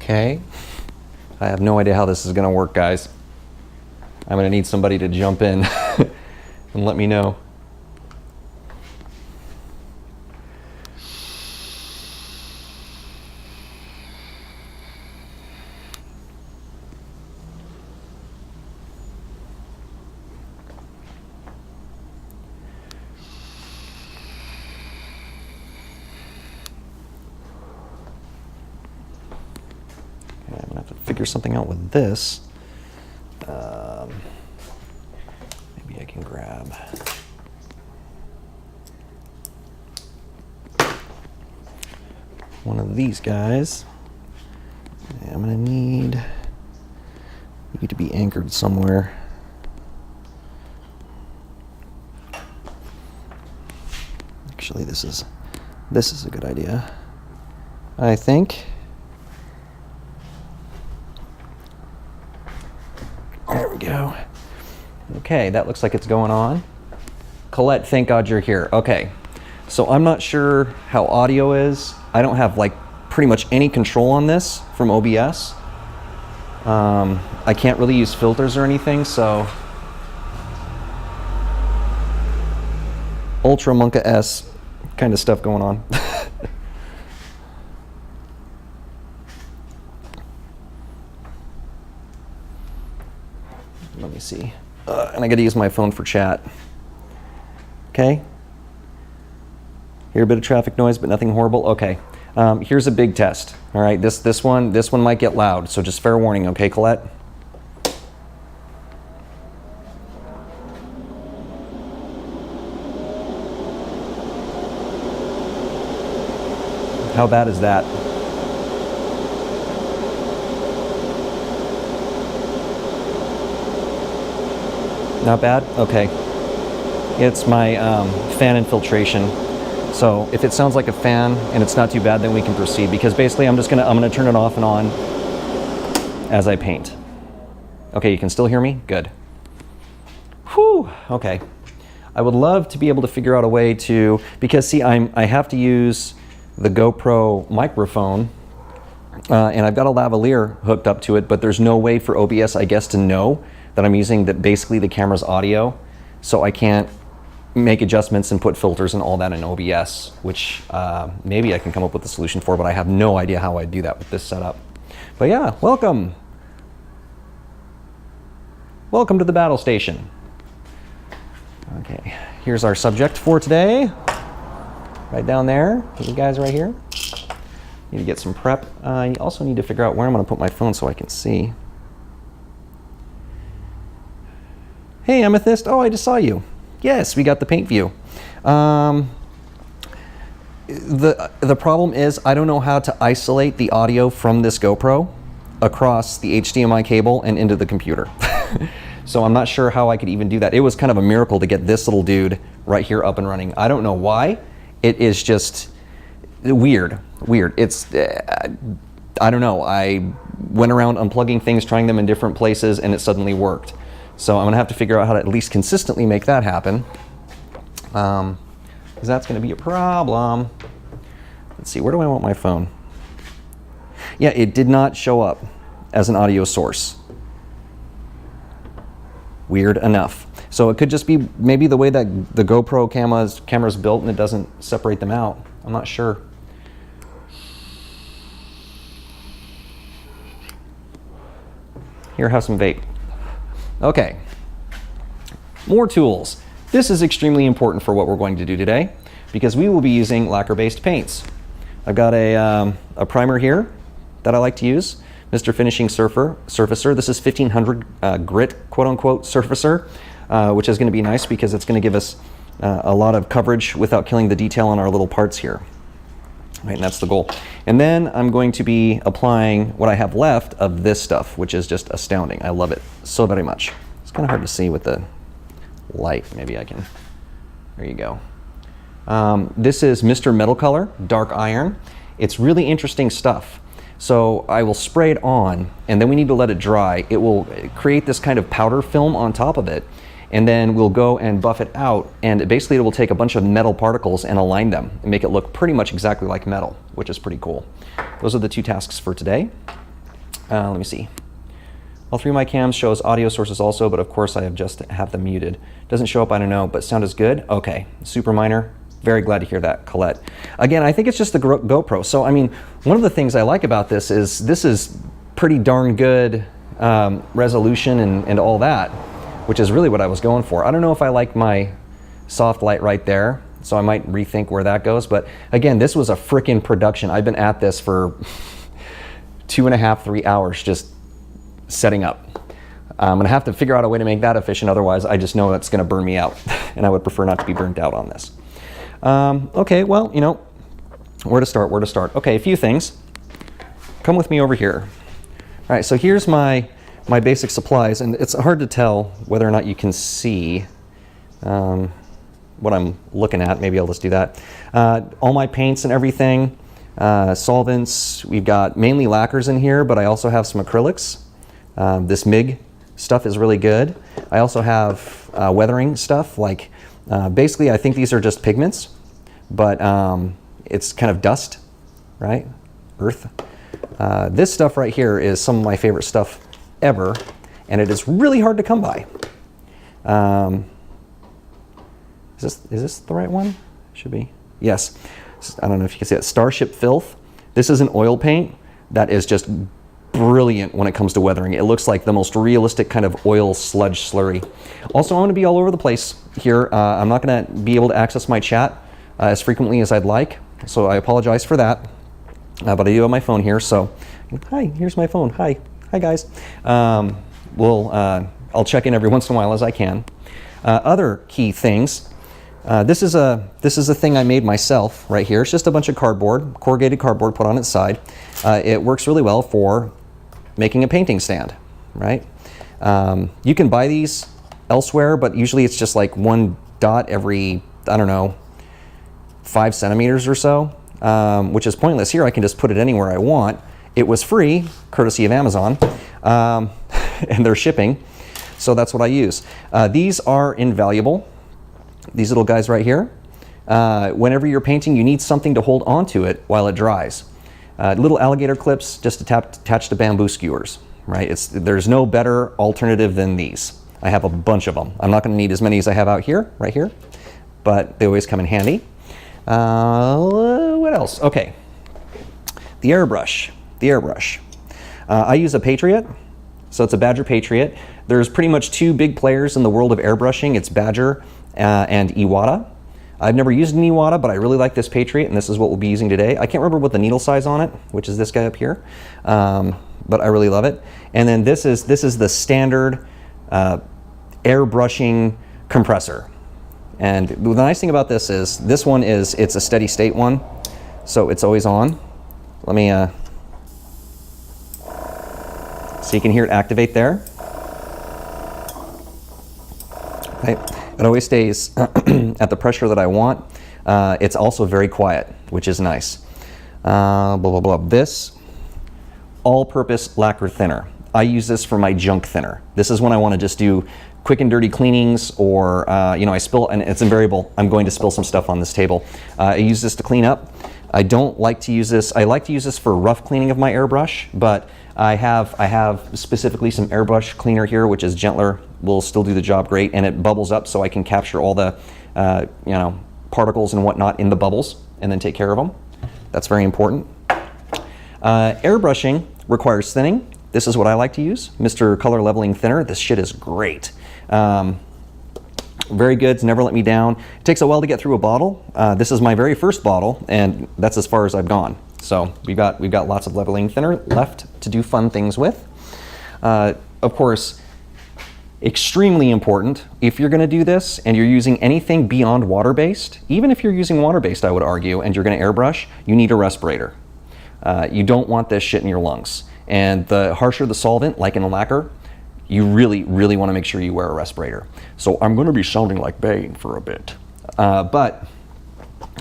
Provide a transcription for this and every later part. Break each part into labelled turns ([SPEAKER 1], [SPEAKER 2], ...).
[SPEAKER 1] Okay. I have no idea how this is going to work, guys. I'm going to need somebody to jump in and let me know. I'm going to have to figure something out with this. Maybe I can grab one of these guys. I'm going to need you to be anchored somewhere. Actually, this is a good idea, I think. There we go. Okay, that looks like it's going on. Colette, thank God you're here. Okay, so I'm not sure how audio is. I don't have like pretty much any control on this from OBS. I can't really use filters or anything, so Ultra Monka S kind of stuff going on. Let me see. And I got to use my phone for chat. Okay. Hear a bit of traffic noise, but nothing horrible. Okay. Here's a big test. All right. This one might get loud, so just fair warning. Okay, Colette. How bad is that? Not bad? Okay. It's my fan infiltration. So if it sounds like a fan and it's not too bad, then we can proceed, because basically I'm gonna turn it off and on as I paint. Okay, you can still hear me? Good. Whew, okay. I would love to be able to figure out a way to, because see, I have to use the GoPro microphone and I've got a lavalier hooked up to it, but there's no way for OBS, I guess, to know that I'm using basically the camera's audio, so I can't make adjustments and put filters and all that in OBS, which maybe I can come up with a solution for, but I have no idea how I do that with this setup. But yeah, welcome. Welcome to the battle station. Okay, here's our subject for today. Right down there, these guys right here. Need to get some prep. I also need to figure out where I'm gonna put my phone so I can see. Hey, Amethyst. Oh, I just saw you. Yes, we got the paint view. The problem is I don't know how to isolate the audio from this GoPro across the HDMI cable and into the computer. So I'm not sure how I could even do that. It was kind of a miracle to get this little dude right here up and running. I don't know why. It is just weird. It's, I don't know. I went around unplugging things, trying them in different places, and it suddenly worked. So I'm gonna have to figure out how to at least consistently make that happen, because that's gonna be a problem. Let's see, where do I want my phone? Yeah, it did not show up as an audio source. Weird enough. So it could just be maybe the way that the GoPro camera's built and it doesn't separate them out. I'm not sure. Here, have some vape. Okay, more tools. This is extremely important for what we're going to do today, because we will be using lacquer-based paints. I've got a primer here that I like to use, Mr. Finishing Surfacer. This is 1500 grit, quote-unquote, surfacer, which is going to be nice because it's going to give us a lot of coverage without killing the detail on our little parts here. Right, and that's the goal. And then I'm going to be applying what I have left of this stuff, which is just astounding. I love it so very much. It's kind of hard to see with the light. Maybe I can. There you go. This is Mr. Metal Color, Dark Iron. It's really interesting stuff. So I will spray it on, and then we need to let it dry. It will create this kind of powder film on top of it, and then we'll go and buff it out, and basically it will take a bunch of metal particles and align them and make it look pretty much exactly like metal, which is pretty cool. Those are the two tasks for today. Let me see. All three of my cams shows audio sources also, but of course I have them muted. Doesn't show up, I don't know, but sound is good? Okay, super minor. Very glad to hear that, Colette. Again, I think it's just the GoPro. So, I mean, one of the things I like about this is pretty darn good resolution and all that, which is really what I was going for. I don't know if I like my soft light right there, so I might rethink where that goes. But again, this was a frickin' production. I've been at this for 2.5, 3 hours just setting up. I'm gonna have to figure out a way to make that efficient, otherwise I just know that's gonna burn me out, and I would prefer not to be burnt out on this. Okay, well, you know, where to start? Okay, a few things. Come with me over here. All right, so here's my basic supplies, and it's hard to tell whether or not you can see what I'm looking at. Maybe I'll just do that. All my paints and everything, solvents. We've got mainly lacquers in here, but I also have some acrylics. This MIG stuff is really good. I also have weathering stuff, like basically I think these are just pigments, but it's kind of dust, right? Earth. This stuff right here is some of my favorite stuff ever, and it is really hard to come by. Is this the right one? Should be. Yes. I don't know if you can see it. Starship Filth. This is an oil paint that is just brilliant when it comes to weathering. It looks like the most realistic kind of oil sludge slurry. Also, I'm going to be all over the place here. I'm not going to be able to access my chat as frequently as I'd like, so I apologize for that. But I do have my phone here, so hi, here's my phone. Hi guys. I'll check in every once in a while as I can. Other key things. This is a thing I made myself right here. It's just a bunch of cardboard, corrugated cardboard put on its side. It works really well for making a painting stand, right? You can buy these elsewhere, but usually it's just like one dot every, I don't know, 5 centimeters or so, which is pointless. Here I can just put it anywhere I want. It was free, courtesy of Amazon, and they're shipping, so that's what I use. These are invaluable. These little guys right here. Whenever you're painting, you need something to hold onto it while it dries. Little alligator clips just attached to bamboo skewers, right? There's no better alternative than these. I have a bunch of them. I'm not going to need as many as I have out here, right here, but they always come in handy. What else? Okay, the airbrush. I use a Patriot, so it's a Badger Patriot. There's pretty much 2 big players in the world of airbrushing. It's Badger and Iwata. I've never used an Iwata, but I really like this Patriot, and this is what we'll be using today. I can't remember what the needle size on it, which is this guy up here, but I really love it. And then this is the standard airbrushing compressor. And the nice thing about this is, it's a steady state one, so it's always on. Let me, so you can hear it activate there. Right. It always stays at the pressure that I want. It's also very quiet, which is nice. Blah, blah, blah. This all-purpose lacquer thinner. I use this for my junk thinner. This is when I want to just do quick and dirty cleanings, or you know, I spill, and it's invariable, I'm going to spill some stuff on this table. I use this to clean up. I don't like to use this. I like to use this for rough cleaning of my airbrush, but I have specifically some airbrush cleaner here, which is gentler, will still do the job great, and it bubbles up so I can capture all the you know, particles and whatnot in the bubbles and then take care of them. That's very important. Airbrushing requires thinning. This is what I like to use, Mr. Color Leveling Thinner. This shit is great. Very good, it's never let me down. It takes a while to get through a bottle. This is my very first bottle, and that's as far as I've gone. So we've got lots of leveling thinner left to do fun things with. Of course, extremely important, if you're gonna do this and you're using anything beyond water-based, even if you're using water-based, I would argue, and you're gonna airbrush, you need a respirator. You don't want this shit in your lungs. And the harsher the solvent, like in a lacquer, you really, really want to make sure you wear a respirator. So I'm going to be sounding like Bane for a bit. But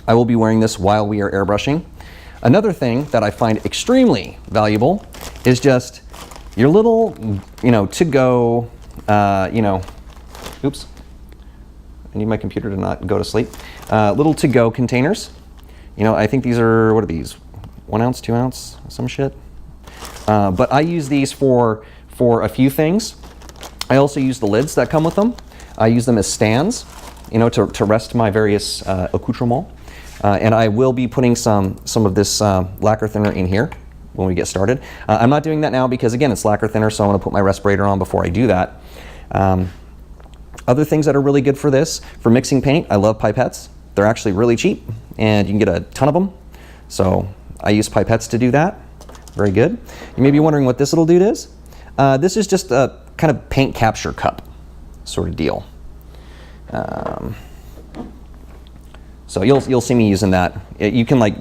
[SPEAKER 1] I will be wearing this while we are airbrushing. Another thing that I find extremely valuable is just your little, you know, to-go, you know, oops, I need my computer to not go to sleep. Little to-go containers. You know, I think these are, what are these? 1 ounce, 2 ounce, some shit. But I use these for a few things. I also use the lids that come with them. I use them as stands, you know, to rest my various accoutrements. And I will be putting some of this lacquer thinner in here when we get started. I'm not doing that now because, again, it's lacquer thinner, so I want to put my respirator on before I do that. Other things that are really good for this, for mixing paint, I love pipettes. They're actually really cheap, and you can get a ton of them. So I use pipettes to do that. Very good. You may be wondering what this little dude is. This is just a kind of paint capture cup sort of deal. So you'll see me using that. You can like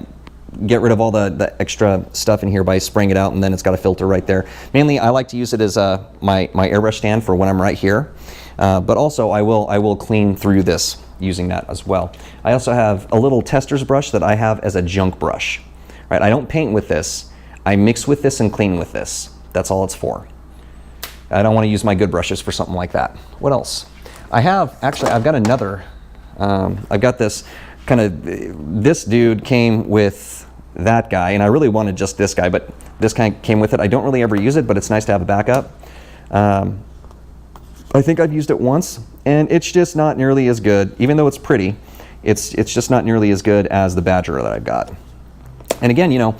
[SPEAKER 1] get rid of all the extra stuff in here by spraying it out, and then it's got a filter right there. Mainly, I like to use it as my airbrush stand for when I'm right here. But also, I will clean through this using that as well. I also have a little tester's brush that I have as a junk brush. Right? I don't paint with this. I mix with this and clean with this. That's all it's for. I don't want to use my good brushes for something like that. What else? I've got another. I've got this kind of, this dude came with that guy, and I really wanted just this guy, but this kind of came with it. I don't really ever use it, but it's nice to have a backup. I think I've used it once, and it's just not nearly as good. Even though it's pretty, it's just not nearly as good as the Badger that I've got. And again, you know,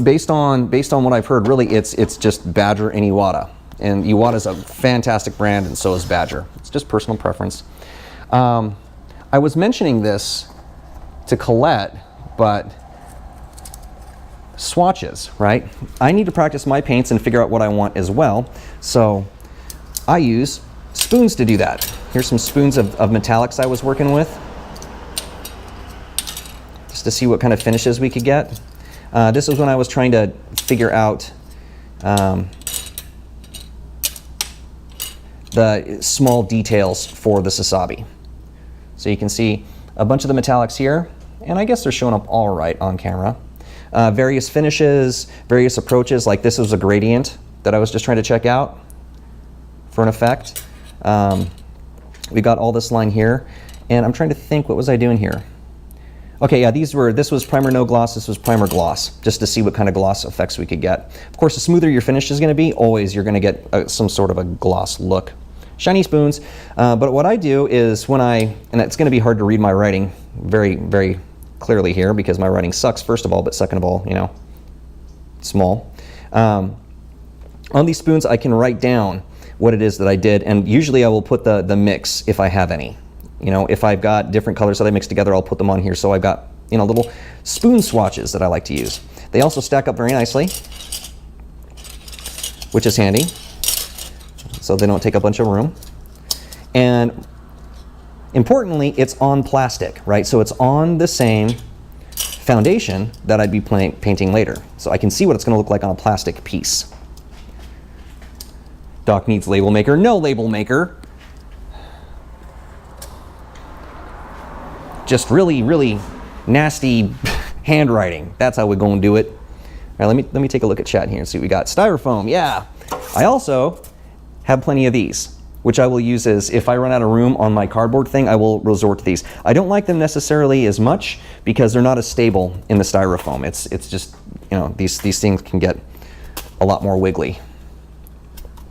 [SPEAKER 1] based on what I've heard, really it's just Badger and Iwata. And Iwata's a fantastic brand, and so is Badger. It's just personal preference. I was mentioning this to Colette, but swatches, right? I need to practice my paints and figure out what I want as well. So I use spoons to do that. Here's some spoons of metallics I was working with, just to see what kind of finishes we could get. This is when I was trying to figure out the small details for the Sazabi. So you can see a bunch of the metallics here, and I guess they're showing up all right on camera. Various finishes, various approaches, like this was a gradient that I was just trying to check out for an effect. We got all this line here, and I'm trying to think, what was I doing here? Okay, yeah, this was primer no gloss, this was primer gloss, just to see what kind of gloss effects we could get. Of course, the smoother your finish is going to be, always you're going to get some sort of a gloss look. Shiny spoons, but what I do is and it's going to be hard to read my writing very, very clearly here because my writing sucks, first of all, but second of all, you know, small. On these spoons, I can write down what it is that I did, and usually I will put the mix if I have any. You know, if I've got different colors that I mix together, I'll put them on here. So I've got, you know, little spoon swatches that I like to use. They also stack up very nicely, which is handy, so they don't take a bunch of room. And importantly, it's on plastic, right? So it's on the same foundation that I'd be painting later. So I can see what it's going to look like on a plastic piece. Doc needs label maker. No label maker. Just really, really nasty handwriting. That's how we're going to do it. All right, let me take a look at chat here and see what we got. Styrofoam, yeah. I also have plenty of these, which I will use as, if I run out of room on my cardboard thing, I will resort to these. I don't like them necessarily as much because they're not as stable in the styrofoam. It's just, you know, these things can get a lot more wiggly.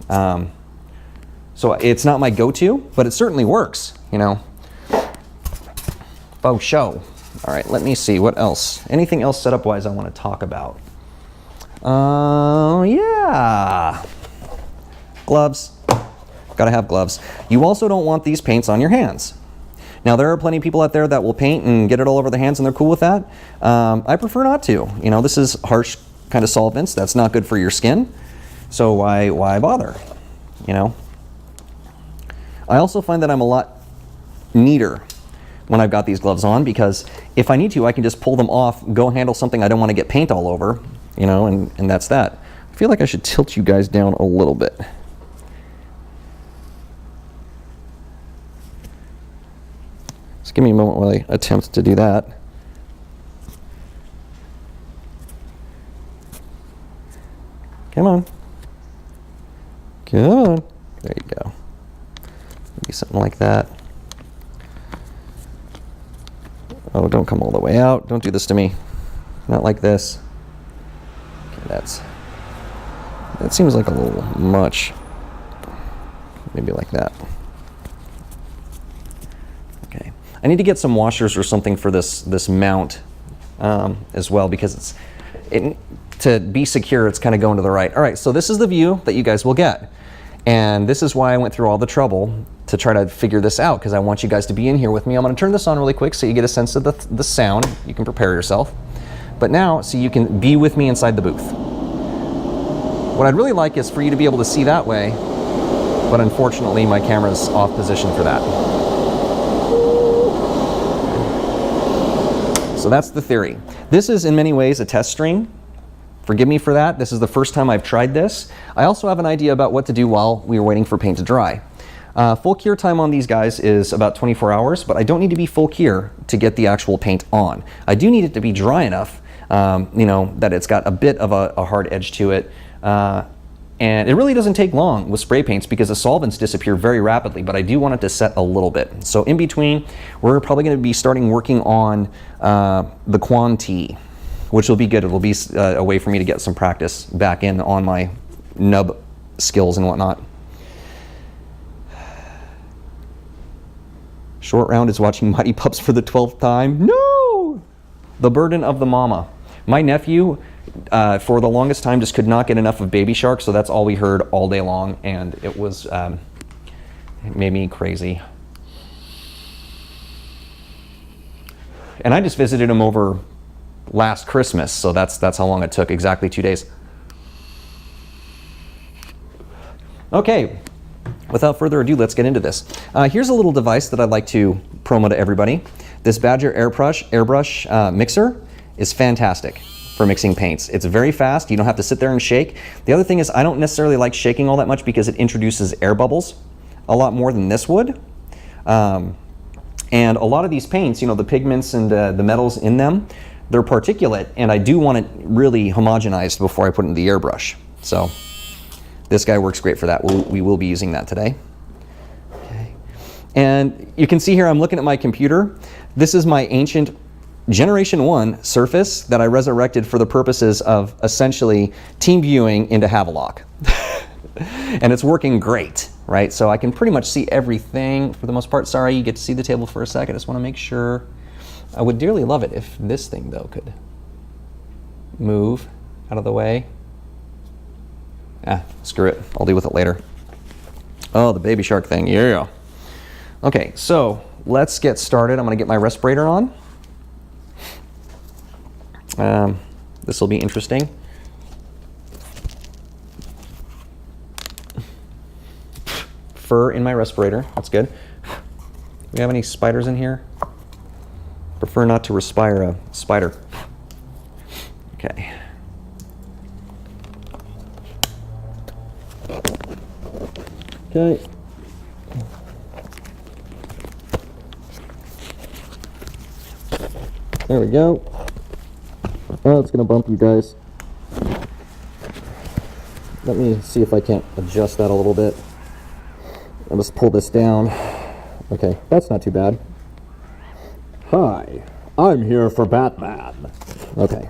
[SPEAKER 1] So it's not my go-to, but it certainly works, you know. Oh, show. All right, let me see what else. Anything else setup-wise I want to talk about? Yeah. Gloves. Gotta have gloves. You also don't want these paints on your hands. Now, there are plenty of people out there that will paint and get it all over their hands, and they're cool with that. I prefer not to. You know, this is harsh kind of solvents. That's not good for your skin. So why bother? You know. I also find that I'm a lot neater when I've got these gloves on, because if I need to, I can just pull them off, go handle something I don't want to get paint all over, you know, and that's that. I feel like I should tilt you guys down a little bit. Just give me a moment while I attempt to do that. Come on. Come on. There you go. Maybe something like that. Oh, don't come all the way out. Don't do this to me. Not like this. Okay, That seems like a little much. Maybe like that. Okay. I need to get some washers or something for this mount as well, because to be secure, it's kind of going to the right. All right, so this is the view that you guys will get. And this is why I went through all the trouble to try to figure this out, because I want you guys to be in here with me. I'm going to turn this on really quick so you get a sense of the sound. You can prepare yourself. But now, so you can be with me inside the booth. What I'd really like is for you to be able to see that way, but unfortunately my camera's off position for that. So that's the theory. This is in many ways a test stream. Forgive me for that. This is the first time I've tried this. I also have an idea about what to do while we were waiting for paint to dry. Full cure time on these guys is about 24 hours, but I don't need to be full cure to get the actual paint on. I do need it to be dry enough, you know, that it's got a bit of a hard edge to it. And it really doesn't take long with spray paints because the solvents disappear very rapidly, but I do want it to set a little bit. So in between, we're probably going to be starting working on the QAN T, which will be good. It'll be a way for me to get some practice back in on my nub skills and whatnot. Short Round is watching Mighty Pups for the 12th time. No! The burden of the mama. My nephew, for the longest time, just could not get enough of Baby Shark, so that's all we heard all day long, and it was, it made me crazy. And I just visited him over last Christmas, so that's how long it took, exactly 2 days. Okay, without further ado, let's get into this. Here's a little device that I'd like to promo to everybody. This Badger airbrush mixer is fantastic for mixing paints. It's very fast. You don't have to sit there and shake. The other thing is I don't necessarily like shaking all that much because it introduces air bubbles a lot more than this would. And a lot of these paints, you know, the pigments and the metals in them, they're particulate, and I do want it really homogenized before I put it in the airbrush. So this guy works great for that. We will be using that today. Okay. And you can see here I'm looking at my computer. This is my ancient Generation 1 Surface that I resurrected for the purposes of essentially team viewing into Havelock. And it's working great, right? So I can pretty much see everything for the most part. Sorry, you get to see the table for a second. I just want to make sure. I would dearly love it if this thing, though, could move out of the way. Ah, screw it. I'll deal with it later. Oh, the Baby Shark thing. Yeah. Okay, so let's get started. I'm going to get my respirator on. This will be interesting. Fur in my respirator. That's good. Do we have any spiders in here? Prefer not to respire a spider. Okay. Okay. There we go. Oh, it's going to bump you guys. Let me see if I can't adjust that a little bit. I'll just pull this down. Okay, that's not too bad. Hi, I'm here for Batman. Okay.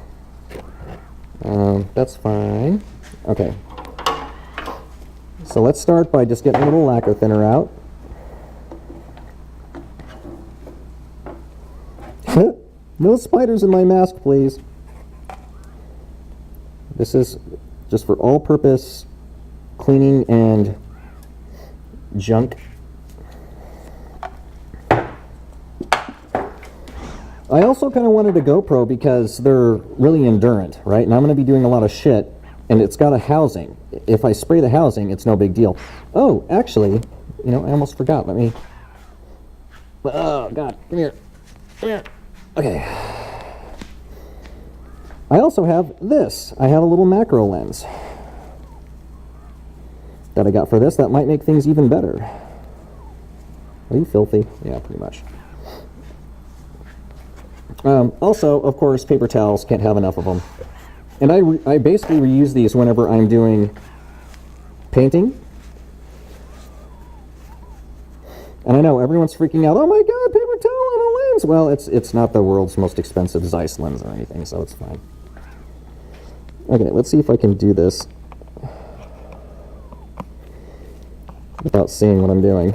[SPEAKER 1] That's fine. Okay. So let's start by just getting a little lacquer thinner out. No spiders in my mask, please. This is just for all-purpose cleaning and junk. I also kind of wanted a GoPro because they're really endurant, right? And I'm going to be doing a lot of shit, and it's got a housing. If I spray the housing, it's no big deal. Oh, actually, you know, I almost forgot. Let me... Oh, God. Come here. Come here. Okay. I also have this. I have a little macro lens that I got for this. That might make things even better. Are you filthy? Yeah, pretty much. Also, of course, paper towels. Can't have enough of them. And I basically reuse these whenever I'm doing painting. And I know everyone's freaking out. Oh my God, paper towel on a lens! Well, it's not the world's most expensive Zeiss lens or anything, so it's fine. Okay, let's see if I can do this. without seeing what I'm doing.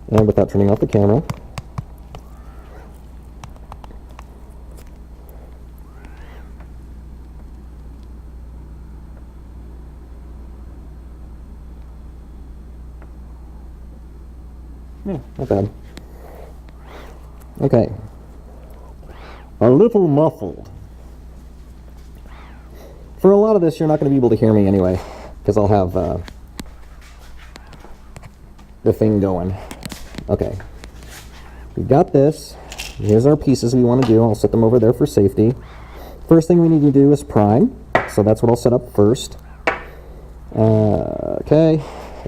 [SPEAKER 1] And without turning off the camera. Not bad. Okay. A little muffled. For a lot of this, you're not going to be able to hear me anyway, because I'll have the thing going. Okay. We've got this. Here's our pieces we want to do. I'll set them over there for safety. First thing we need to do is prime. So that's what I'll set up first. Okay.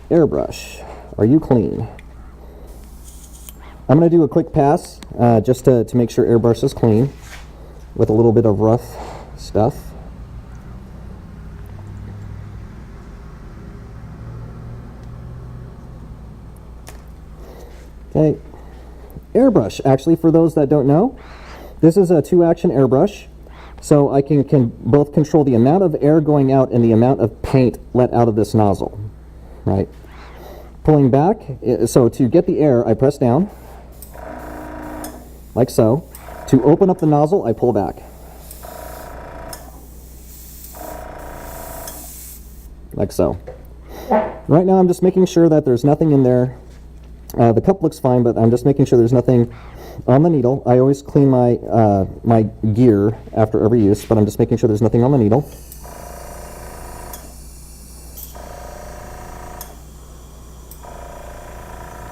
[SPEAKER 1] Airbrush. Are you clean? I'm going to do a quick pass just to make sure airbrush is clean with a little bit of rough stuff. Okay. Airbrush, actually, for those that don't know, this is a 2-action airbrush, so I can both control the amount of air going out and the amount of paint let out of this nozzle, right? Pulling back, so to get the air, I press down, like so. To open up the nozzle, I pull back. Like so. Right now I'm just making sure that there's nothing in there. The cup looks fine, but I'm just making sure there's nothing on the needle. I always clean my my gear after every use, but I'm just making sure there's nothing on the needle.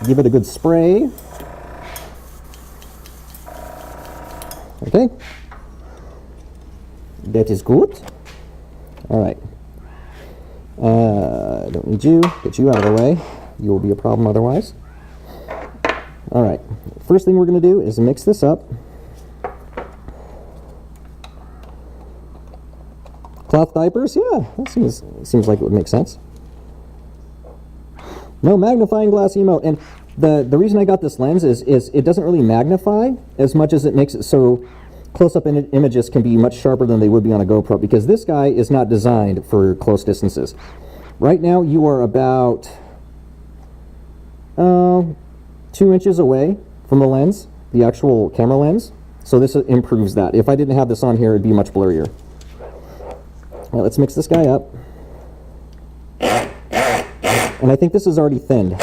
[SPEAKER 1] Give it a good spray. Okay. That is good. All right. I don't need you. Get you out of the way. You will be a problem otherwise. All right. First thing we're going to do is mix this up. Cloth diapers? Yeah, that seems like it would make sense. No magnifying glass emote. And the reason I got this lens is it doesn't really magnify as much as it makes it so close-up images can be much sharper than they would be on a GoPro, because this guy is not designed for close distances. Right now you are about 2 inches away from the lens, the actual camera lens, so this improves that. If I didn't have this on here, it'd be much blurrier. Now let's mix this guy up. And I think this is already thinned.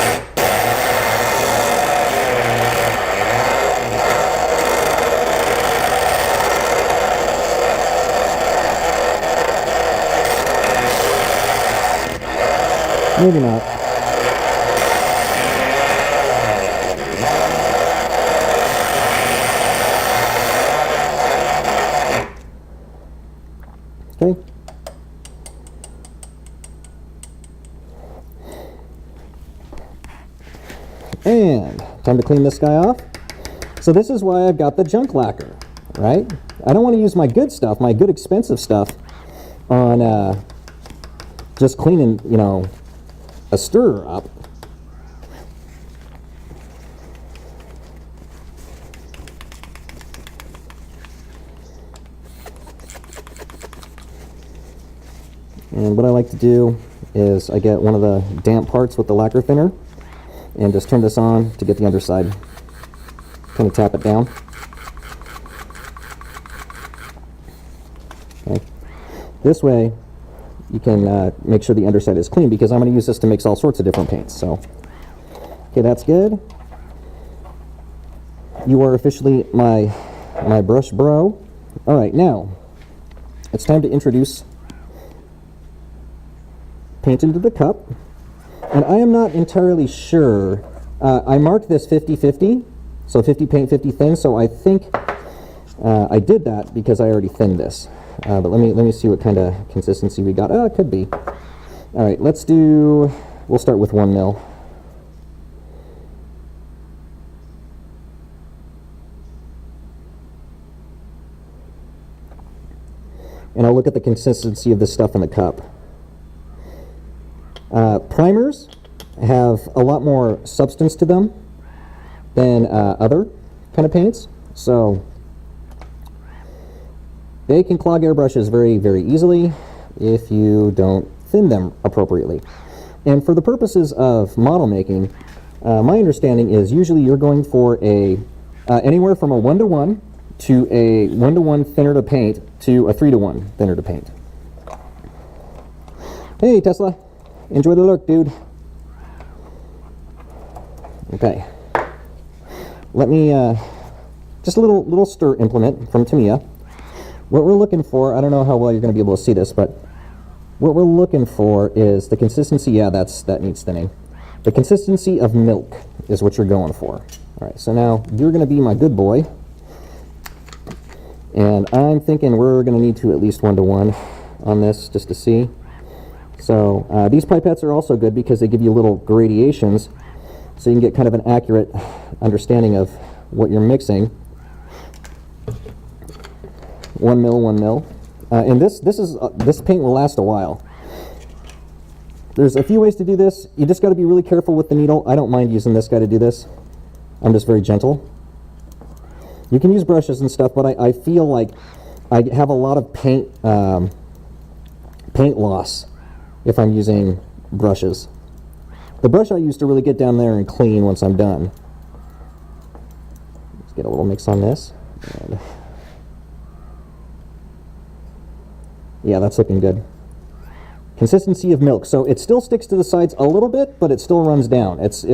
[SPEAKER 1] Maybe not. Okay. And time to clean this guy off. So this is why I've got the junk lacquer, right? I don't want to use my good stuff, my good expensive stuff, on just cleaning, you know, a stirrer up. And what I like to do is I get one of the damp parts with the lacquer thinner and just turn this on to get the underside. Kind of tap it down. Okay. This way you can make sure the underside is clean, because I'm going to use this to mix all sorts of different paints. So, okay, that's good. You are officially my brush bro. All right, now it's time to introduce paint into the cup. And I am not entirely sure. I marked this 50-50, so 50 paint, 50 thin. So I think I did that because I already thinned this. But let me see what kind of consistency we got. It could be. All right, we'll start with 1 mil. And I'll look at the consistency of this stuff in the cup. Primers have a lot more substance to them than other kind of paints, so they can clog airbrushes very, very easily if you don't thin them appropriately.
[SPEAKER 2] And for the purposes of model making, my understanding is usually you're going for a anywhere from a 1-to-1 to a 1-to-1 thinner to paint to a 3-to-1 thinner to paint. Hey Tesla, enjoy the look, dude. Okay, let me just a little stir implement from Tamiya. What we're looking for, I don't know how well you're going to be able to see this, but what we're looking for is the consistency. Yeah, that needs thinning. The consistency of milk is what you're going for. All right, so now you're going to be my good boy, and I'm thinking we're going to need to at least 1-to-1 on this just to see. So these pipettes are also good because they give you little gradations, so you can get kind of an accurate understanding of what you're mixing. 1 mil, 1 mil. And this paint will last a while. There's a few ways to do this. You just got to be really careful with the needle. I don't mind using this guy to do this. I'm just very gentle. You can use brushes and stuff, but I feel like I have a lot of paint loss if I'm using brushes. The brush I use to really get down there and clean once I'm done. Let's get a little mix on this. And yeah, that's looking good. Consistency of milk. So it still sticks to the sides a little bit, but it still runs down. It's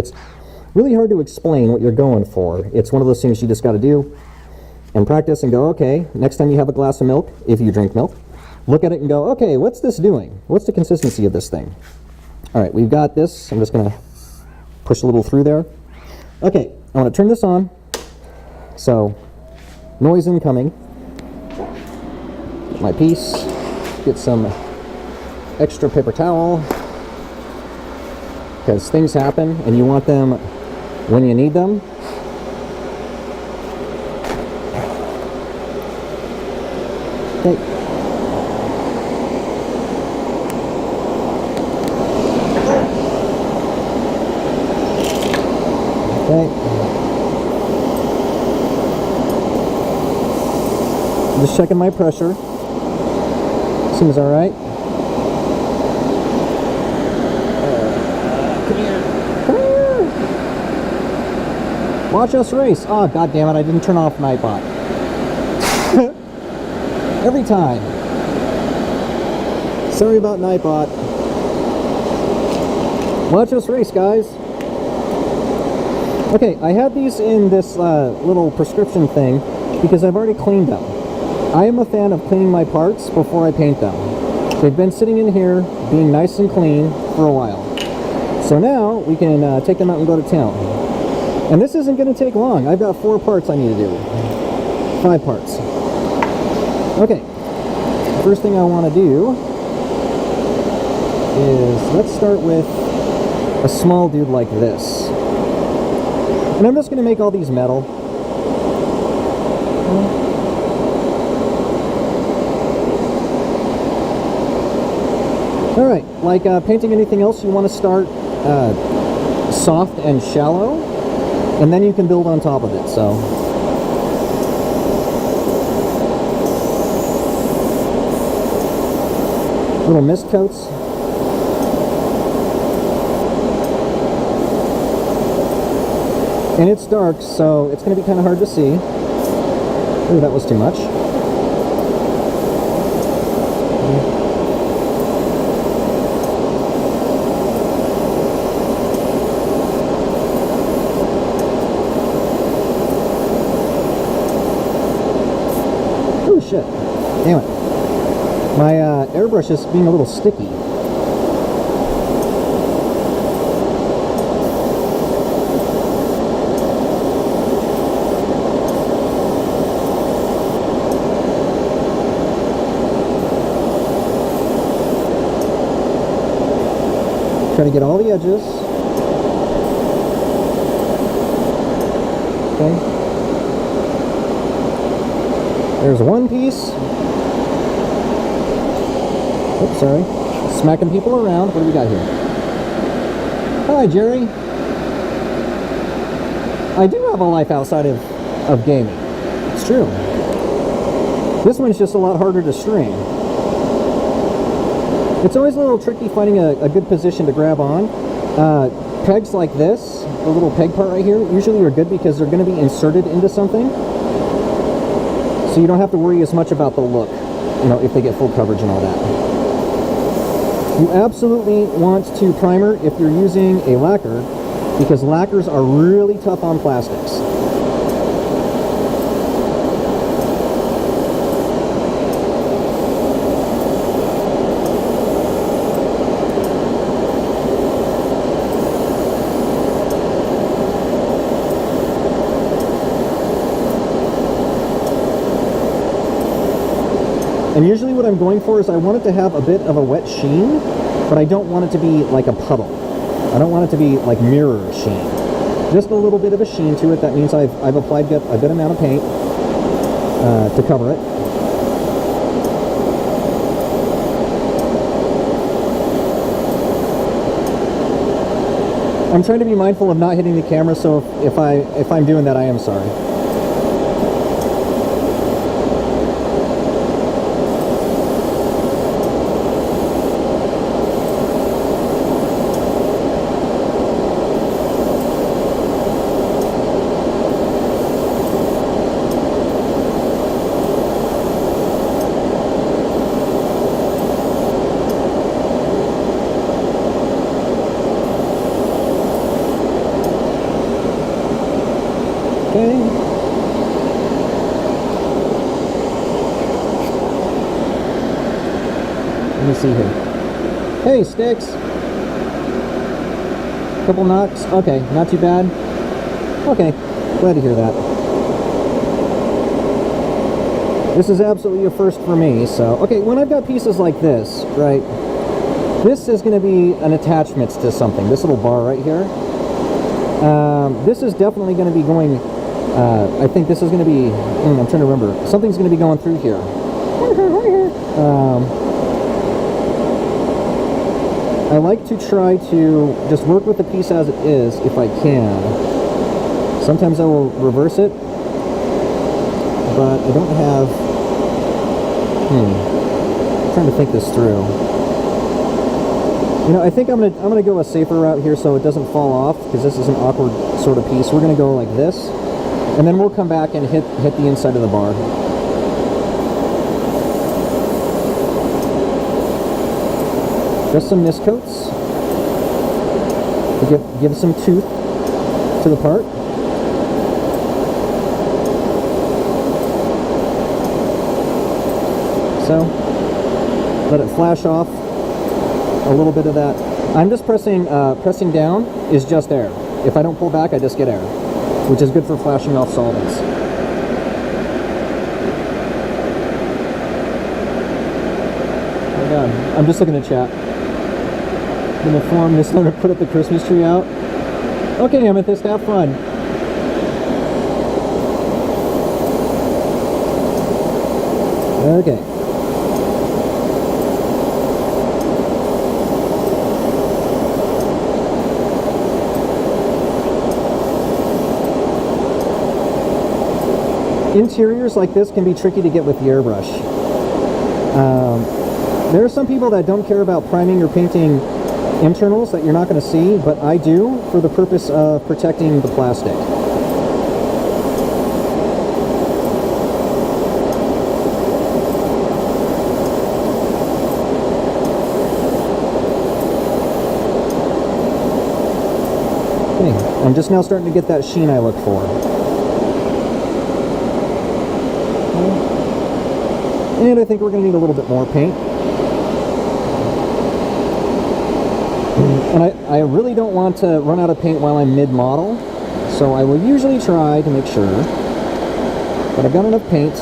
[SPEAKER 2] really hard to explain what you're going for. It's one of those things you just got to do and practice and go, okay, next time you have a glass of milk, if you drink milk, look at it and go, okay, what's this doing? What's the consistency of this thing? All right, we've got this. I'm just going to push a little through there. Okay, I want to turn this on. So, noise incoming. Get my piece. Get some extra paper towel, because things happen and you want them when you need them. Okay. Okay. Just checking my pressure. Seems all right. Watch us race. Oh, god damn it, I didn't turn off Nightbot. Every time. Sorry about Nightbot. Watch us race, guys. Okay, I had these in this little prescription thing because I've already cleaned them. I am a fan of cleaning my parts before I paint them. They've been sitting in here being nice and clean for a while. So now we can take them out and go to town. And this isn't going to take long. I've got 4 parts I need to do. 5 parts. Okay. First thing I want to do is let's start with a small dude like this. And I'm just going to make all these metal. Alright, like painting anything else, you want to start soft and shallow, and then you can build on top of it. So little mist coats. And it's dark, so it's going to be kind of hard to see. Ooh, that was too much. Oh shit. Damn it. My airbrush is being a little sticky. Try to get all the edges. Okay. There's one piece. Oops, sorry. Smacking people around. What do we got here? Hi, Jerry. I do have a life outside of gaming. It's true. This one's just a lot harder to string. It's always a little tricky finding a good position to grab on. Pegs like this, the little peg part right here, usually are good because they're going to be inserted into something. So you don't have to worry as much about the look, you know, if they get full coverage and all that. You absolutely want to primer if you're using a lacquer, because lacquers are really tough on plastics. And usually what I'm going for is I want it to have a bit of a wet sheen, but I don't want it to be like a puddle. I don't want it to be like mirror sheen. Just a little bit of a sheen to it. That means I've applied a good amount of paint to cover it. I'm trying to be mindful of not hitting the camera, so if I'm doing that, I am sorry. Let me see here. Hey, sticks. Couple knocks. Okay, not too bad. Okay, glad to hear that. This is absolutely a first for me. So, okay, when I've got pieces like this, right, this is going to be an attachment to something. This little bar right here. This is definitely going to be going, I think this is going to be, I'm trying to remember, something's going to be going through here. I like to try to just work with the piece as it is if I can. Sometimes I will reverse it, but I don't have, I'm trying to think this through. You know, I think I'm gonna go a safer route here so it doesn't fall off, because this is an awkward sort of piece. We're gonna go like this, and then we'll come back and hit the inside of the bar. Just some miscoats to give some tooth to the part. So let it flash off a little bit of that. I'm just pressing down is just air. If I don't pull back, I just get air, which is good for flashing off solvents. Oh my God, I'm just looking at chat. In the form, this time to put up the Christmas tree out. Okay, Amethyst, have fun. Okay. Interiors like this can be tricky to get with the airbrush. There are some people that don't care about priming or painting internals that you're not going to see, but I do for the purpose of protecting the plastic. Okay, I'm just now starting to get that sheen I look for. And I think we're going to need a little bit more paint. And I really don't want to run out of paint while I'm mid-model, so I will usually try to make sure that I've got enough paint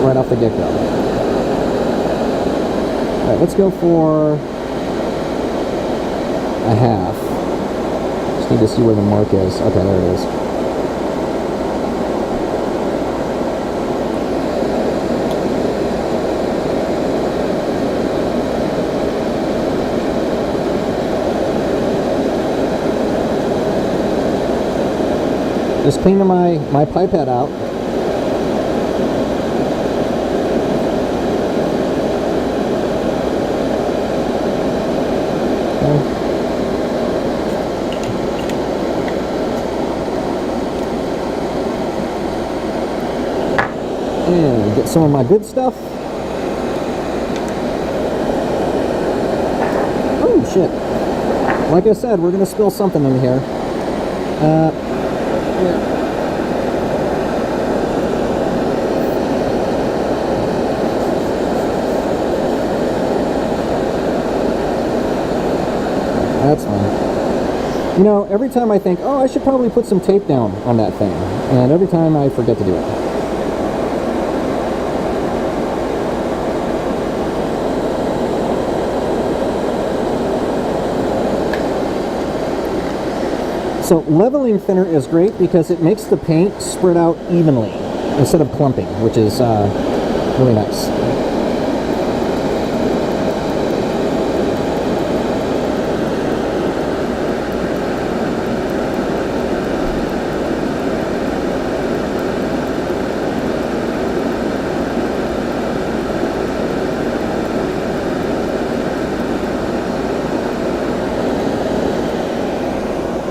[SPEAKER 2] right off the get-go. Alright, let's go for a half. Just need to see where the mark is. Okay, there it is. Just cleaning my pipette out. And get some of my good stuff. Oh, shit. Like I said, we're going to spill something in here. Yeah. That's fine. You know, every time I think, oh, I should probably put some tape down on that thing. And every time I forget to do it. So leveling thinner is great because it makes the paint spread out evenly instead of clumping, which is really nice.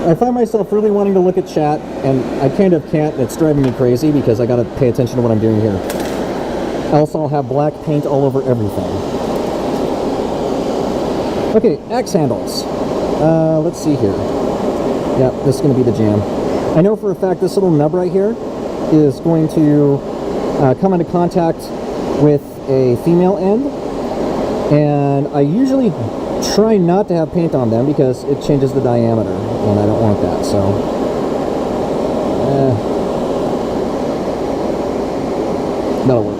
[SPEAKER 2] I find myself really wanting to look at chat, and I kind of can't. It's driving me crazy because I gotta pay attention to what I'm doing here. Else I'll have black paint all over everything. Okay, axe handles. Let's see here. Yeah, this is gonna be the jam. I know for a fact this little nub right here is going to come into contact with a female end, and I usually try not to have paint on them because it changes the diameter, and I don't want that, so that'll work.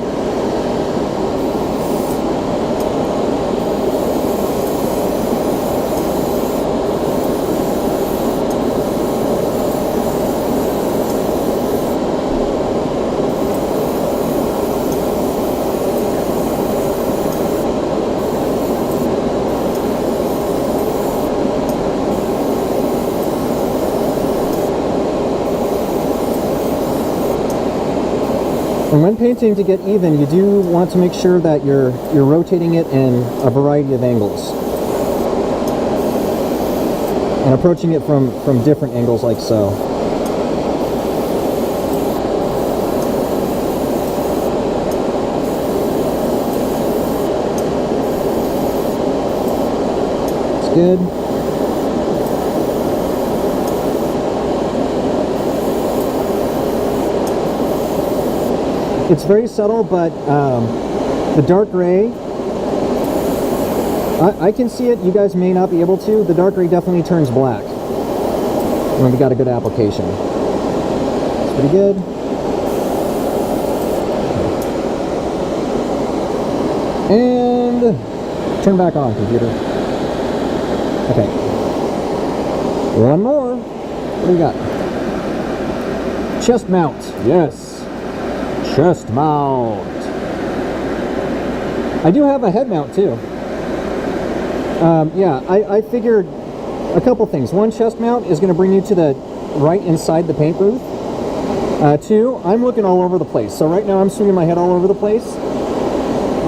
[SPEAKER 2] And when painting to get even, you do want to make sure that you're rotating it in a variety of angles. And approaching it from different angles like so. It's good. It's very subtle, but the dark gray, I can see it. You guys may not be able to. The dark gray definitely turns black when we got a good application. It's pretty good. And turn back on, computer. Okay. One more. What do we got? Chest mount. Yes. Chest mount. I do have a head mount too. Yeah, I figured a couple things. One, chest mount is going to bring you to the right inside the paint booth. Two, I'm looking all over the place. So right now I'm swinging my head all over the place.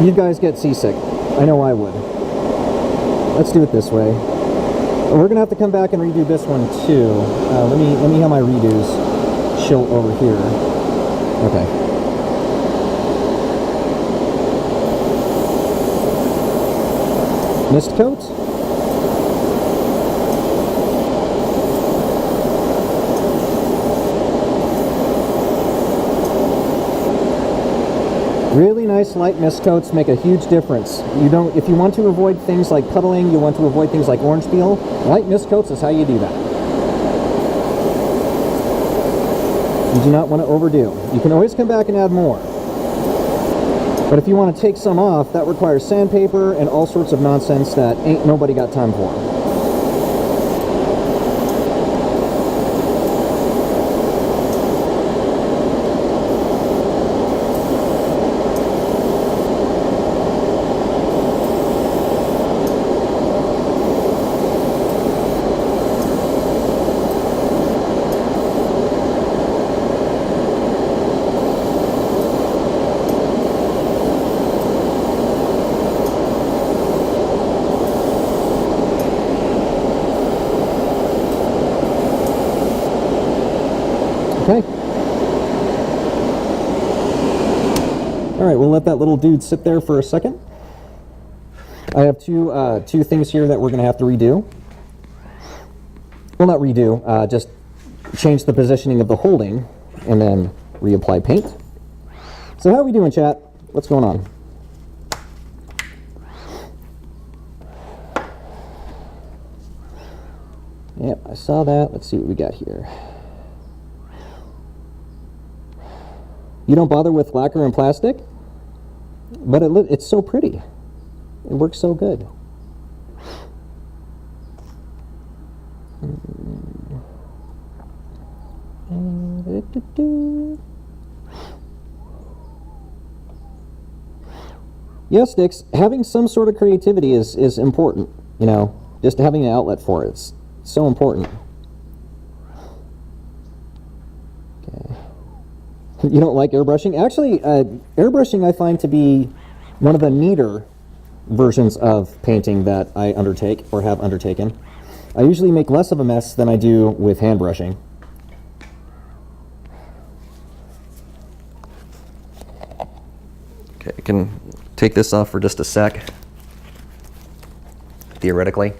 [SPEAKER 2] You guys get seasick. I know I would. Let's do it this way. We're going to have to come back and redo this one too. Let me have my redos chill over here. Okay. Mist coat. Really nice light mist coats make a huge difference. If you want to avoid things like puddling, you want to avoid things like orange peel, light mist coats is how you do that. You do not want to overdo. You can always come back and add more. But if you want to take some off, that requires sandpaper and all sorts of nonsense that ain't nobody got time for. All right, we'll let that little dude sit there for a second. I have two things here that we're going to have to redo. Well, not redo, just change the positioning of the holding and then reapply paint. So how are we doing, chat? What's going on? Yep, I saw that. Let's see what we got here. You don't bother with lacquer and plastic, but it's so pretty. It works so good. Yeah, Sticks, having some sort of creativity is important, you know, just having an outlet for it. It's so important. Okay. You don't like airbrushing? Actually, airbrushing I find to be one of the neater versions of painting that I undertake or have undertaken. I usually make less of a mess than I do with hand brushing.
[SPEAKER 1] Okay, I can take this off for just a sec, theoretically.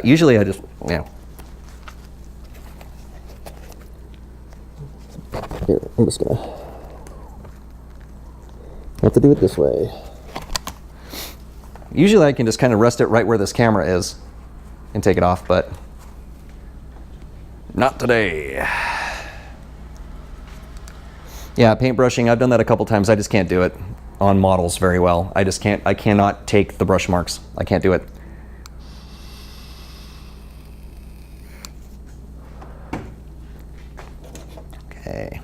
[SPEAKER 1] Usually I just, you know.
[SPEAKER 2] Here, I'm just gonna have to do it this way.
[SPEAKER 1] Usually I can just kind of rest it right where this camera is and take it off, but not today. Yeah, paintbrushing, I've done that a couple times. I just can't do it on models very well. I just can't, I cannot take the brush marks. I can't do it. Okay.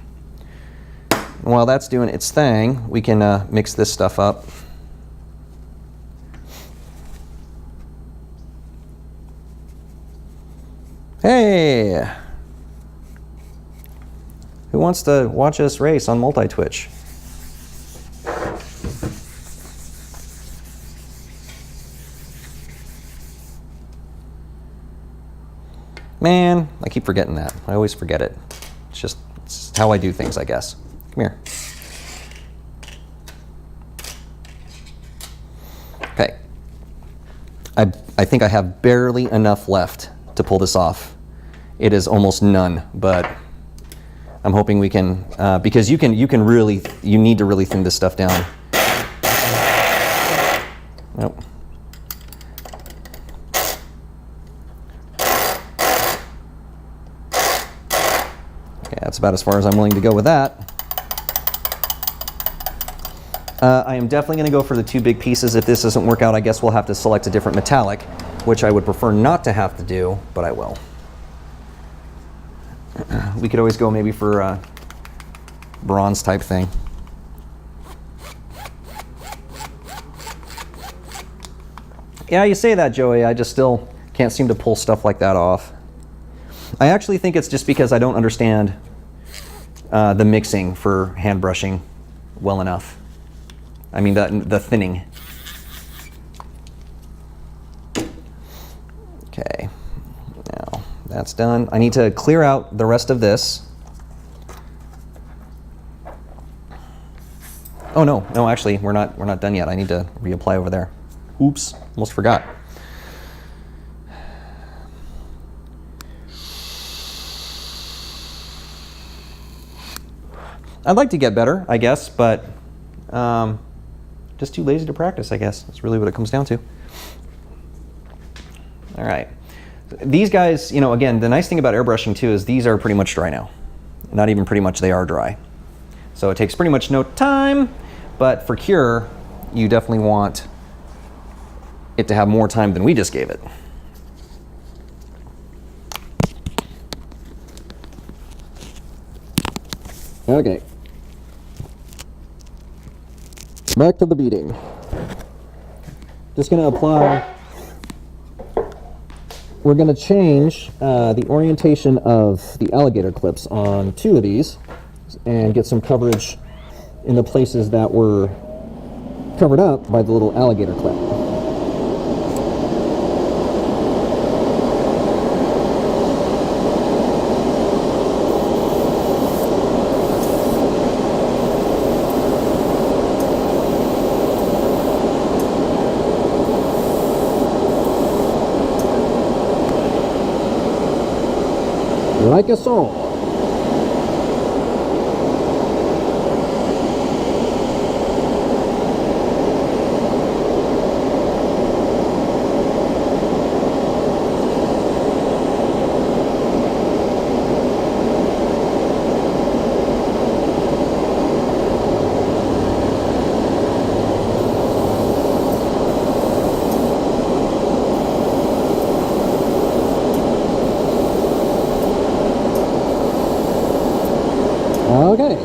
[SPEAKER 1] And while that's doing its thing, we can mix this stuff up. Hey! Who wants to watch us race on multi-Twitch? Man, I keep forgetting that. I always forget it. It's how I do things, I guess. Come here. Okay. I think I have barely enough left to pull this off. It is almost none, but I'm hoping we can, because you need to really thin this stuff down. Nope. Okay, that's about as far as I'm willing to go with that. I am definitely going to go for the two big pieces. If this doesn't work out, I guess we'll have to select a different metallic, which I would prefer not to have to do, but I will. We could always go maybe for a bronze type thing. Yeah, you say that, Joey. I just still can't seem to pull stuff like that off. I actually think it's just because I don't understand the mixing for hand brushing well enough. I mean, the thinning. Okay, now that's done. I need to clear out the rest of this. Oh no, actually, we're not done yet. I need to reapply over there. Oops, almost forgot. I'd like to get better, I guess, but just too lazy to practice, I guess. That's really what it comes down to. All right. These guys, you know, again, the nice thing about airbrushing too is these are pretty much dry now. Not even pretty much, they are dry. So it takes pretty much no time, but for cure, you definitely want it to have more time than we just gave it.
[SPEAKER 2] Okay. Back to the beading. Just going to apply. We're going to change the orientation of the alligator clips on two of these and get some coverage in the places that were covered up by the little alligator clip. Like a soul. Okay.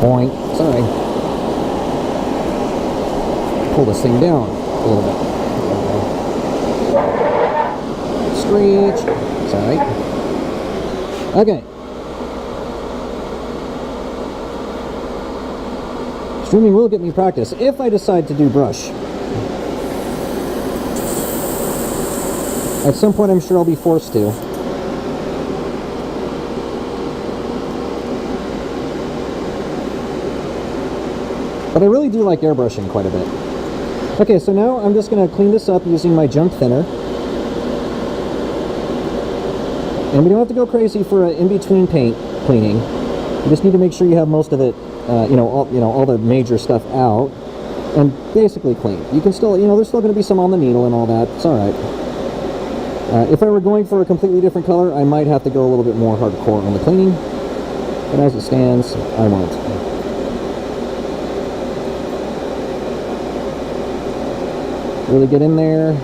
[SPEAKER 2] Point. Sorry. Pull this thing down a little bit. Screech. Sorry. Okay. Streaming will get me practice if I decide to do brush. At some point, I'm sure I'll be forced to. But I really do like airbrushing quite a bit. Okay, so now I'm just going to clean this up using my junk thinner. And we don't have to go crazy for an in-between paint cleaning. You just need to make sure you have most of it, all the major stuff out, and basically clean. You can still, there's still going to be some on the needle and all that. It's all right. If I were going for a completely different color, I might have to go a little bit more hardcore on the cleaning. But as it stands, I won't. Really get in there.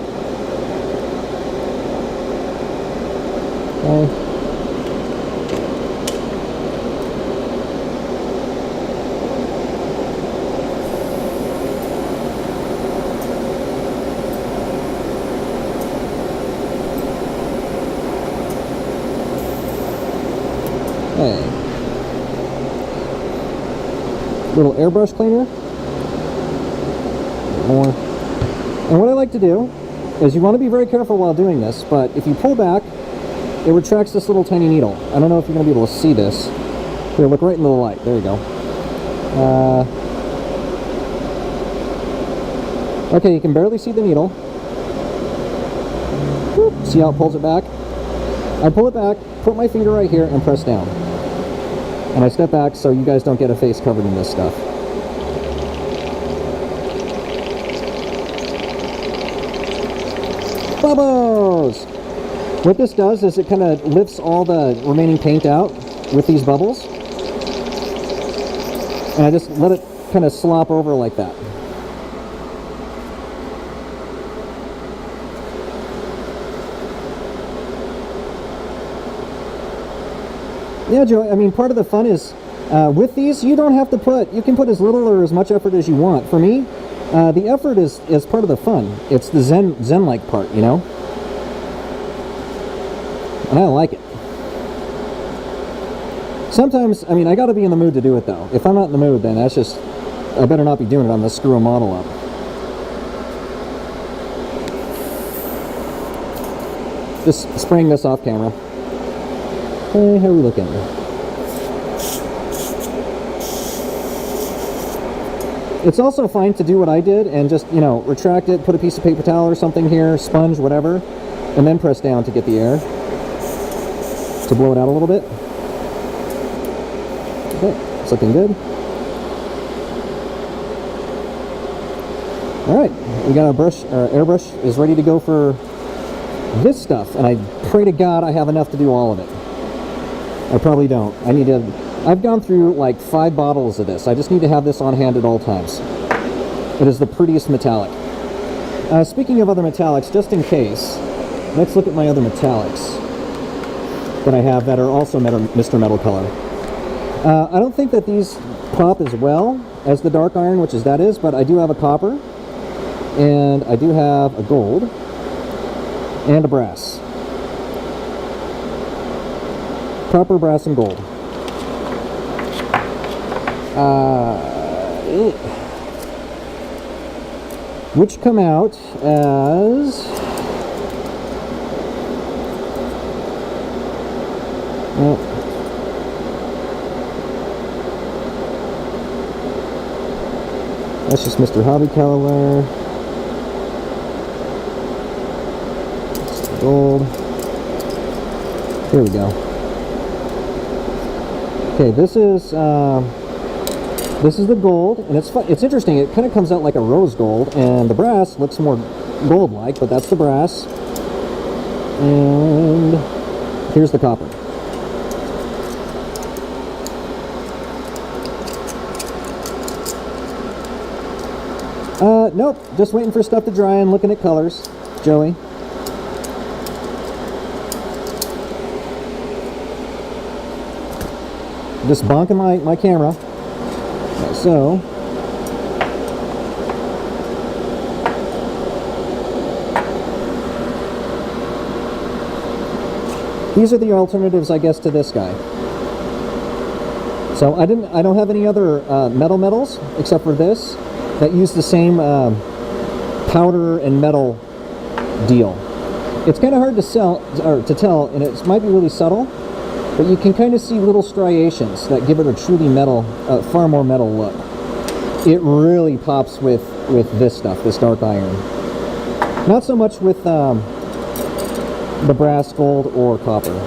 [SPEAKER 2] Okay. Okay. Little airbrush cleaner. More. And what I like to do is you want to be very careful while doing this, but if you pull back, it retracts this little tiny needle. I don't know if you're going to be able to see this. Here, look right in the light. There you go. Okay, you can barely see the needle. Whoop, see how it pulls it back? I pull it back, put my finger right here, and press down. And I step back so you guys don't get a face covered in this stuff. Bubbles! What this does is it kind of lifts all the remaining paint out with these bubbles. And I just let it kind of slop over like that. Yeah, Joe, I mean, part of the fun is, with these, you don't have to you can put as little or as much effort as you want. For me, the effort is part of the fun. It's the zen-like part, you know? And I like it. Sometimes, I mean, I gotta be in the mood to do it, though. If I'm not in the mood, then that's just, I better not be doing it. I'm gonna screw a model up. Just spraying this off camera. Hey, how are we looking? It's also fine to do what I did and just, retract it, put a piece of paper towel or something here, sponge, whatever, and then press down to get the air, to blow it out a little bit. Okay, it's looking good. Alright, we got our airbrush is ready to go for this stuff, and I pray to God I have enough to do all of it. I probably don't. I've gone through like 5 bottles of this. I just need to have this on hand at all times. It is the prettiest metallic. Speaking of other metallics, just in case, let's look at my other metallics that I have that are also Mr. Metal Color. I don't think that these pop as well as the dark iron, which that is, but I do have a copper, and I do have a gold, and a brass. Copper, brass, and gold. Which come out as... That's just Mr. Hobby color. Gold. Here we go. Okay, this is the gold, and it's interesting. It kind of comes out like a rose gold, and the brass looks more gold-like, but that's the brass. And here's the copper. Nope, just waiting for stuff to dry and looking at colors, Joey. Just bonking my camera. Okay, so these are the alternatives, I guess, to this guy. So I don't have any other metal metals except for this that use the same powder and metal deal. It's kind of hard to tell, and it might be really subtle, but you can kind of see little striations that give it a truly metal, far more metal look. It really pops with this stuff, this dark iron. Not so much with the brass, gold, or copper.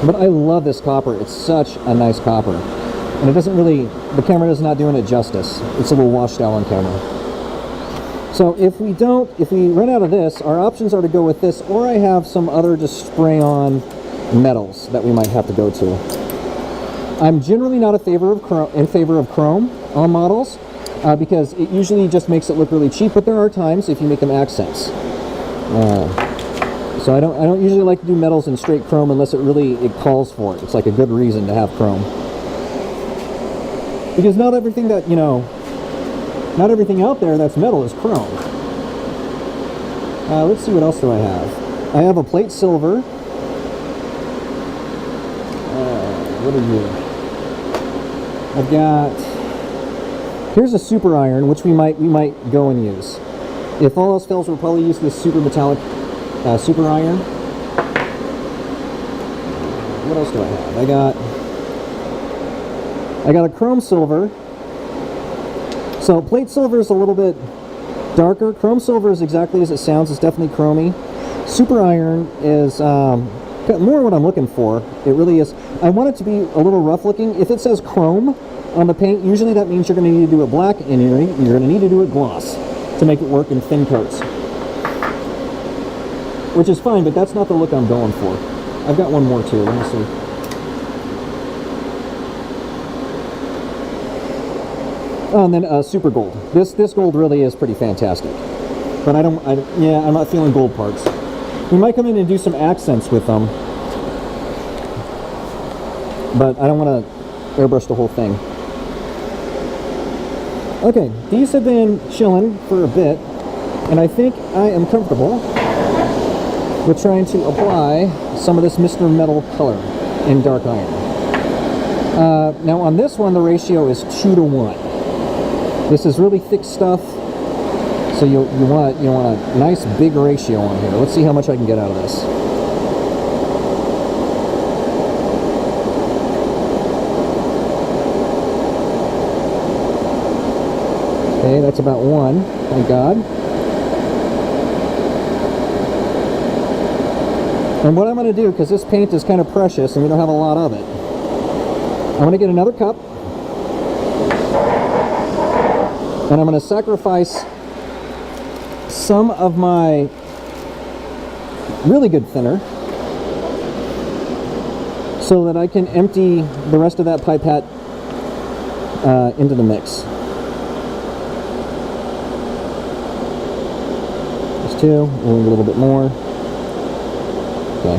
[SPEAKER 2] But I love this copper. It's such a nice copper. And it doesn't really, the camera is not doing it justice. It's a little washed out on camera. So if we run out of this, our options are to go with this, or I have some other just spray-on metals that we might have to go to. I'm generally not in favor of chrome on models because it usually just makes it look really cheap, but there are times if you make them accents. So I don't usually like to do metals in straight chrome unless it calls for it. It's like a good reason to have chrome. Because not everything that, not everything out there that's metal is chrome. Let's see, what else do I have? I have a plate silver. What are you? I've got, here's a super iron, which we might go and use. If all else fails, we'll probably use this super metallic super iron. What else do I have? I got a chrome silver. So plate silver is a little bit darker. Chrome silver is exactly as it sounds. It's definitely chromy. Super iron is more what I'm looking for. It really is. I want it to be a little rough looking. If it says chrome on the paint, usually that means you're going to need to do it black, and you're going to need to do it gloss to make it work in thin coats. Which is fine, but that's not the look I'm going for. I've got one more too. Let me see. Oh, and then super gold. This gold really is pretty fantastic. But I'm not feeling gold parts. We might come in and do some accents with them. But I don't want to airbrush the whole thing. Okay, these have been chilling for a bit, and I think I am comfortable with trying to apply some of this Mr. Metal color in dark iron. Now on this one, the ratio is 2:1. This is really thick stuff, so you want a nice big ratio on here. Let's see how much I can get out of this. Okay, that's about 1, thank God. And what I'm going to do, because this paint is kind of precious and we don't have a lot of it, I'm going to get another cup, and I'm going to sacrifice some of my really good thinner so that I can empty the rest of that pipette into the mix. There's 2, and a little bit more. Okay.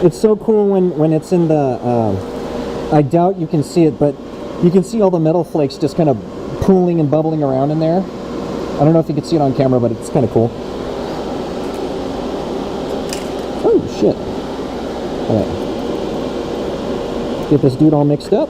[SPEAKER 2] It's so cool when it's in the, I doubt you can see it, but you can see all the metal flakes just kind of pooling and bubbling around in there. I don't know if you can see it on camera, but it's kind of cool. Oh, shit. Alright. Get this dude all mixed up.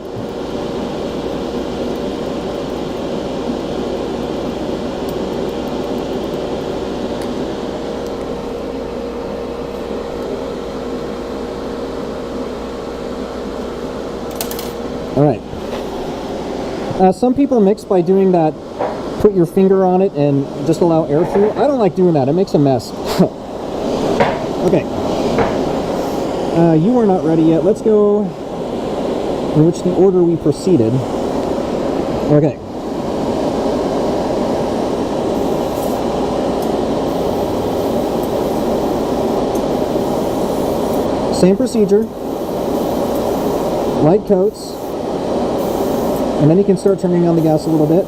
[SPEAKER 2] Some people mix by doing that, put your finger on it and just allow air through. I don't like doing that, it makes a mess. Okay. You are not ready yet. Let's go in which the order we proceeded. Okay. Same procedure. Light coats. And then you can start turning on the gas a little bit.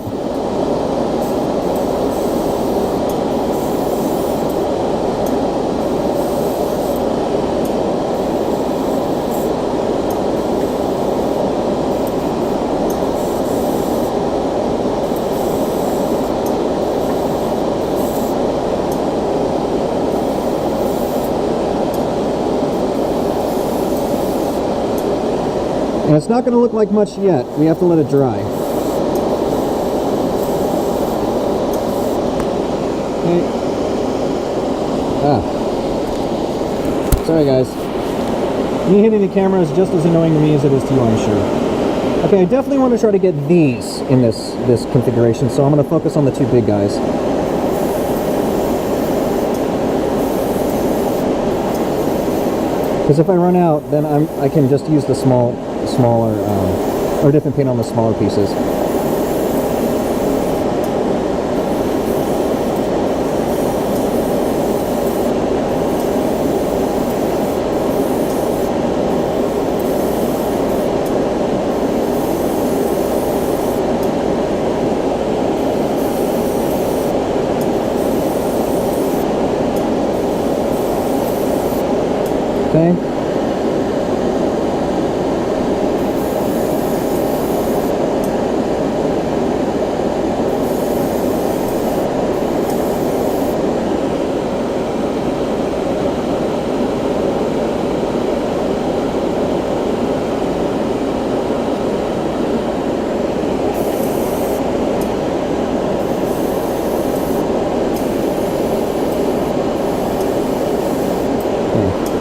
[SPEAKER 2] And it's not going to look like much yet. We have to let it dry. Okay. Sorry guys. Me hitting the camera is just as annoying to me as it is to you, I'm sure. Okay, I definitely want to try to get these in this configuration, so I'm going to focus on the two big guys. Because if I run out, then I can just use the smaller, or different paint on the smaller pieces. Okay.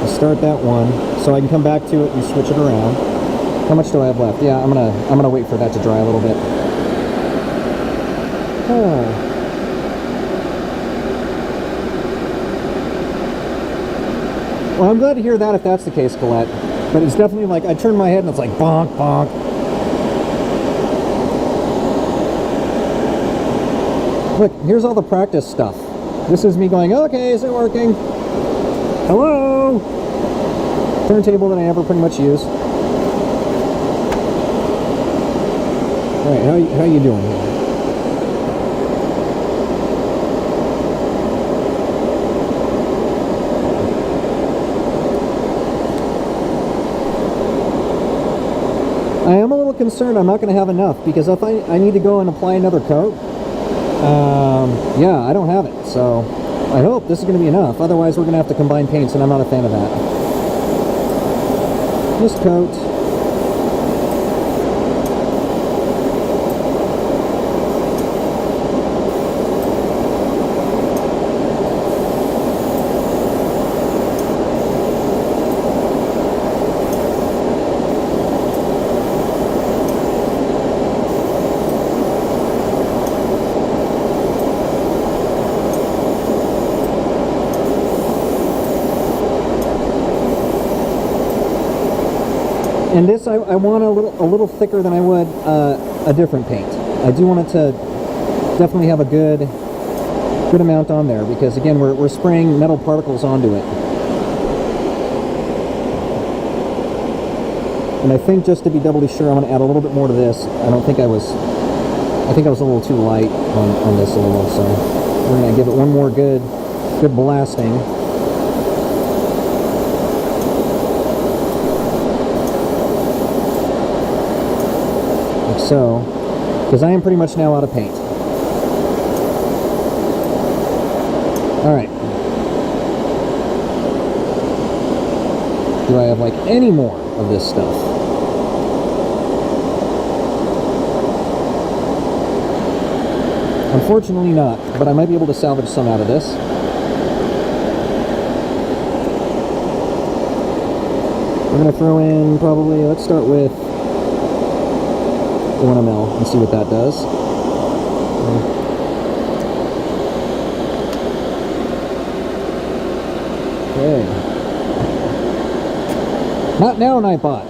[SPEAKER 2] Start that one, so I can come back to it and switch it around. How much do I have left? Yeah, I'm gonna wait for that to dry a little bit. Oh. Well, I'm glad to hear that if that's the case, Colette. But it's definitely like I turn my head and it's like bonk, bonk. Look, here's all the practice stuff. This is me going, okay, is it working? Hello? Turntable that I never pretty much use. Alright, how you doing here? I am a little concerned I'm not going to have enough, because if I need to go and apply another coat, yeah, I don't have it, so I hope this is going to be enough. Otherwise we're going to have to combine paints, and I'm not a fan of that. This coat. And this I want a little thicker than I would a different paint. I do want it to definitely have a good amount on there, because again we're spraying metal particles onto it. And I think just to be doubly sure, I'm going to add a little bit more to this. I think I was a little too light on this a little, so we're going to give it one more good blasting. So, because I am pretty much now out of paint. Alright. Do I have like any more of this stuff? Unfortunately not, but I might be able to salvage some out of this. We're going to throw in probably, let's start with 1 ml and see what that does. Okay. Not now, Nightbot.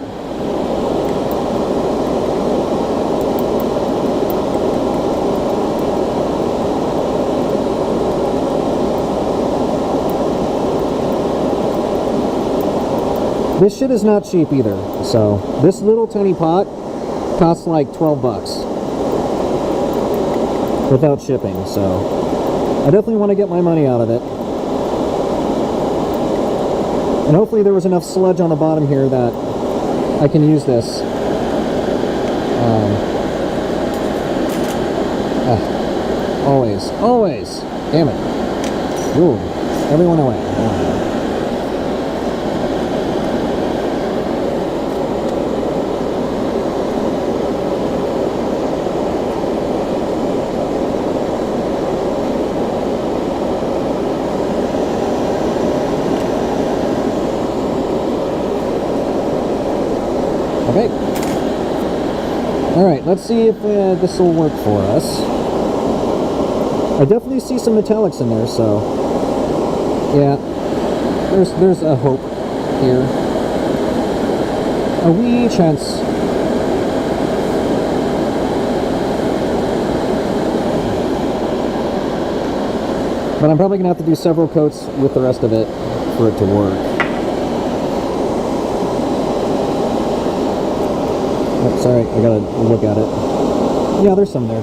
[SPEAKER 2] This shit is not cheap either. So this little tiny pot costs like 12 bucks without shipping. So I definitely want to get my money out of it. And hopefully there was enough sludge on the bottom here that I can use this. Always. Damn it. Ooh, everyone away. Okay. Alright, let's see if this will work for us. I definitely see some metallics in there, so yeah, there's a hope here. A wee chance. But I'm probably going to have to do several coats with the rest of it for it to work. Oh, sorry, I gotta look at it. Yeah, there's some there.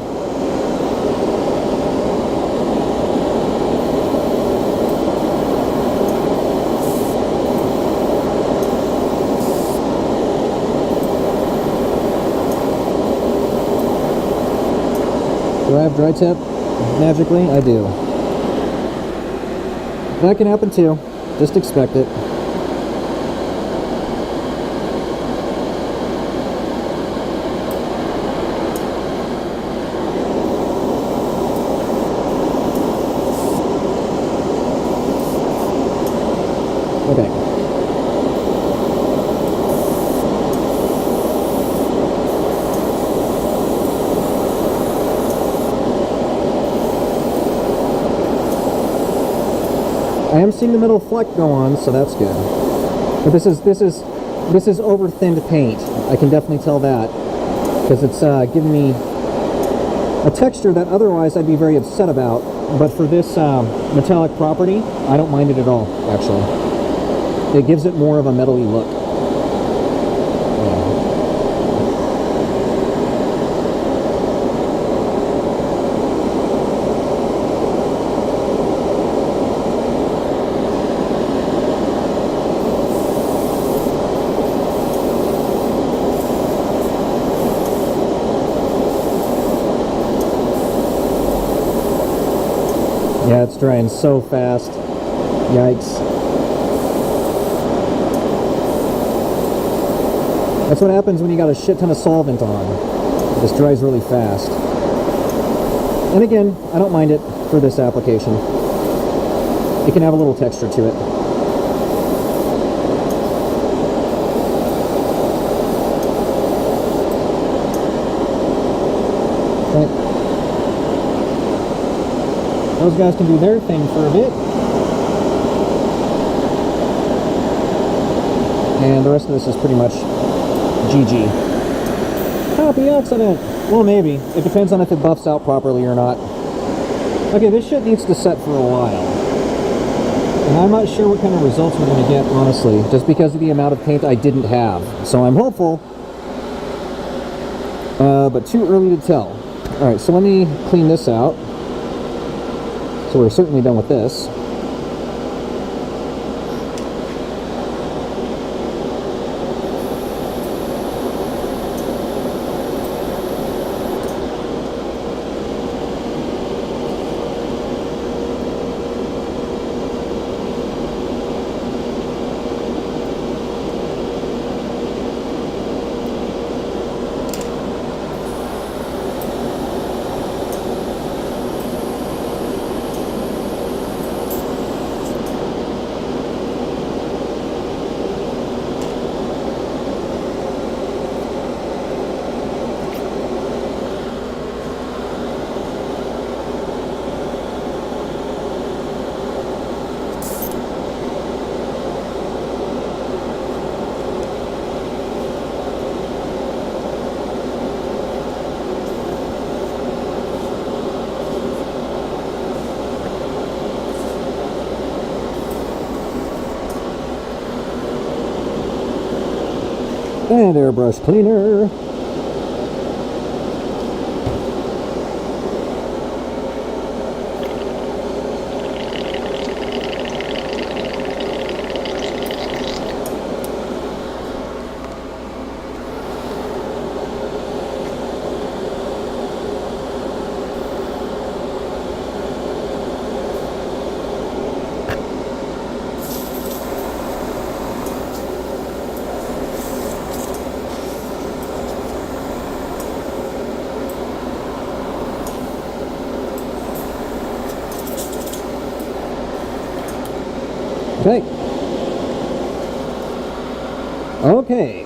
[SPEAKER 2] Do I have dry tip? Magically, I do. That can happen too. Just expect it. Okay. I am seeing the middle fleck go on, so that's good. But this is over thinned paint. I can definitely tell that because it's giving me a texture that otherwise I'd be very upset about. But for this metallic property, I don't mind it at all. Actually, it gives it more of a metally look. Yeah, it's drying so fast. Yikes. That's what happens when you got a shit ton of solvent on. It just dries really fast. And again, I don't mind it for this application. It can have a little texture to it. Okay. Those guys can do their thing for a bit. And the rest of this is pretty much GG. Happy accident! Well, maybe. It depends on if it buffs out properly or not. Okay, this shit needs to set for a while. And I'm not sure what kind of results we're going to get, honestly, just because of the amount of paint I didn't have. So I'm hopeful, but too early to tell. Alright, so let me clean this out. So we're certainly done with this. And airbrush cleaner. Okay. Okay.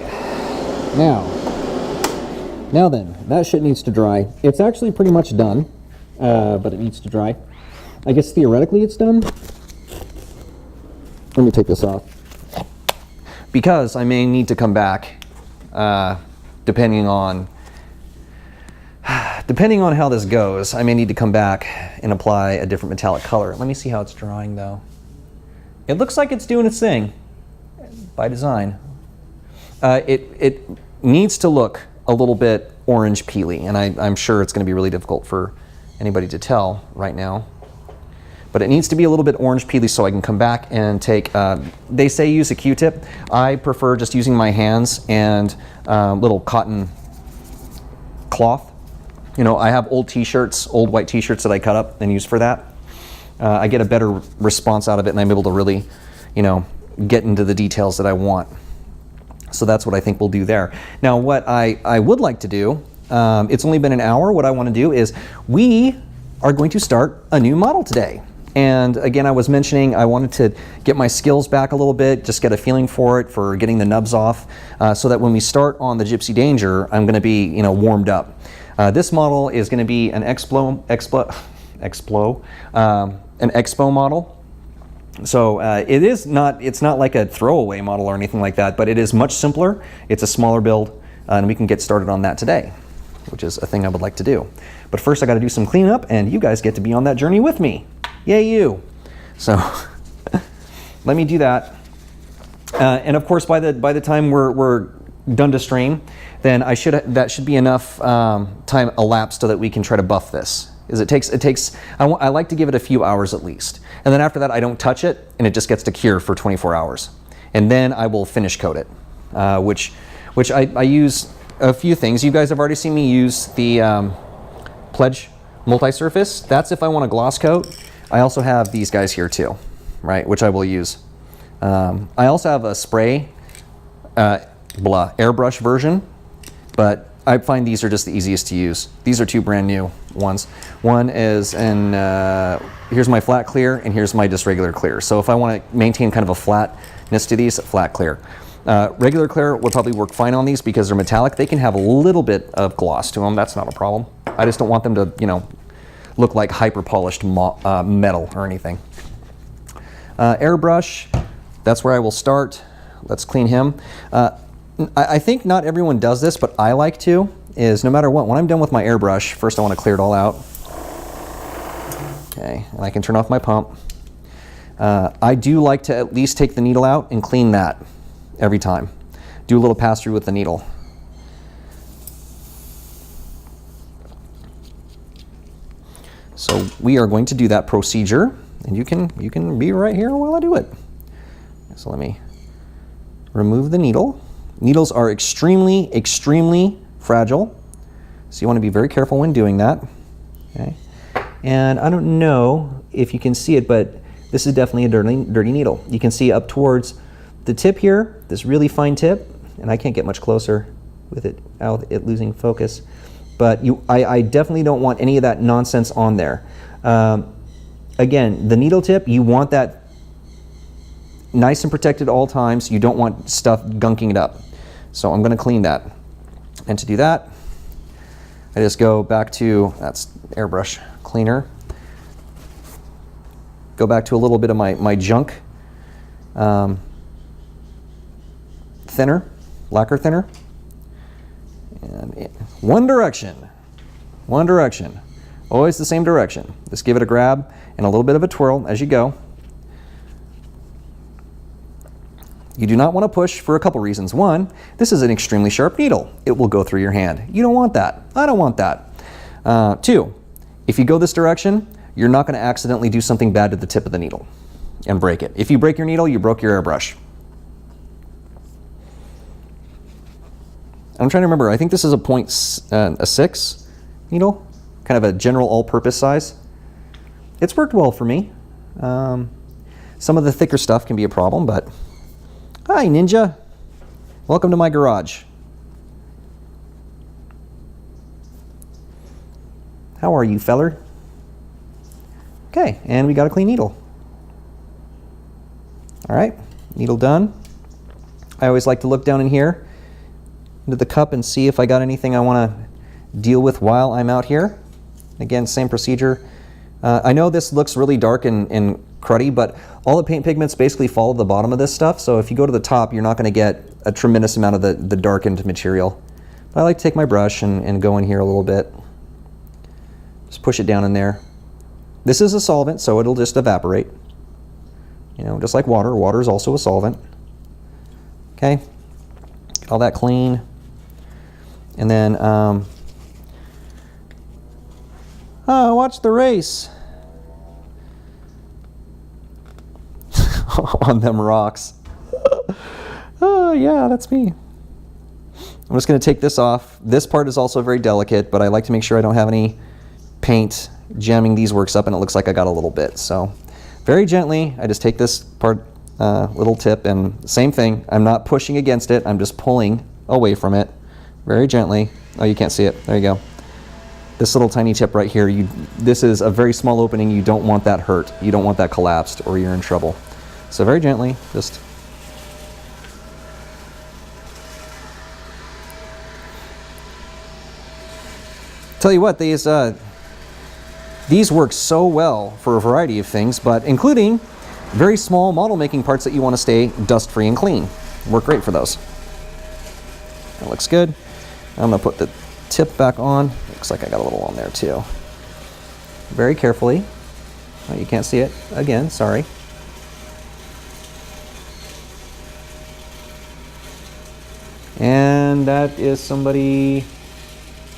[SPEAKER 2] Now then, that shit needs to dry. It's actually pretty much done, but it needs to dry. I guess theoretically it's done. Let me take this off.
[SPEAKER 1] Because I may need to come back, depending on how this goes. I may need to come back and apply a different metallic color. Let me see how it's drying though. It looks like it's doing its thing by design. It needs to look a little bit orange peely, and I'm sure it's going to be really difficult for anybody to tell right now. But it needs to be a little bit orange peely so I can come back and take, they say use a Q-tip. I prefer just using my hands and little cotton cloth. You know, I have old t-shirts, old white t-shirts that I cut up and use for that. I get a better response out of it, and I'm able to really, you know, get into the details that I want. So that's what I think we'll do there. Now, what I would like to do, it's only been an hour. What I want to do is we are going to start a new model today. And again, I was mentioning I wanted to get my skills back a little bit, just get a feeling for it, for getting the nubs off, so that when we start on the Gypsy Danger, I'm going to be, you know, warmed up. This model is going to be an Expo model. So it's not like a throwaway model or anything like that, but it is much simpler. It's a smaller build, and we can get started on that today, which is a thing I would like to do. But first I got to do some cleanup, and you guys get to be on that journey with me. Yay you! So let me do that. And of course, by the time we're done to stream, then that should be enough time elapsed so that we can try to buff this. I like to give it a few hours at least. And then after that, I don't touch it, and it just gets to cure for 24 hours. And then I will finish coat it, which I use a few things. You guys have already seen me use the Pledge multi-surface. That's if I want a gloss coat. I also have these guys here too, right, which I will use. I also have a spray airbrush version, but I find these are just the easiest to use. These are two brand new ones. One is here's my flat clear, and here's my just regular clear. So if I want to maintain kind of a flatness to these, flat clear. Regular clear would probably work fine on these because they're metallic. They can have a little bit of gloss to them. That's not a problem. I just don't want them to, you know, look like hyper polished metal or anything. Airbrush, that's where I will start. Let's clean him. I think not everyone does this, but I like to, is no matter what, when I'm done with my airbrush, first I want to clear it all out. Okay, and I can turn off my pump. I do like to at least take the needle out and clean that every time. Do a little pass through with the needle. So we are going to do that procedure, and you can be right here while I do it. So let me remove the needle. Needles are extremely, extremely fragile, so you want to be very careful when doing that. Okay. And I don't know if you can see it, but this is definitely a dirty needle. You can see up towards the tip here, this really fine tip, and I can't get much closer with it without it losing focus. But I definitely don't want any of that nonsense on there. Again, the needle tip, you want that nice and protected at all times. You don't want stuff gunking it up. So I'm going to clean that. And to do that, I just go back to, that's airbrush cleaner. Go back to a little bit of my junk thinner, lacquer thinner. And one direction, always the same direction. Just give it a grab and a little bit of a twirl as you go. You do not want to push for a couple reasons. One, this is an extremely sharp needle. It will go through your hand. You don't want that. I don't want that. Two, if you go this direction, you're not going to accidentally do something bad to the tip of the needle and break it. If you break your needle, you broke your airbrush. I'm trying to remember. I think this is a .6 needle, kind of a general all-purpose size. It's worked well for me. Some of the thicker stuff can be a problem, but hi, Ninja. Welcome to my garage. How are you, feller? Okay, and we got a clean needle. All right, needle done. I always like to look down in here into the cup and see if I got anything I want to deal with while I'm out here. Again, same procedure. I know this looks really dark and cruddy, but all the paint pigments basically follow the bottom of this stuff, so if you go to the top, you're not going to get a tremendous amount of the darkened material. But I like to take my brush and go in here a little bit. Just push it down in there. This is a solvent, so it'll just evaporate. You know, just like water. Water is also a solvent. Okay, get all that clean. And then, oh, watch the race. On them rocks. Oh, yeah, that's me. I'm just going to take this off. This part is also very delicate, but I like to make sure I don't have any paint jamming these works up, and it looks like I got a little bit. So very gently, I just take this part, little tip, and same thing. I'm not pushing against it. I'm just pulling away from it very gently. Oh, you can't see it. There you go. This little tiny tip right here, this is a very small opening. You don't want that hurt. You don't want that collapsed, or you're in trouble. So very gently, just tell you what, these work so well for a variety of things, but including very small model making parts that you want to stay dust free and clean. Work great for those. That looks good. I'm going to put the tip back on. Looks like I got a little on there too. Very carefully. Oh, you can't see it. Again, sorry. And that is somebody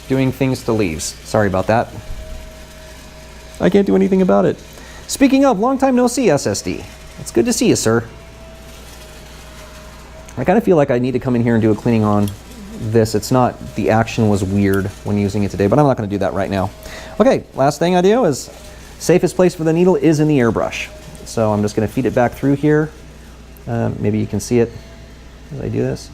[SPEAKER 1] doing things to leaves. Sorry about that. I can't do anything about it. Speaking of, long time no see, SSD. It's good to see you, sir. I kind of feel like I need to come in here and do a cleaning on this. It's not, the action was weird when using it today, but I'm not going to do that right now. Okay, last thing I do is, safest place for the needle is in the airbrush. So I'm just going to feed it back through here. Maybe you can see it as I do this.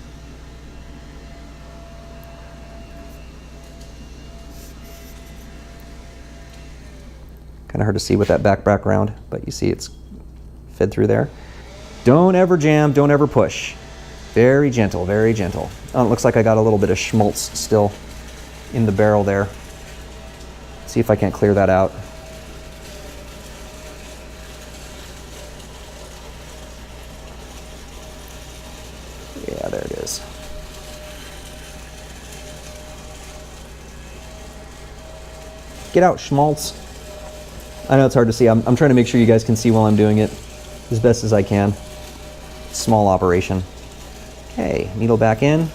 [SPEAKER 1] Kind of hard to see with that background, but you see it's fed through there. Don't ever jam, don't ever push. Very gentle, very gentle. Oh, it looks like I got a little bit of schmaltz still in the barrel there. See if I can't clear that out. Yeah, there it is. Get out, schmaltz. I know it's hard to see. I'm trying to make sure you guys can see while I'm doing it as best as I can. Small operation. Okay, needle back in. And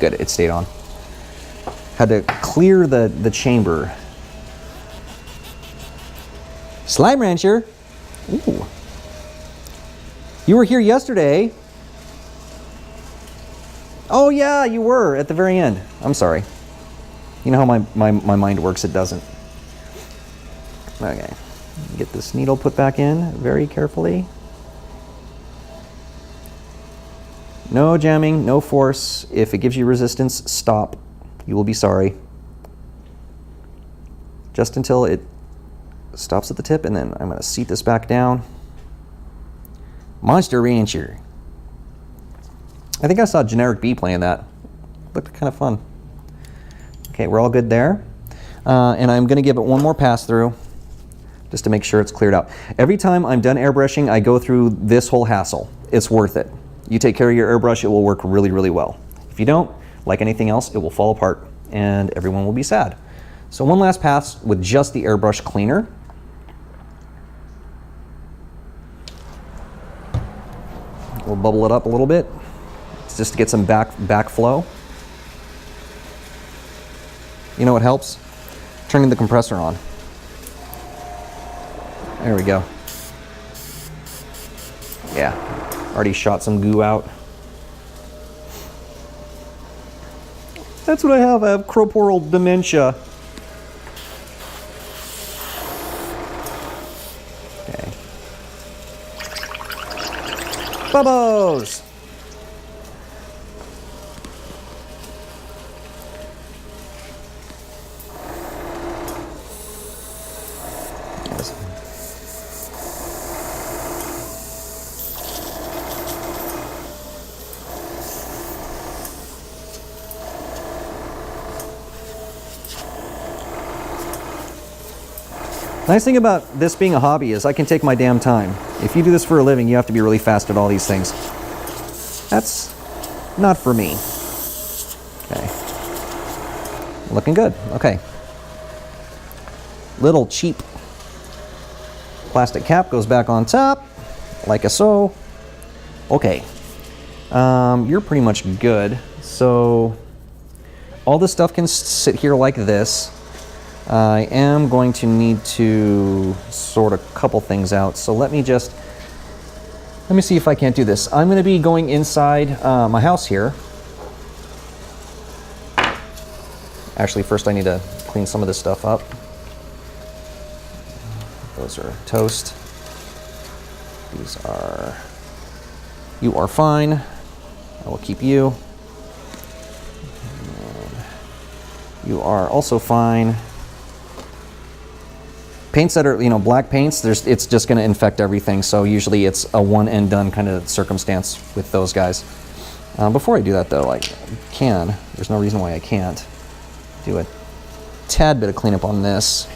[SPEAKER 1] good, it stayed on. Had to clear the chamber. Slime Rancher. Ooh. You were here yesterday. Oh yeah, you were at the very end. I'm sorry. You know how my mind works, it doesn't. Okay, get this needle put back in very carefully. No jamming, no force. If it gives you resistance, stop. You will be sorry. Just until it stops at the tip, and then I'm gonna seat this back down. Monster Rancher. I think I saw Generic B playing that. Looked kind of fun. Okay, we're all good there. And I'm going to give it one more pass through just to make sure it's cleared out. Every time I'm done airbrushing, I go through this whole hassle. It's worth it. You take care of your airbrush, it will work really, really well. If you don't, like anything else, it will fall apart and everyone will be sad. So one last pass with just the airbrush cleaner. We'll bubble it up a little bit, just to get some backflow. You know what helps? Turning the compressor on. There we go. Yeah, already shot some goo out. That's what I have corporeal dementia. Okay. Bubbles! Yes. Nice thing about this being a hobby is I can take my damn time. If you do this for a living, you have to be really fast at all these things. That's not for me. Okay. Looking good. Okay. Little cheap plastic cap goes back on top, like so. Okay. You're pretty much good. So all this stuff can sit here like this. I am going to need to sort a couple things out, so let me see if I can't do this. I'm going to be going inside my house here. Actually, first I need to clean some of this stuff up. Those are toast. You are fine. I will keep you. And you are also fine. Paints that are, black paints, it's just going to infect everything, so usually it's a one and done kind of circumstance with those guys. Before I do that though, there's no reason why I can't do a tad bit of cleanup on this,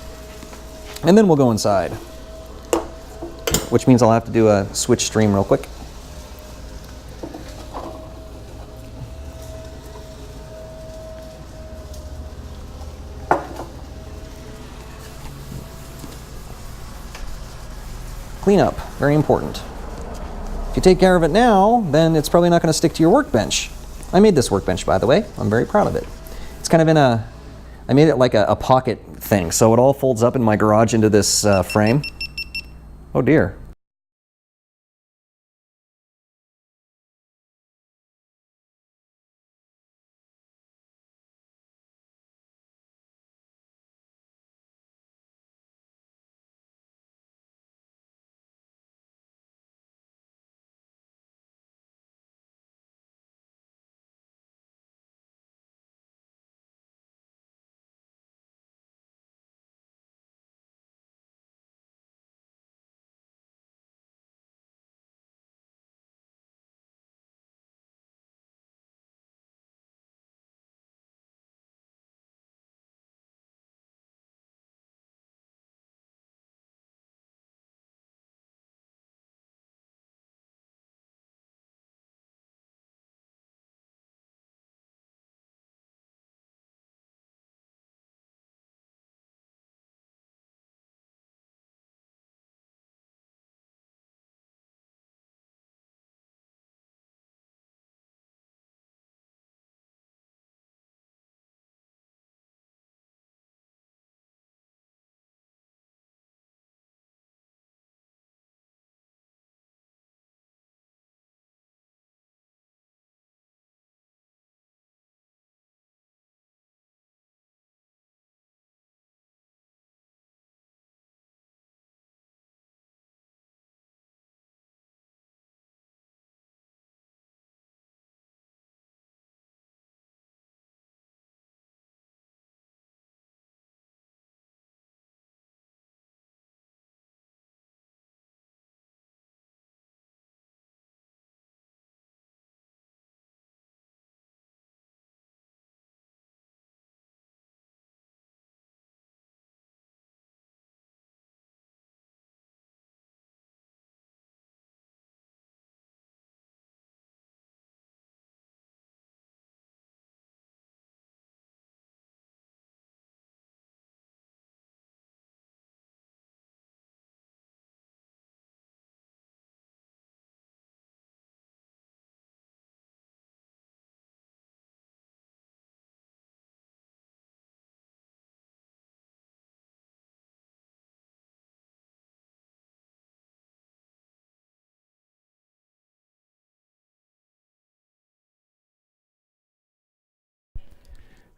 [SPEAKER 1] and then we'll go inside, which means I'll have to do a switch stream real quick. Cleanup, very important. If you take care of it now, then it's probably not going to stick to your workbench. I made this workbench, by the way. I'm very proud of it. It's kind of I made it like a pocket thing, so it all folds up in my garage into this frame. Oh dear.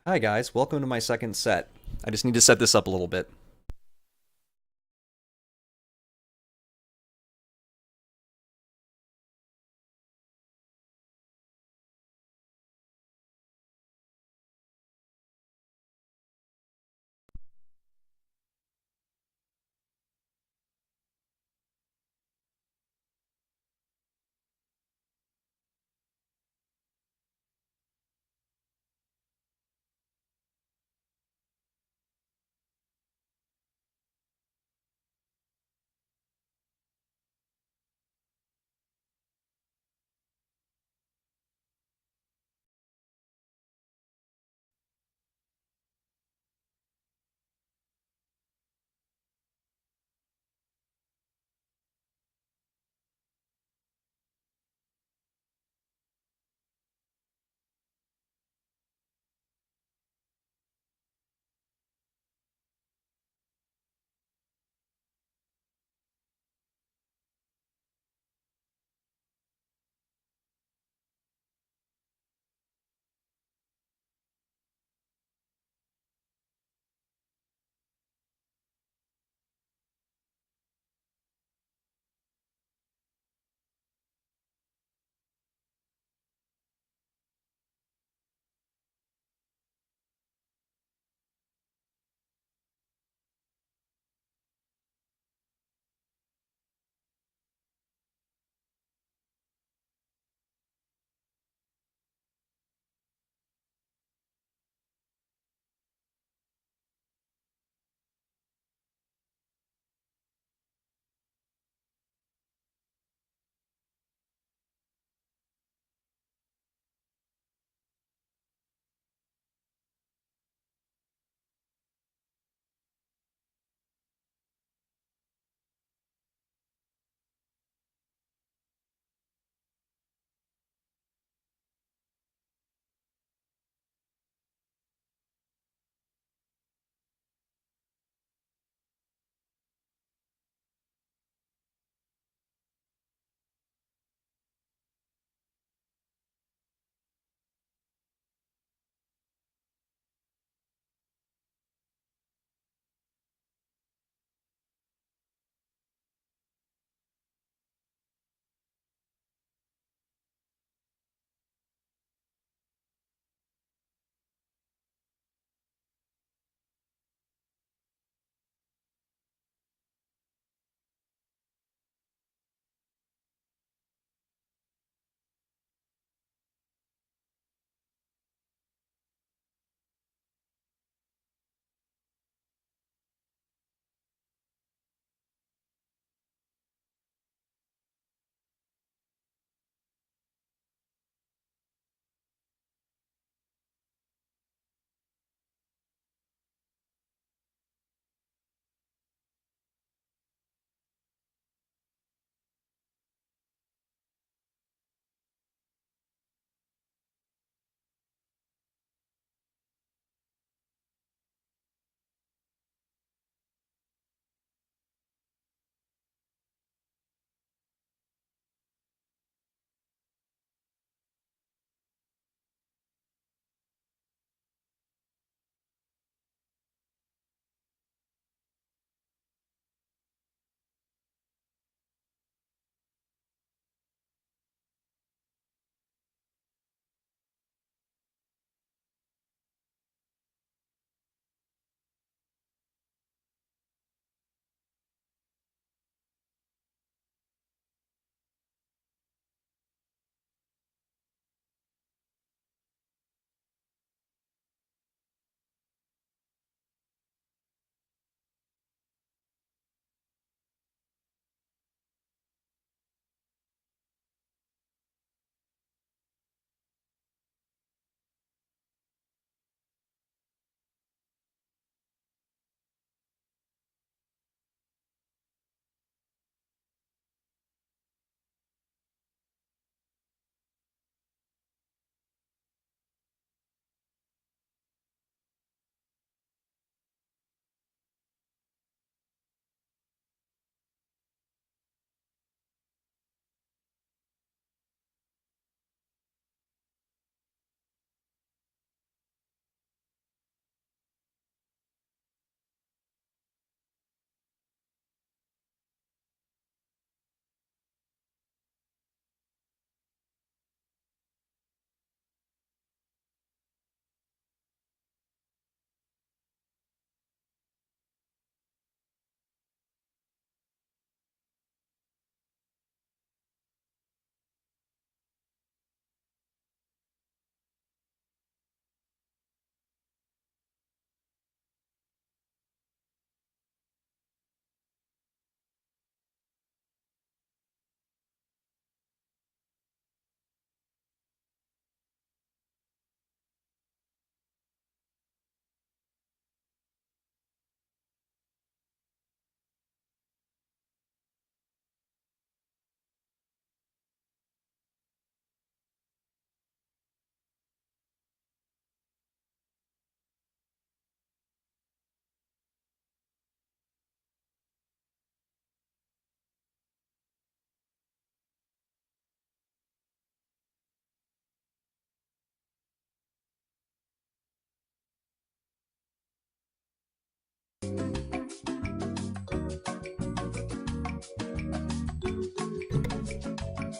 [SPEAKER 1] Hi guys, welcome to my second set. I just need to set this up a little bit.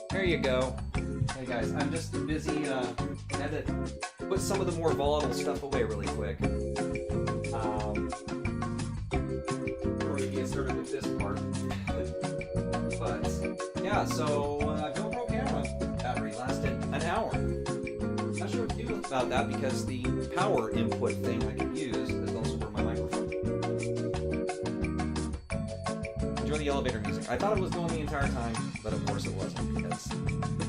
[SPEAKER 1] There you go. Hey guys, I'm just busy, had to put some of the more volatile stuff away really quick. Before we get started with this part. But, yeah, so, GoPro camera battery lasted an hour. Not sure what to do about that because the power input thing I could use is also for my microphone. Enjoy the elevator music. I thought it was going the entire time, but of course it wasn't because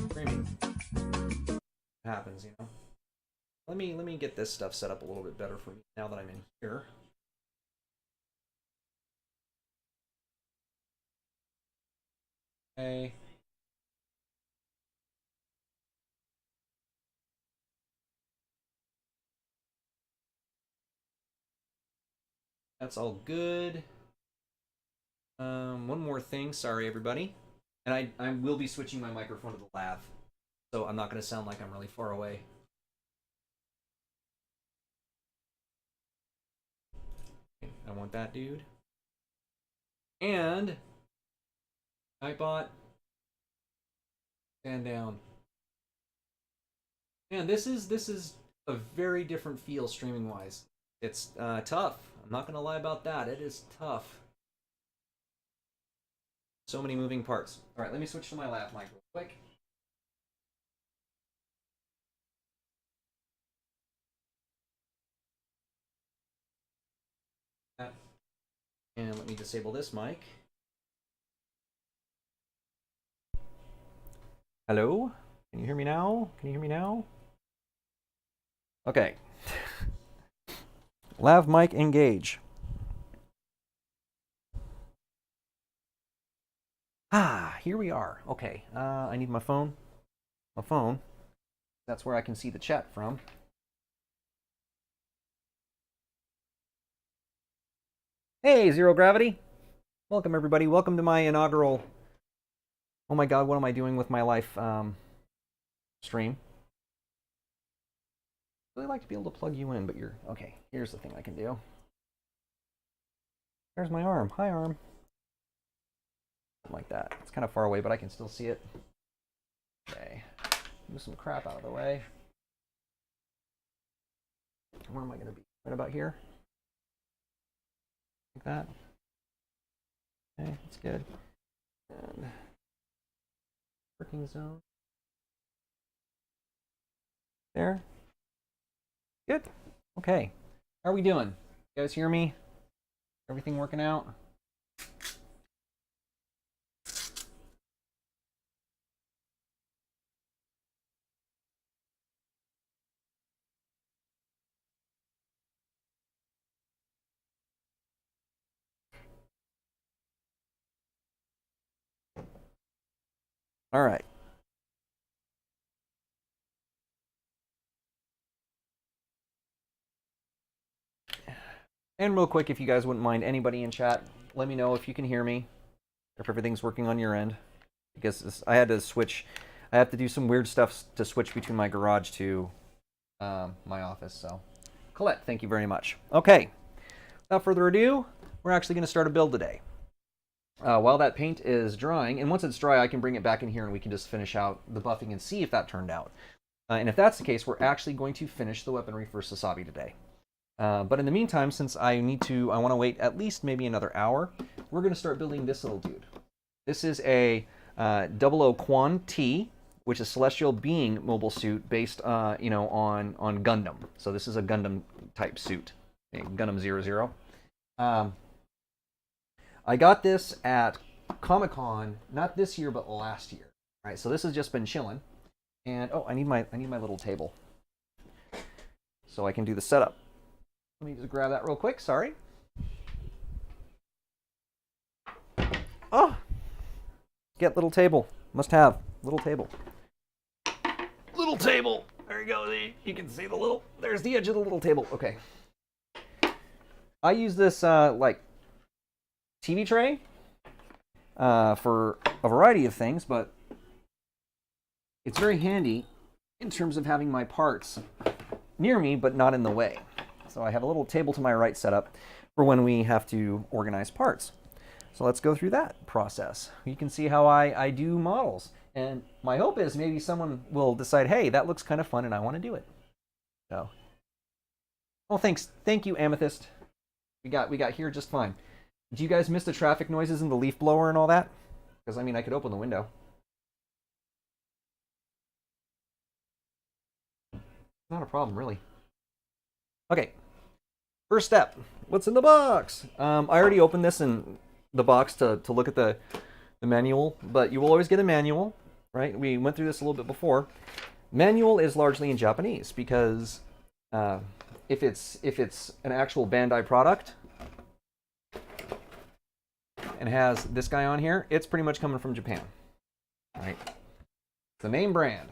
[SPEAKER 1] streaming happens, you know. Let me get this stuff set up a little bit better for me now that I'm in here. Okay. That's all good. One more thing, sorry everybody. And I will be switching my microphone to the lav, so I'm not going to sound like I'm really far away. I want that dude. And I bought stand down. Man, this is a very different feel streaming wise. It's tough. I'm not gonna lie about that. It is tough. So many moving parts. All right, let me switch to my lav mic real quick. And let me disable this mic. Hello? Can you hear me now? Can you hear me now? Okay. Lav mic engage. Here we are. Okay. I need my phone. My phone. That's where I can see the chat from. Hey, Zero Gravity. Welcome, everybody. Welcome to my inaugural... Oh my god, what am I doing with my life stream? I'd really like to be able to plug you in, but you're... Okay, here's the thing I can do. There's my arm. Hi, arm. Something like that. It's kind of far away, but I can still see it. Okay. Move some crap out of the way. Where am I going to be? Right about here? Like that. Okay, that's good. And working zone. There. Good. Okay. How are we doing? You guys hear me? Everything working out? All right. And real quick, if you guys wouldn't mind, anybody in chat, let me know if you can hear me, if everything's working on your end. Because I had to switch, I have to do some weird stuff to switch between my garage to my office. So, Colette, thank you very much. Okay, without further ado, we're actually going to start a build today. While that paint is drying, and once it's dry, I can bring it back in here and we can just finish out the buffing and see if that turned out. And if that's the case, we're actually going to finish the weaponry for Sazabi today. But in the meantime, since I want to wait at least maybe another hour, we're going to start building this little dude. This is a 00 QAN T, which is Celestial Being mobile suit based, on Gundam. So this is a Gundam type suit, Gundam 00. I got this at Comic-Con, not this year, but last year. All right, so this has just been chilling. And I need my little table so I can do the setup. Let me just grab that real quick. Sorry. Oh, get little table. Must have little table. Little table. There you go. You can see the little. There's the edge of the little table. Okay. I use this like TV tray for a variety of things, but it's very handy in terms of having my parts near me, but not in the way. So I have a little table to my right set up. for when we have to organize parts. So let's go through that process. You can see how I do models. And my hope is maybe someone will decide, hey, that looks kind of fun and I want to do it. So, well, thanks. Thank you, Amethyst. We got here just fine. Do you guys miss the traffic noises and the leaf blower and all that? Because, I mean, I could open the window. Not a problem, really. Okay. First step. What's in the box? I already opened this in the box to look at the manual, but you will always get a manual, right? We went through this a little bit before. Manual is largely in Japanese because if it's an actual Bandai product and has this guy on here, it's pretty much coming from Japan, right? It's the name brand.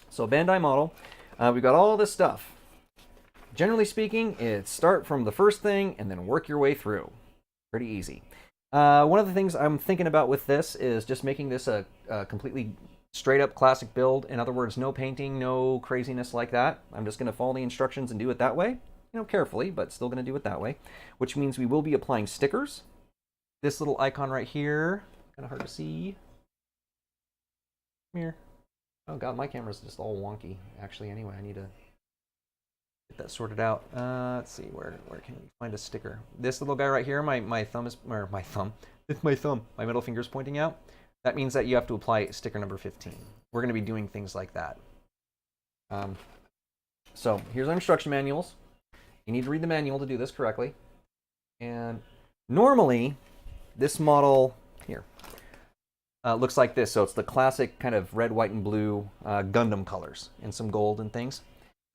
[SPEAKER 1] So Bandai model, we've got all this stuff. Generally speaking, it's start from the first thing and then work your way through. Pretty easy. One of the things I'm thinking about with this is just making this a completely straight up classic build. In other words, no painting, no craziness like that. I'm just going to follow the instructions and do it that way. You know, carefully, but still going to do it that way. Which means we will be applying stickers. This little icon right here, kind of hard to see. Come here. Oh god, my camera's just all wonky. Actually, anyway, I need to get that sorted out. Let's see, where can we find a sticker? This little guy right here, my thumb is, or my thumb, it's my thumb. My middle finger's pointing out. That means that you have to apply sticker number 15. We're going to be doing things like that. So here's our instruction manuals. You need to read the manual to do this correctly. And normally, this model here looks like this. So it's the classic kind of red, white, and blue Gundam colors and some gold and things.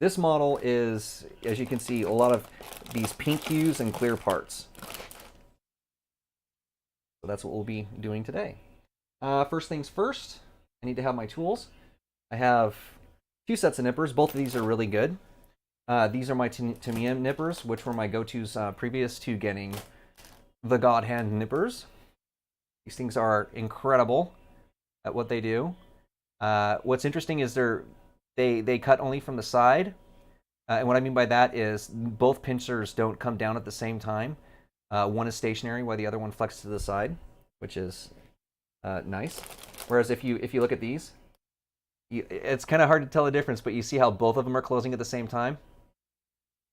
[SPEAKER 1] This model is, as you can see, a lot of these pink hues and clear parts. So that's what we'll be doing today. First things first, I need to have my tools. I have 2 sets of nippers. Both of these are really good. These are my Tamiya nippers, which were my go-tos previous to getting the God Hand nippers. These things are incredible at what they do. What's interesting is they cut only from the side. And what I mean by that is both pincers don't come down at the same time. One is stationary while the other one flexes to the side, which is nice. Whereas if you look at these, it's kind of hard to tell the difference, but you see how both of them are closing at the same time?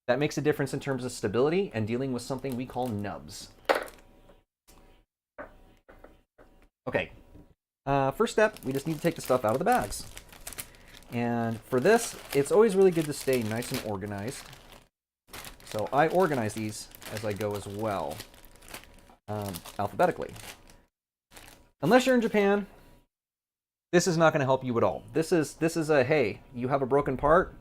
[SPEAKER 1] That makes a difference in terms of stability and dealing with something we call nubs. Okay, first step, we just need to take the stuff out of the bags. And for this, it's always really good to stay nice and organized. So I organize these as I go as well, alphabetically. Unless you're in Japan, this is not going to help you at all. This is a, hey, you have a broken part,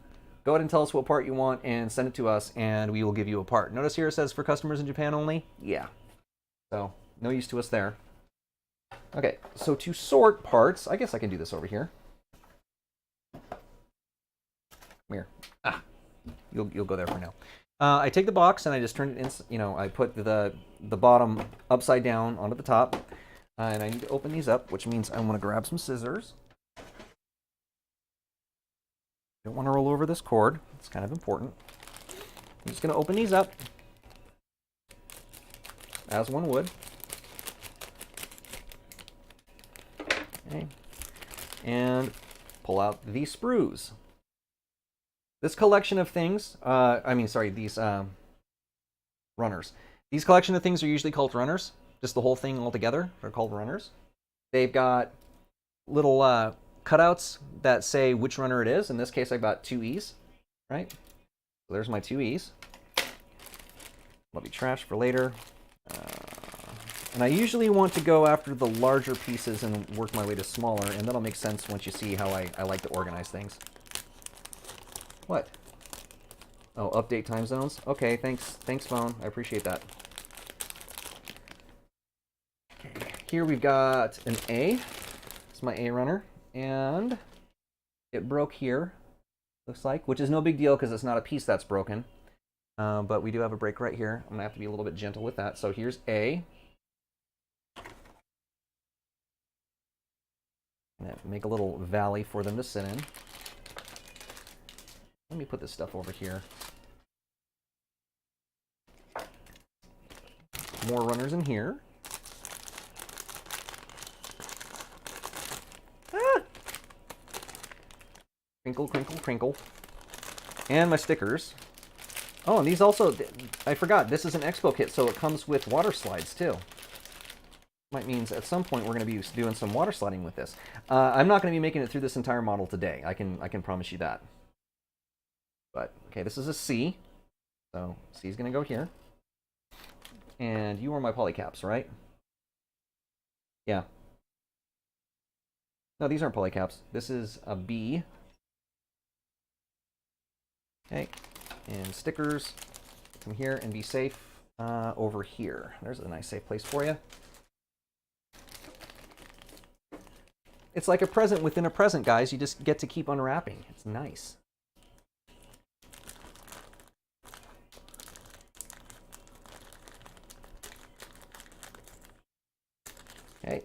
[SPEAKER 1] go ahead and tell us what part you want and send it to us and we will give you a part. Notice here it says for customers in Japan only. Yeah. So no use to us there. Okay, so to sort parts, I guess I can do this over here. Come here. Ah, you'll go there for now. I take the box and I just turn it in, I put the bottom upside down onto the top. And I need to open these up, which means I want to grab some scissors. Don't want to roll over this cord. It's kind of important. I'm just going to open these up, as one would. Okay. And pull out these sprues. This collection of things, these runners. These collection of things are usually called runners. Just the whole thing all together are called runners. They've got little cutouts that say which runner it is. In this case, I've got 2 E's, right? So there's my 2 E's. That'll be trash for later. And I usually want to go after the larger pieces and work my way to smaller, and that'll make sense once you see how I like to organize things. What? Oh, update time zones? Okay, thanks phone. I appreciate that. Here we've got an A. It's my A runner. And it broke here, looks like, which is no big deal because it's not a piece that's broken. But we do have a break right here. I'm going to have to be a little bit gentle with that. So here's A. Make a little valley for them to sit in. Let me put this stuff over here. more runners in here. Ah! Crinkle, crinkle, crinkle. And my stickers. Oh, and these also, I forgot, this is an Expo kit, so it comes with water slides too. Might means at some point we're going to be doing some water sliding with this. I'm not going to be making it through this entire model today. I can promise you that. But, okay, this is a C. So C is going to go here. And you are my polycaps, right? Yeah. No, these aren't polycaps. This is a B. Okay. And stickers. Come here and be safe over here. There's a nice safe place for you. It's like a present within a present, guys. You just get to keep unwrapping. It's nice. Okay.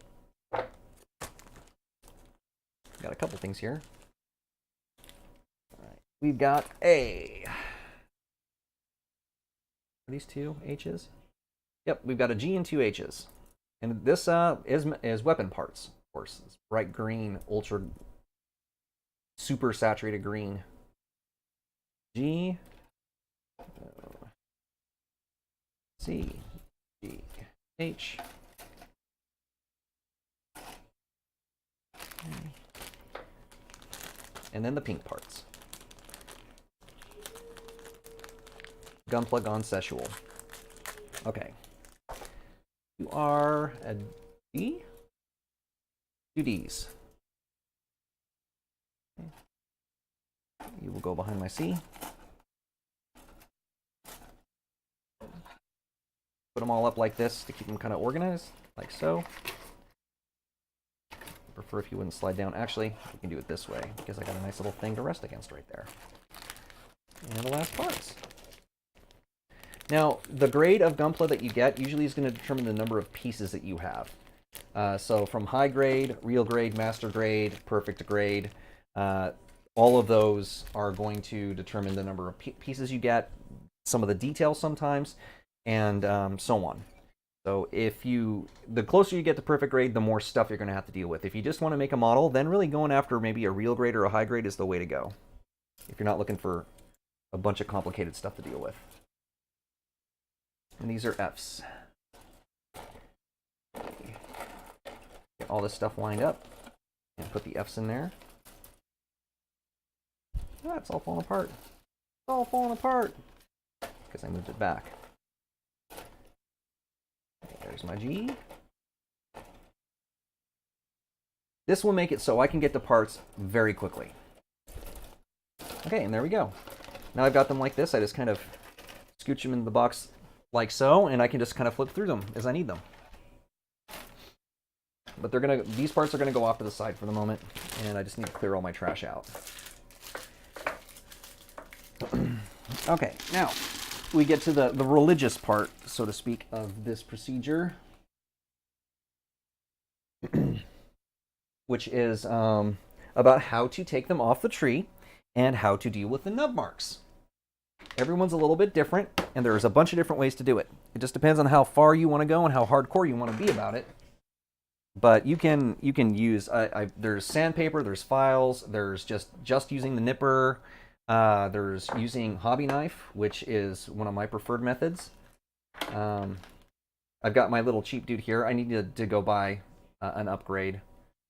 [SPEAKER 1] Got a couple things here. All right. We've got A. Are these two H's? Yep, we've got a G and two H's. And this is weapon parts, of course. It's bright green, ultra, super saturated green. G, C, G, H. And then the pink parts. Gunplug on sexual. Okay. You are a D? Two Ds. Okay. You will go behind my C. Put them all up like this to keep them kind of organized, like so. I prefer if you wouldn't slide down. Actually, we can do it this way because I got a nice little thing to rest against right there. And the last parts. Now, the grade of gunpla that you get usually is going to determine the number of pieces that you have. So from high grade, real grade, master grade, perfect grade, all of those are going to determine the number of pieces you get, some of the details sometimes, and so on. So the closer you get to perfect grade, the more stuff you're going to have to deal with. If you just want to make a model, then really going after maybe a real grade or a high grade is the way to go. If you're not looking for a bunch of complicated stuff to deal with. And these are Fs. Get all this stuff lined up and put the Fs in there. Ah, it's all falling apart. It's all falling apart because I moved it back. Okay, there's my G. This will make it so I can get the parts very quickly. Okay, and there we go. Now I've got them like this. I just kind of scooch them in the box like so, and I can just kind of flip through them as I need them. But these parts are gonna go off to the side for the moment, and I just need to clear all my trash out. Okay, now we get to the religious part, so to speak, of this procedure, which is about how to take them off the tree and how to deal with the nub marks. Everyone's a little bit different, and there's a bunch of different ways to do it. It just depends on how far you want to go and how hardcore you want to be about it. But you can use there's sandpaper, there's files, there's just using the nipper, there's using hobby knife, which is one of my preferred methods. I've got my little cheap dude here. I need to go buy an upgrade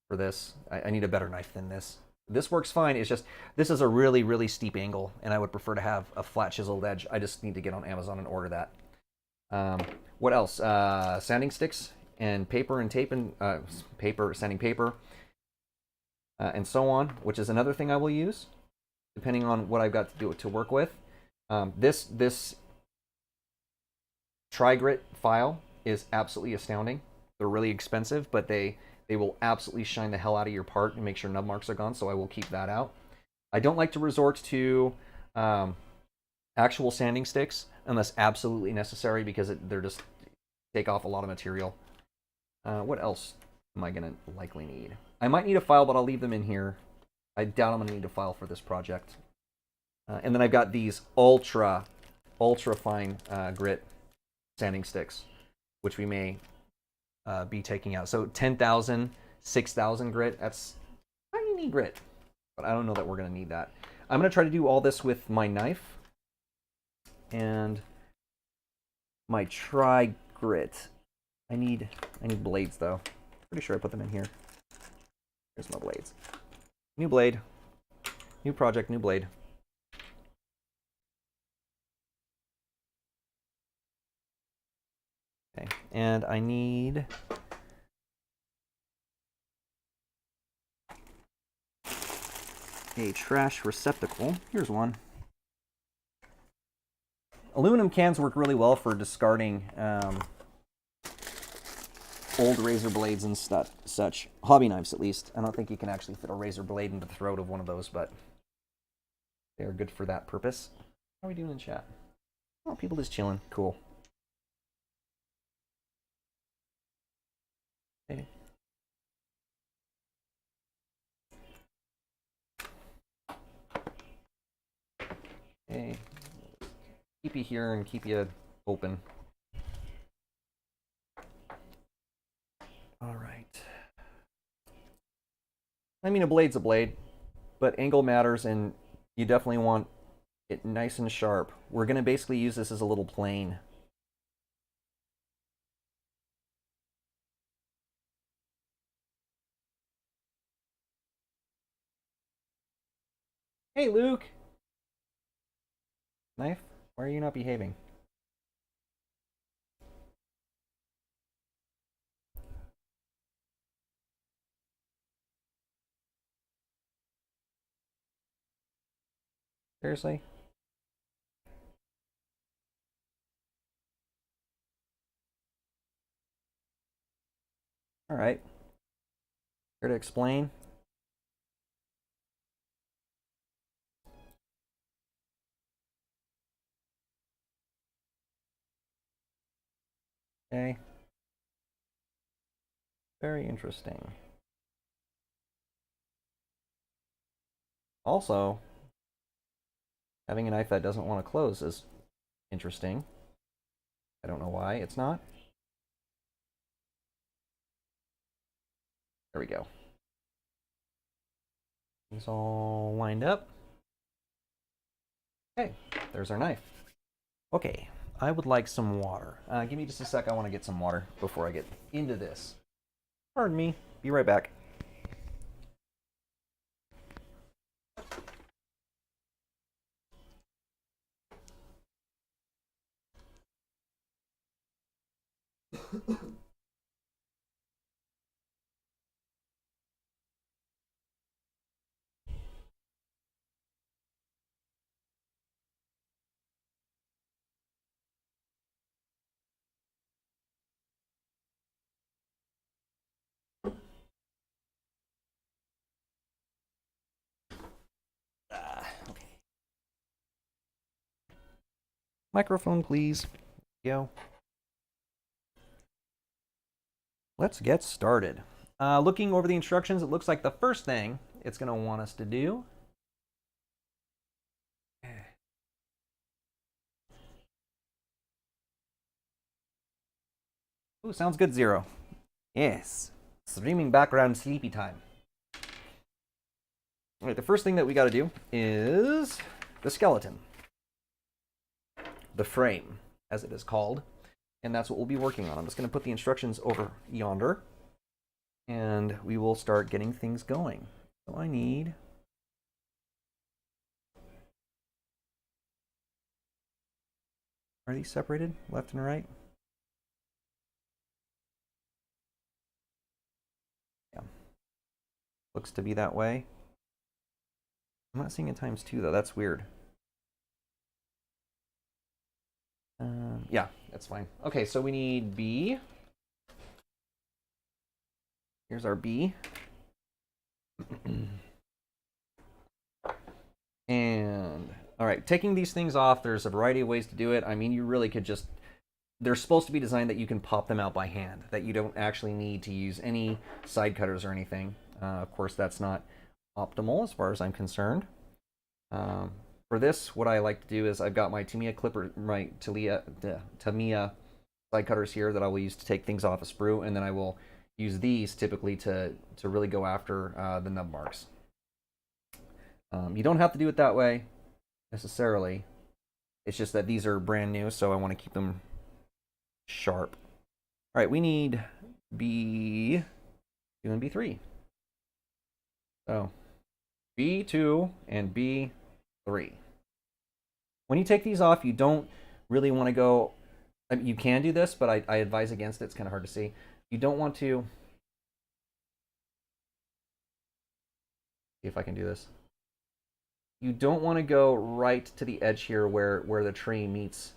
[SPEAKER 1] for this. I need a better knife than this. This works fine. It's just, this is a really, really steep angle, and I would prefer to have a flat chiseled edge. I just need to get on Amazon and order that. What else? Sanding sticks and paper and tape and sanding paper, and so on, which is another thing I will use, depending on what I've got to do to work with. This Tri-Grit file is absolutely astounding. They're really expensive, but they will absolutely shine the hell out of your part and make sure nub marks are gone, so I will keep that out. I don't like to resort to actual sanding sticks unless absolutely necessary, because they're just take off a lot of material. What else am I going to likely need? I might need a file, but I'll leave them in here. I doubt I'm going to need a file for this project. And then I've got these ultra fine grit sanding sticks, which we may be taking out. So 10,000, 6,000 grit, that's tiny grit, but I don't know that we're going to need that. I'm going to try to do all this with my knife and my tri-grit. I need blades, though. Pretty sure I put them in here. Here's my blades. New blade. New project, new blade. Okay, and I need a trash receptacle. Here's one. Aluminum cans work really well for discarding old razor blades and such. Hobby knives, at least. I don't think you can actually fit a razor blade into the throat of one of those, but they're good for that purpose. How are we doing in chat? Oh, people just chilling. Cool. Okay. Okay. Keep you here and keep you open. All right. I mean, a blade's a blade, but angle matters, and you definitely want it nice and sharp. We're going to basically use this as a little plane. Hey, Luke! Knife, why are you not behaving? Seriously? All right. Here to explain. Okay. Very interesting. Also, having a knife that doesn't want to close is interesting. I don't know why it's not. There we go. It's all lined up. Okay, there's our knife. Okay, I would like some water. Give me just a sec. I want to get some water before I get into this. Pardon me. Be right back. Okay. Microphone, please. Go. Let's get started. Looking over the instructions, it looks like the first thing it's going to want us to do. Ooh, sounds good, Zero. Yes. Streaming background sleepy time. All right, the first thing that we got to do is the skeleton. The frame, as it is called. And that's what we'll be working on. I'm just going to put the instructions over yonder. And we will start getting things going. So I need... Are these separated, left and right? Yeah. Looks to be that way. I'm not seeing it times 2, though. That's weird. Yeah, that's fine. Okay, so we need B. Here's our B. And, all right, taking these things off, there's a variety of ways to do it. I mean, you really could just... They're supposed to be designed that you can pop them out by hand, that you don't actually need to use any side cutters or anything. Of course, that's not optimal as far as I'm concerned. For this, what I like to do is I've got my Tamiya clipper, my Tamiya side cutters here that I will use to take things off a sprue, and then I will use these typically to really go after the nub marks. You don't have to do it that way necessarily. It's just that these are brand new, so I want to keep them sharp. All right, we need B2 and B3. So B2 and B3. When you take these off, you don't really want to go, I mean, you can do this, but I advise against it. It's kind of hard to see. You don't want to, see if I can do this. You don't want to go right to the edge here where the tree meets,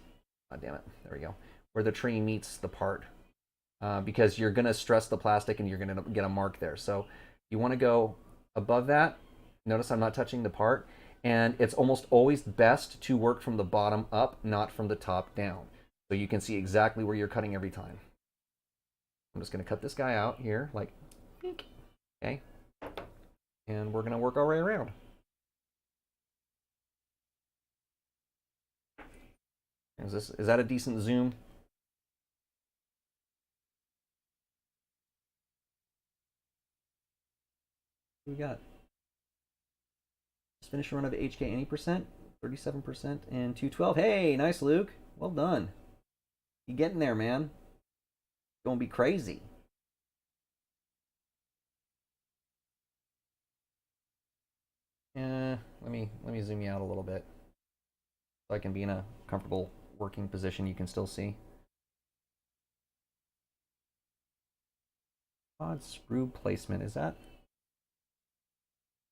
[SPEAKER 1] oh, damn it, there we go, where the tree meets the part, because you're going to stress the plastic and you're going to get a mark there. So you want to go above that. Notice I'm not touching the part. And it's almost always best to work from the bottom up, not from the top down. So you can see exactly where you're cutting every time. I'm just going to cut this guy out here, like, okay. And we're going to work our way around. Is that a decent zoom? What do we got? Just finished a run of HK any percent, 37% and 212. Hey, nice, Luke. Well done. You getting there, man. Gonna be crazy. Let me zoom you out a little bit so I can be in a comfortable working position you can still see. Odd sprue placement, is that?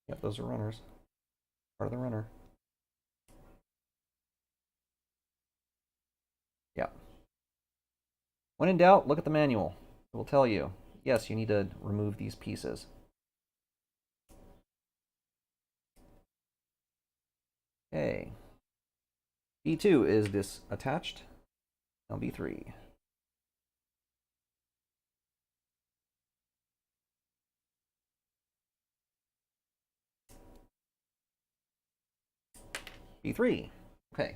[SPEAKER 1] Yep, those are runners. Part of the runner. Yeah. When in doubt, look at the manual. It will tell you, yes, you need to remove these pieces. Okay. B2 is this attached. Now B3. B3. Okay.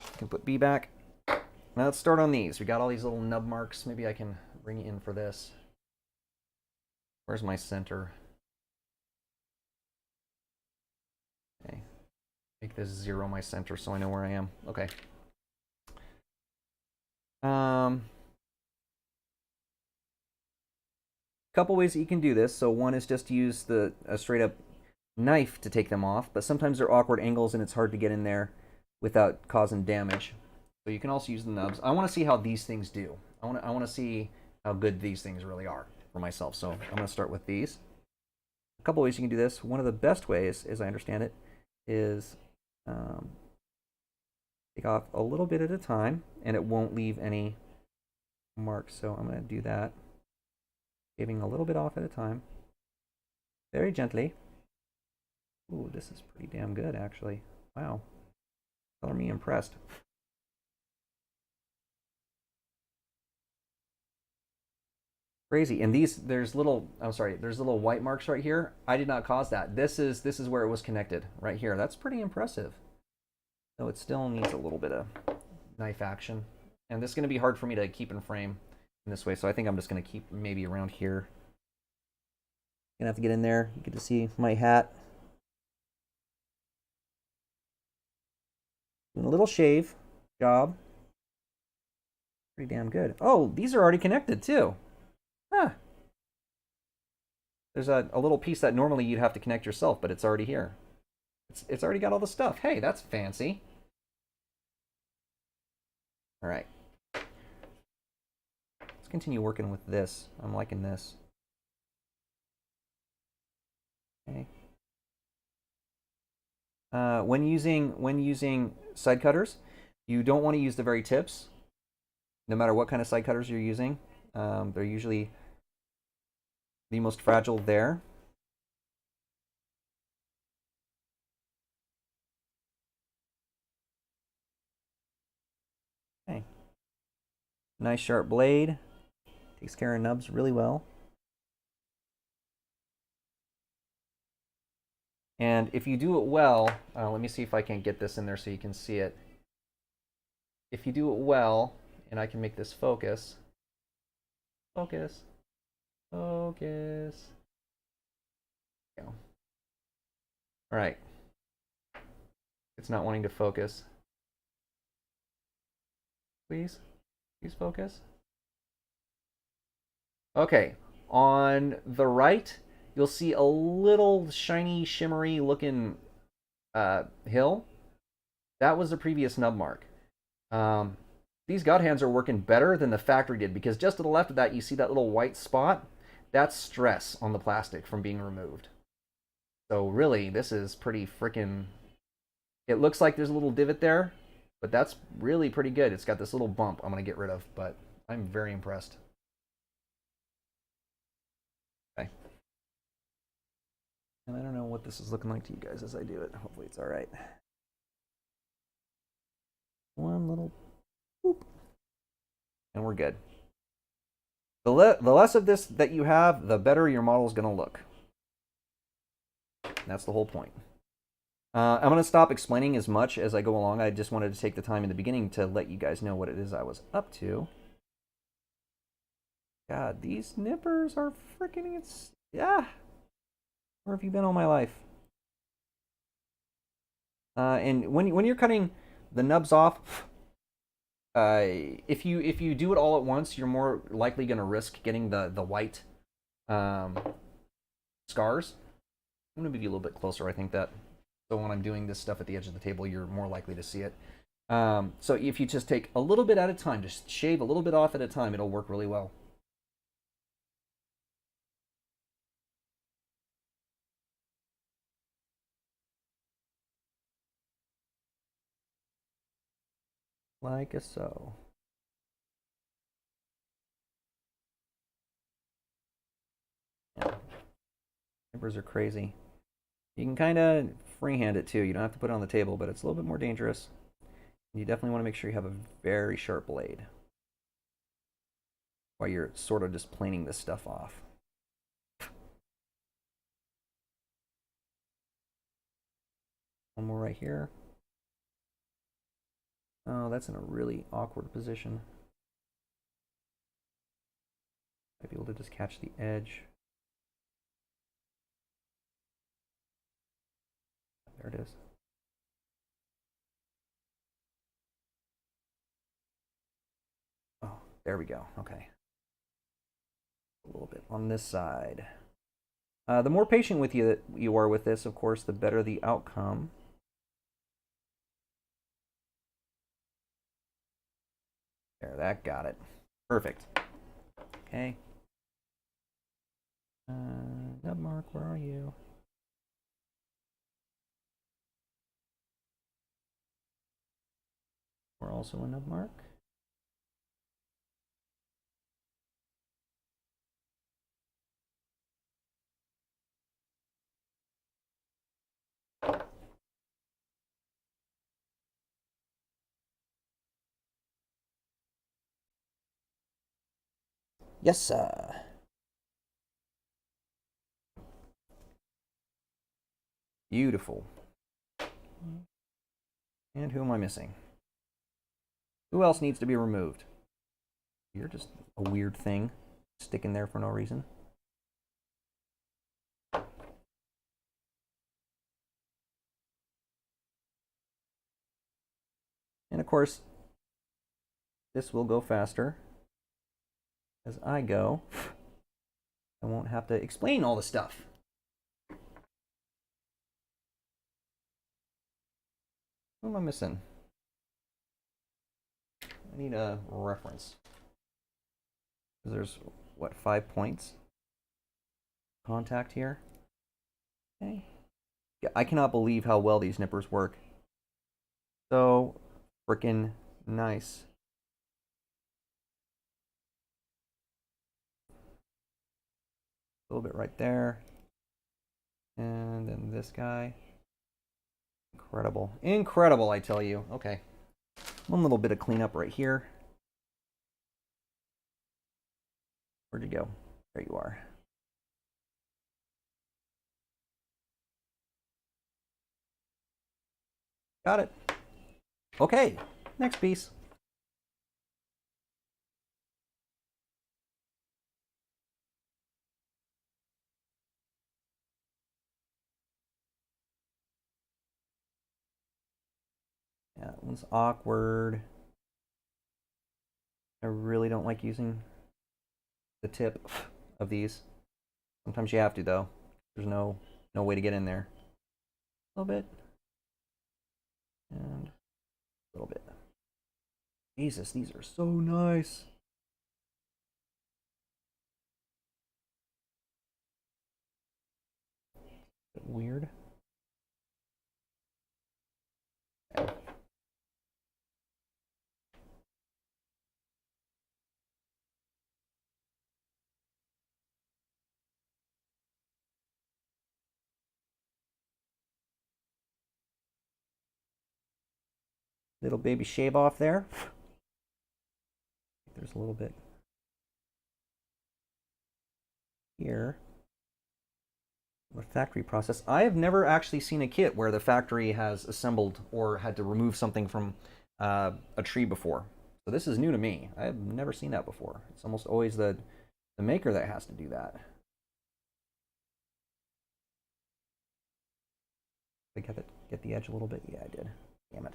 [SPEAKER 1] I can put B back. Now let's start on these. We got all these little nub marks. Maybe I can bring you in for this. Where's my center? Okay. Make this 0 my center so I know where I am. Okay. Couple ways that you can do this. So one is just to use a straight up knife to take them off, but sometimes they're awkward angles and it's hard to get in there without causing damage. So you can also use the nubs. I want to see how these things do. I want to see how good these things really are for myself. So I'm going to start with these. A couple ways you can do this. One of the best ways, as I understand it, is take off a little bit at a time, and it won't leave any marks. So I'm going to do that, shaving a little bit off at a time, very gently. Ooh, this is pretty damn good, actually. Wow, color me impressed. Crazy. And there's little white marks right here. I did not cause that. This is where it was connected right here. That's pretty impressive. So it still needs a little bit of knife action. And this is going to be hard for me to keep in frame in this way. So I think I'm just going to keep maybe around here. Gonna have to get in there. You get to see my hat. Doing a little shave job. Pretty damn good. Oh, these are already connected too. Huh. There's a little piece that normally you'd have to connect yourself, but it's already here. It's already got all the stuff. Hey, that's fancy. All right. Let's continue working with this. I'm liking this. Okay. When using side cutters, you don't want to use the very tips. No matter what kind of side cutters you're using, they're usually the most fragile there. Okay. Nice sharp blade. Takes care of nubs really well. And if you do it well, let me see if I can get this in there so you can see it. If you do it well, and I can make this focus. Focus. Focus. There we go. All right. It's not wanting to focus. Please focus. Okay, on the right, you'll see a little shiny, shimmery looking hill. That was the previous nub mark. These God hands are working better than the factory did, because just to the left of that, you see that little white spot? That's stress on the plastic from being removed. So really, this is pretty freaking... It looks like there's a little divot there, but that's really pretty good. It's got this little bump I'm going to get rid of, but I'm very impressed. Okay. And I don't know what this is looking like to you guys as I do it. Hopefully it's all right. One little boop. And we're good. The less of this that you have, the better your model is going to look. And that's the whole point. I'm going to stop explaining as much as I go along. I just wanted to take the time in the beginning to let you guys know what it is I was up to. God, these nippers are freaking... Yeah. Where have you been all my life? And when you're cutting the nubs off, if you do it all at once, you're more likely going to risk getting the white scars. I'm going to move you a little bit closer. I think that so when I'm doing this stuff at the edge of the table, you're more likely to see it. So if you just take a little bit at a time, just shave a little bit off at a time, it'll work really well. Like so. Yeah. Nippers are crazy. You can kind of freehand it too. You don't have to put it on the table, but it's a little bit more dangerous. You definitely want to make sure you have a very sharp blade while you're sort of just planing this stuff off. One more right here. Oh, that's in a really awkward position. Might be able to just catch the edge. There it is. Oh, there we go. Okay. A little bit on this side. The more patient with you are with this, of course, the better the outcome. There, that got it. Perfect. Okay. Nub mark, where are you? We're also a nub mark. Yes, sir. Beautiful. And who am I missing? Who else needs to be removed? You're just a weird thing sticking there for no reason. And of course, this will go faster as I go. I won't have to explain all the stuff. Who am I missing? I need a reference. There's, what, 5 points? Contact here. Okay. Yeah, I cannot believe how well these nippers work. So freaking nice. A little bit right there. And then this guy. Incredible. Incredible, I tell you. Okay. One little bit of cleanup right here. Where'd you go? There you are. Got it. Okay, next piece. one's awkward. I really don't like using the tip of these. Sometimes you have to, though. There's no way to get in there. A little bit. And a little bit. Jesus, these are so nice. Bit weird. Okay. Little baby shave off there. There's a little bit here. The factory process. I have never actually seen a kit where the factory has assembled or had to remove something from a tree before. So this is new to me. I have never seen that before. It's almost always the maker that has to do that. Did I get the edge a little bit? Yeah, I did. Damn it.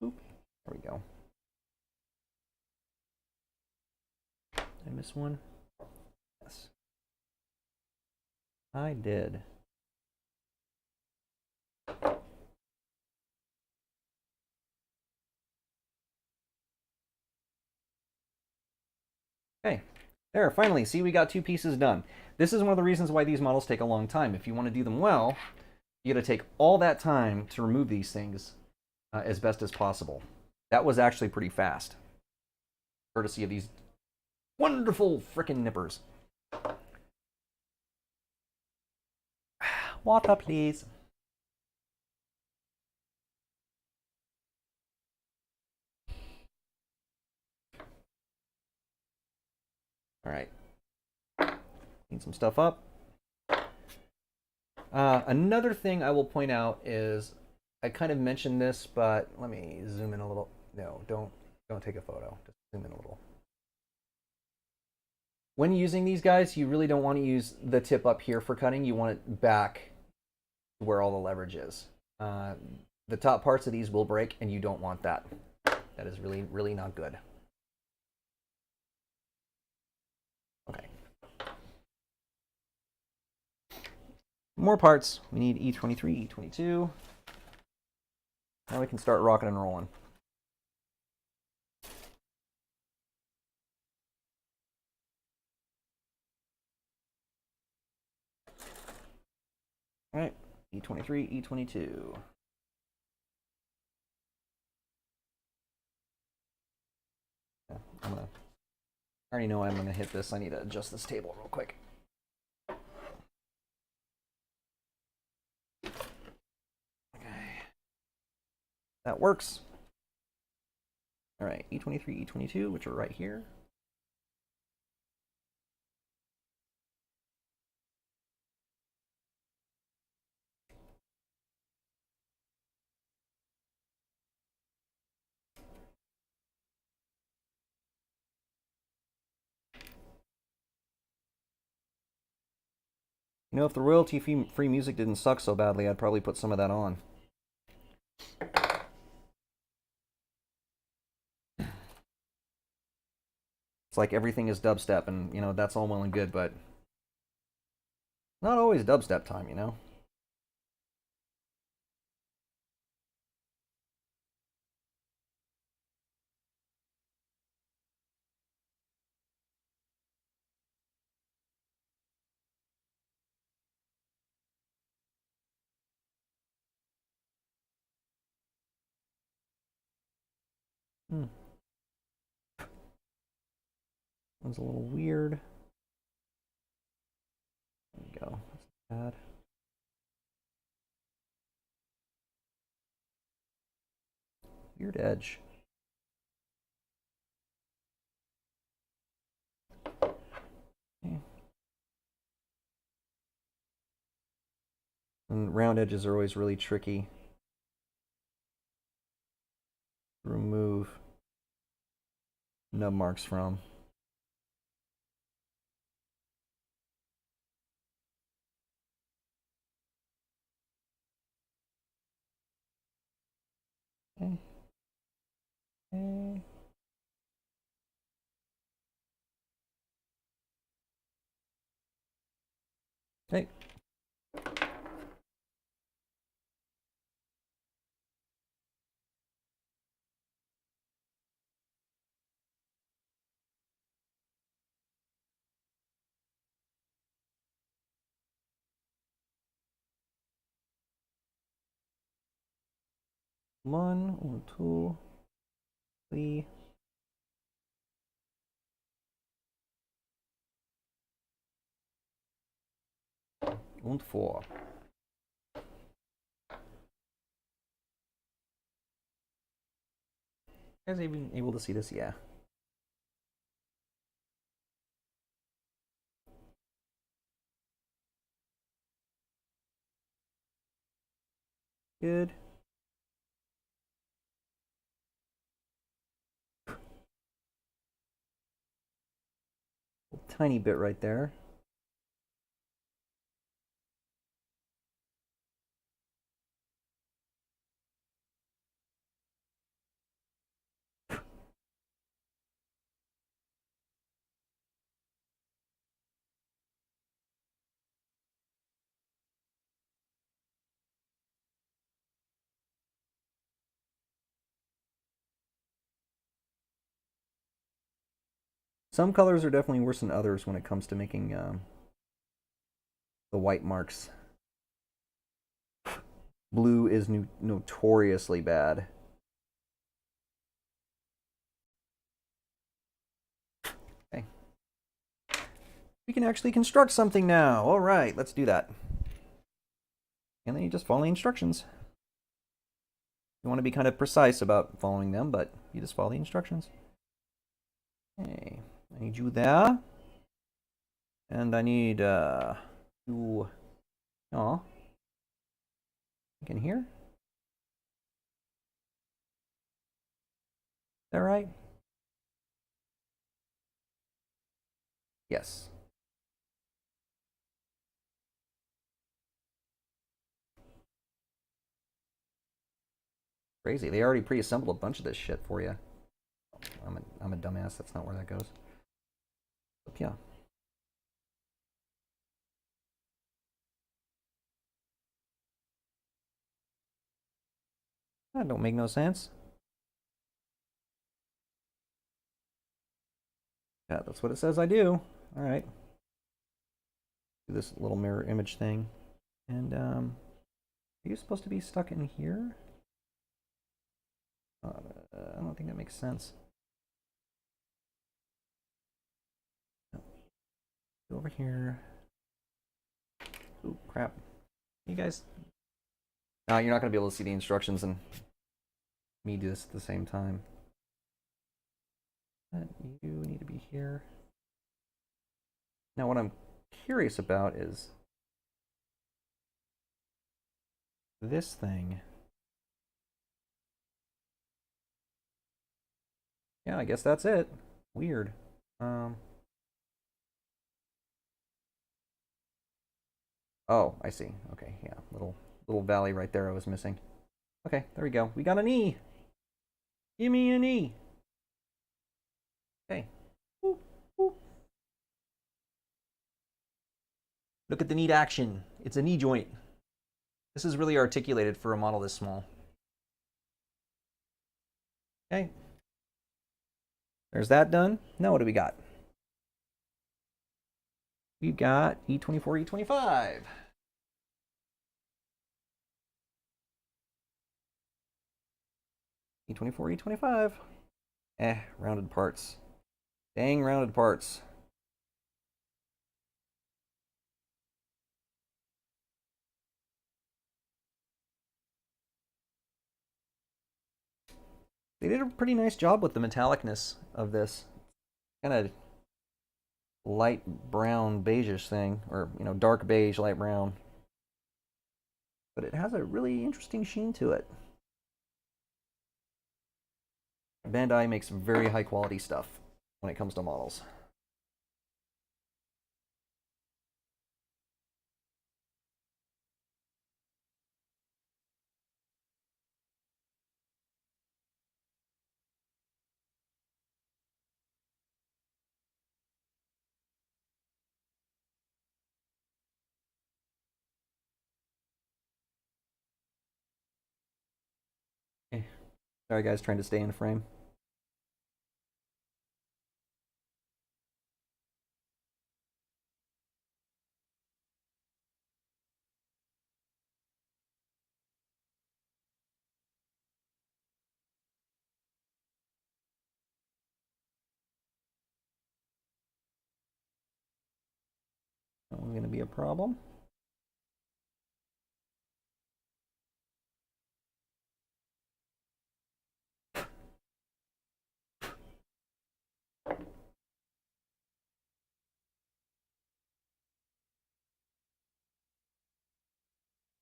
[SPEAKER 1] Oop. There we go. Did I miss one? Yes. I did. Okay, there, finally, see, we got 2 pieces done. This is one of the reasons why these models take a long time. If you want to do them well, you got to take all that time to remove these things as best as possible. That was actually pretty fast, courtesy of these wonderful frickin' nippers. Water, please. All right, clean some stuff up. Another thing I will point out is I kind of mentioned this, but let me zoom in a little. No, don't take a photo. Just zoom in a little. When using these guys, you really don't want to use the tip up here for cutting. You want it back where all the leverage is. The top parts of these will break, and you don't want that. That is really, really not good. Okay. More parts. We need E23, E22. Now we can start rocking and rolling. All right, E23, E22. Yeah, I already know I'm gonna hit this. I need to adjust this table real quick. Okay, that works. All right, E23, E22, which are right here. You know, if the royalty-free music didn't suck so badly, I'd probably put some of that on. It's like everything is dubstep, and, you know, that's all well and good, but not always dubstep time, you know? One's a little weird. There we go. That's not bad. Weird edge. Okay. And round edges are always really tricky to remove nub marks from. Okay. Okay. Okay. One und two, three. Und four. You guys even able to see this? Yeah. Good. A tiny bit right there. Some colors are definitely worse than others when it comes to making the white marks. Blue is notoriously bad. Okay. We can actually construct something now. All right, let's do that. And then you just follow the instructions. You want to be kind of precise about following them, but you just follow the instructions. Okay, I need you there. And I need you. Oh, in here. Is that right? Yes. Crazy. They already pre-assembled a bunch of this shit for you. I'm a dumbass. That's not where that goes. But yeah. That don't make no sense. Yeah, that's what it says I do. All right. Do this little mirror image thing. And are you supposed to be stuck in here? I don't think that makes sense. No. Go over here. Oh, crap. You guys. No, you're not going to be able to see the instructions and me do this at the same time. But you need to be here. Now, what I'm curious about is this thing. Yeah, I guess that's it. Weird. Oh, I see. Okay, yeah, little valley right there I was missing. Okay, there we go. We got an E. Give me an E. Okay. Woo, woo. Look at the neat action. It's a knee joint. This is really articulated for a model this small. Okay. There's that done. Now what do we got? We've got E24, E25. E24, E25. Rounded parts. Dang rounded parts. They did a pretty nice job with the metallicness of this. Kind of light brown beigeish thing, or dark beige, light brown. But it has a really interesting sheen to it. Bandai makes very high quality stuff when it comes to models. Sorry guys, trying to stay in frame. That one's going to be a problem.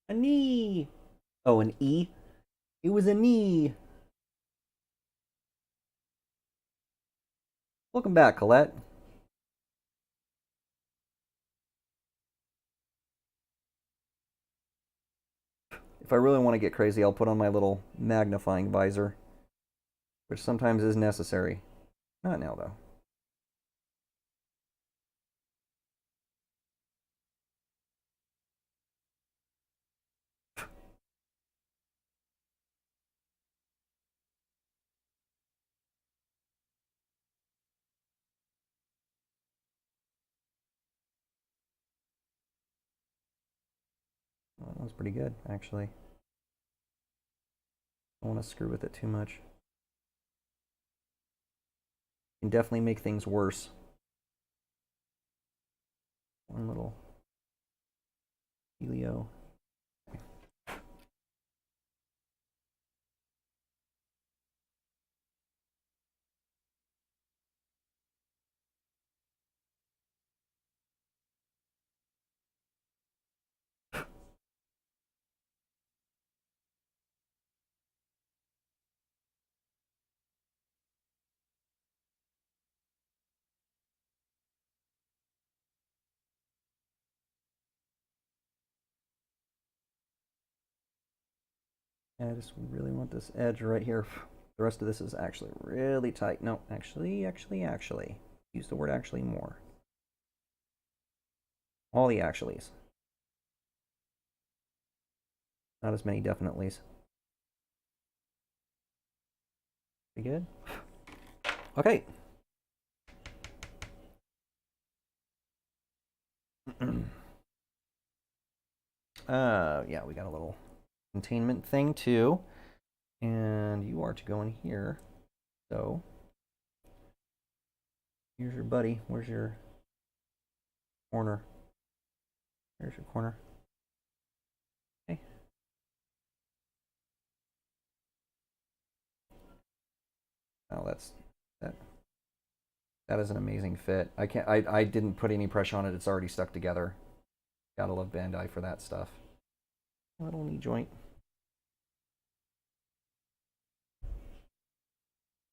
[SPEAKER 1] A knee! Oh, an E? It was a knee! Welcome back, Colette. If I really want to get crazy, I'll put on my little magnifying visor, which sometimes is necessary. Not now, though. Well, that was pretty good, actually. I don't want to screw with it too much. Can definitely make things worse. One little helio. I just really want this edge right here. The rest of this is actually really tight. No, actually. Use the word actually more. All the actuallys. Not as many definitelys. Pretty good. Okay. Yeah, we got a little containment thing too. And you are to go in here. So, here's your buddy. Where's your corner? There's your corner. Okay. Oh, that. That is an amazing fit. I didn't put any pressure on it. It's already stuck together. Gotta love Bandai for that stuff. Little knee joint.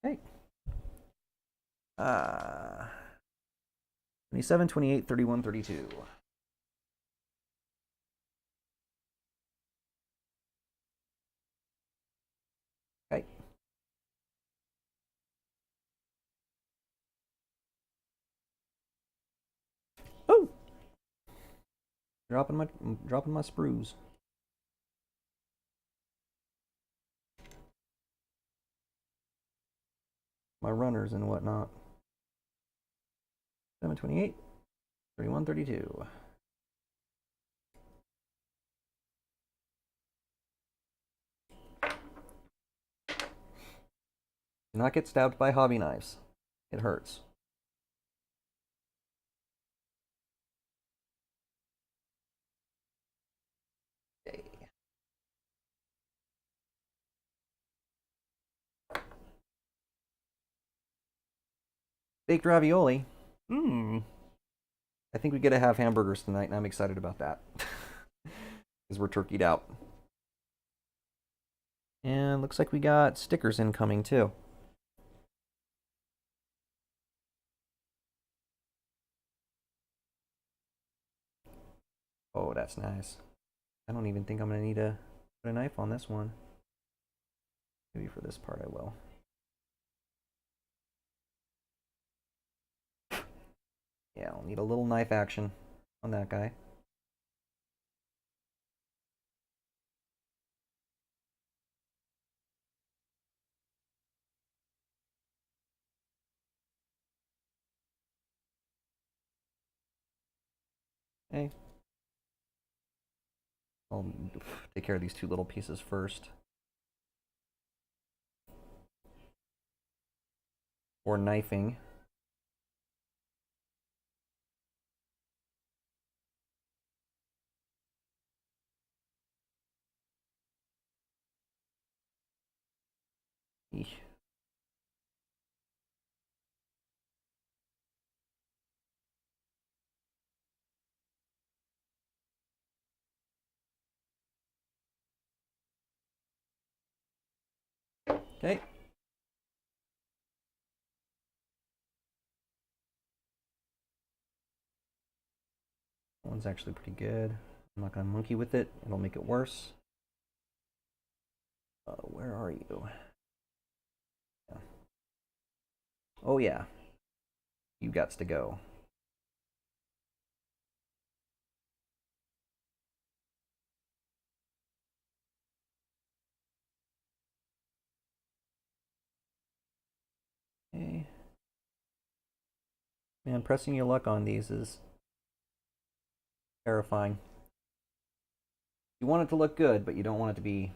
[SPEAKER 1] Hey. 27, 28, 31, 32. Okay. Oh! Dropping my sprues. My runners and whatnot. 728, 31, 32. Do not get stabbed by hobby knives. It hurts. Okay. Baked ravioli. I think we get to have hamburgers tonight, and I'm excited about that. Because we're turkeyed out. And looks like we got stickers incoming too. Oh, that's nice. I don't even think I'm going to need to put a knife on this one. Maybe for this part I will. Yeah, I'll need a little knife action on that guy. Okay. I'll take care of these two little pieces first. Or knifing. Eesh. Okay. That one's actually pretty good. I'm not going to monkey with it. It'll make it worse. Where are you? Yeah. Oh, yeah. You gots to go. Okay. Man, pressing your luck on these is terrifying. You want it to look good, but you don't want it to be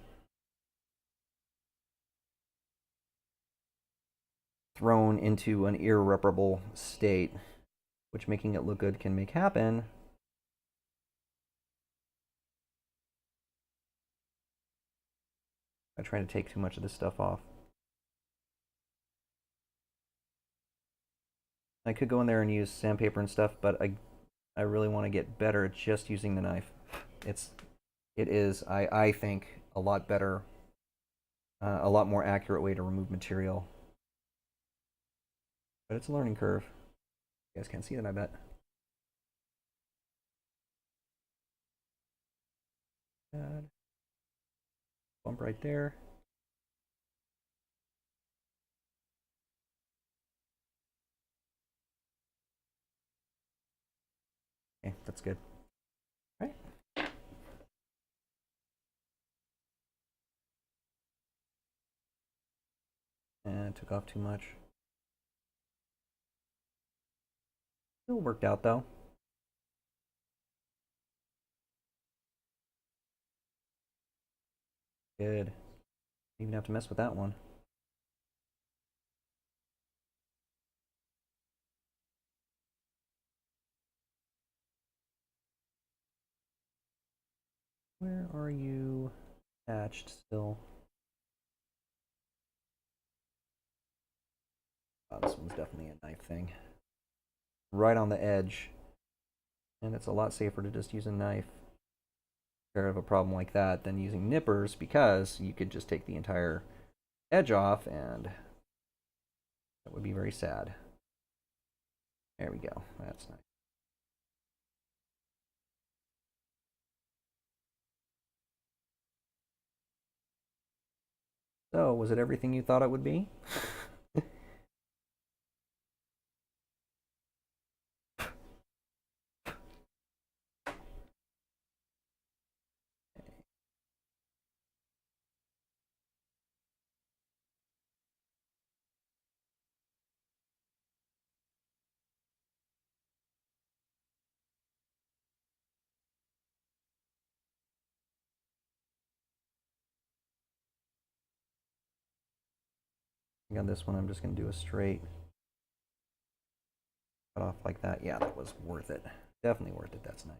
[SPEAKER 1] thrown into an irreparable state, which making it look good can make happen. I try to take too much of this stuff off. I could go in there and use sandpaper and stuff, but I really want to get better at just using the knife. It is, I think, a lot better, a lot more accurate way to remove material. But it's a learning curve. You guys can't see that, I bet. Bump right there. Okay, that's good. All right. And took off too much. Still worked out though. Good. Didn't even have to mess with that one. Where are you attached still? Oh, this one's definitely a knife thing. Right on the edge. And it's a lot safer to just use a knife care of a problem like that than using nippers, because you could just take the entire edge off and that would be very sad. There we go. That's nice. So, was it everything you thought it would be? On this one, I'm just going to do a straight cut off like that. Yeah, that was worth it. Definitely worth it. That's nice.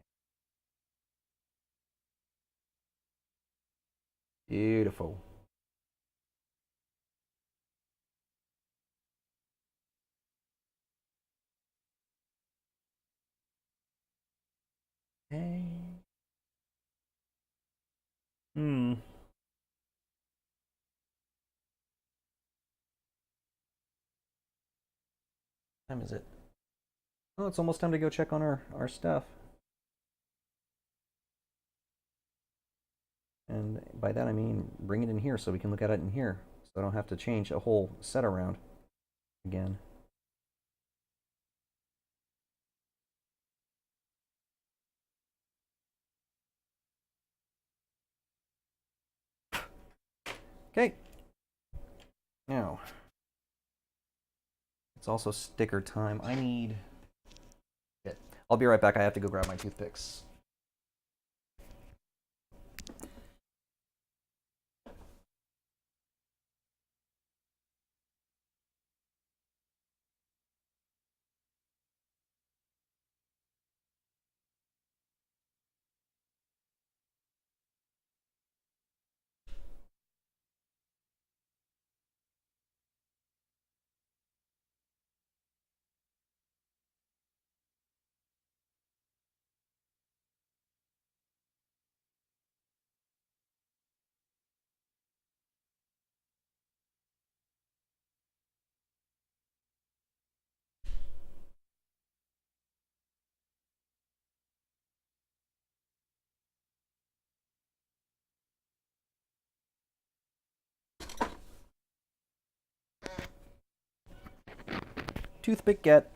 [SPEAKER 1] Beautiful. Hey. What time is it? Oh, it's almost time to go check on our stuff. And by that I mean bring it in here so we can look at it in here. So I don't have to change a whole set around again. Okay. Now, it's also sticker time. I I'll be right back. I have to go grab my toothpicks. Toothpick get.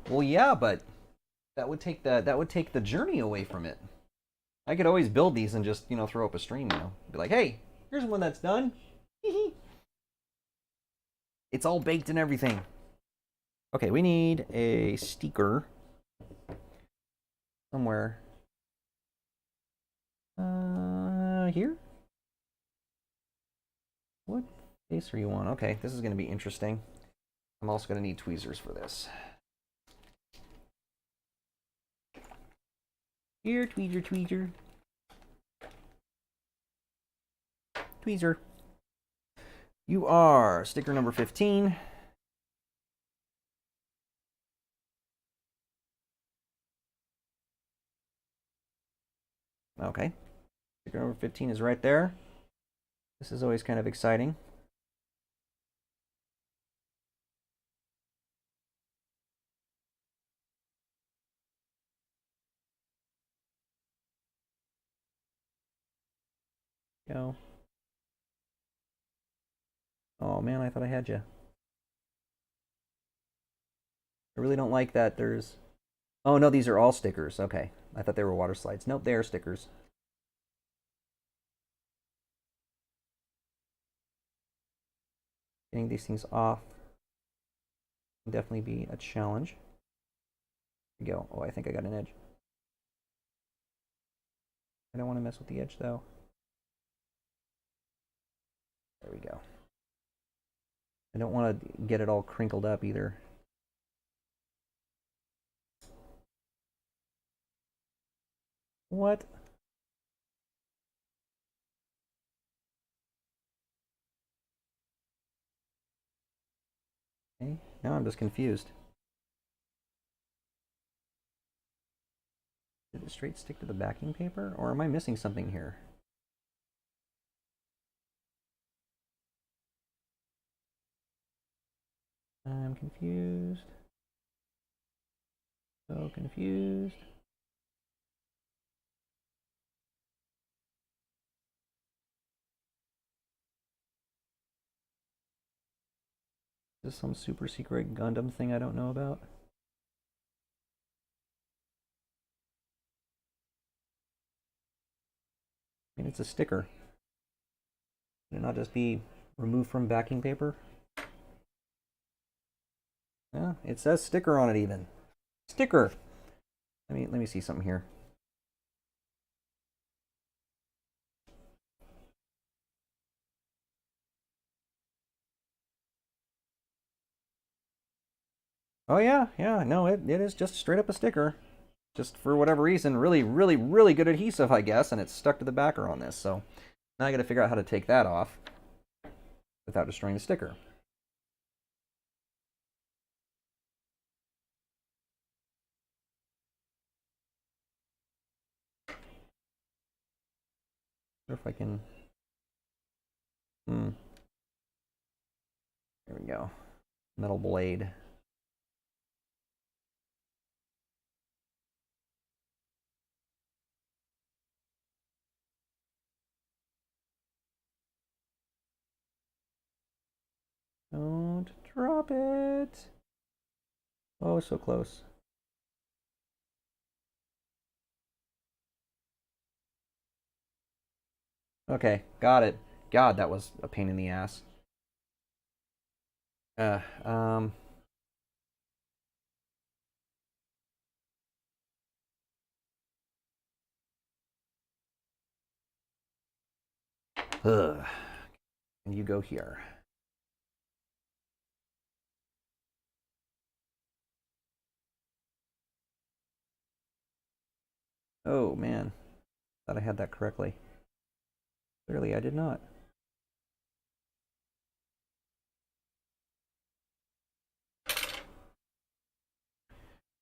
[SPEAKER 1] Well, yeah, but that would take the journey away from it. I could always build these and just, throw up a stream, Be like, hey, here's one that's done. It's all baked and everything. Okay, we need a sticker somewhere. Here? What face are you on? Okay, this is going to be interesting. I'm also going to need tweezers for this. Here, tweezer, tweezer. Tweezer. You are sticker number 15. Okay. Sticker number 15 is right there. This is always kind of exciting. Go. Oh man, I thought I had you. I really don't like that there's... Oh no, these are all stickers. Okay. I thought they were water slides. Nope, they are stickers. Getting these things off can definitely be a challenge. Here we go. Oh, I think I got an edge. I don't want to mess with the edge though. There we go. I don't want to get it all crinkled up either. What? Okay, now I'm just confused. Did it straight stick to the backing paper, or am I missing something here? I'm confused. So confused. Is this some super secret Gundam thing I don't know about? I mean, it's a sticker. Can it not just be removed from backing paper? Yeah, it says sticker on it even. Sticker! Let me see something here. Oh yeah, no, it is just straight up a sticker. Just for whatever reason, really, really, really good adhesive, I guess, and it's stuck to the backer on this. So now I got to figure out how to take that off without destroying the sticker. If I can... There we go. Metal blade. Don't drop it. Oh, so close. Okay, got it. God, that was a pain in the ass. Uh, um, ugh. And you go here. Oh, man. Thought I had that correctly. Clearly, I did not.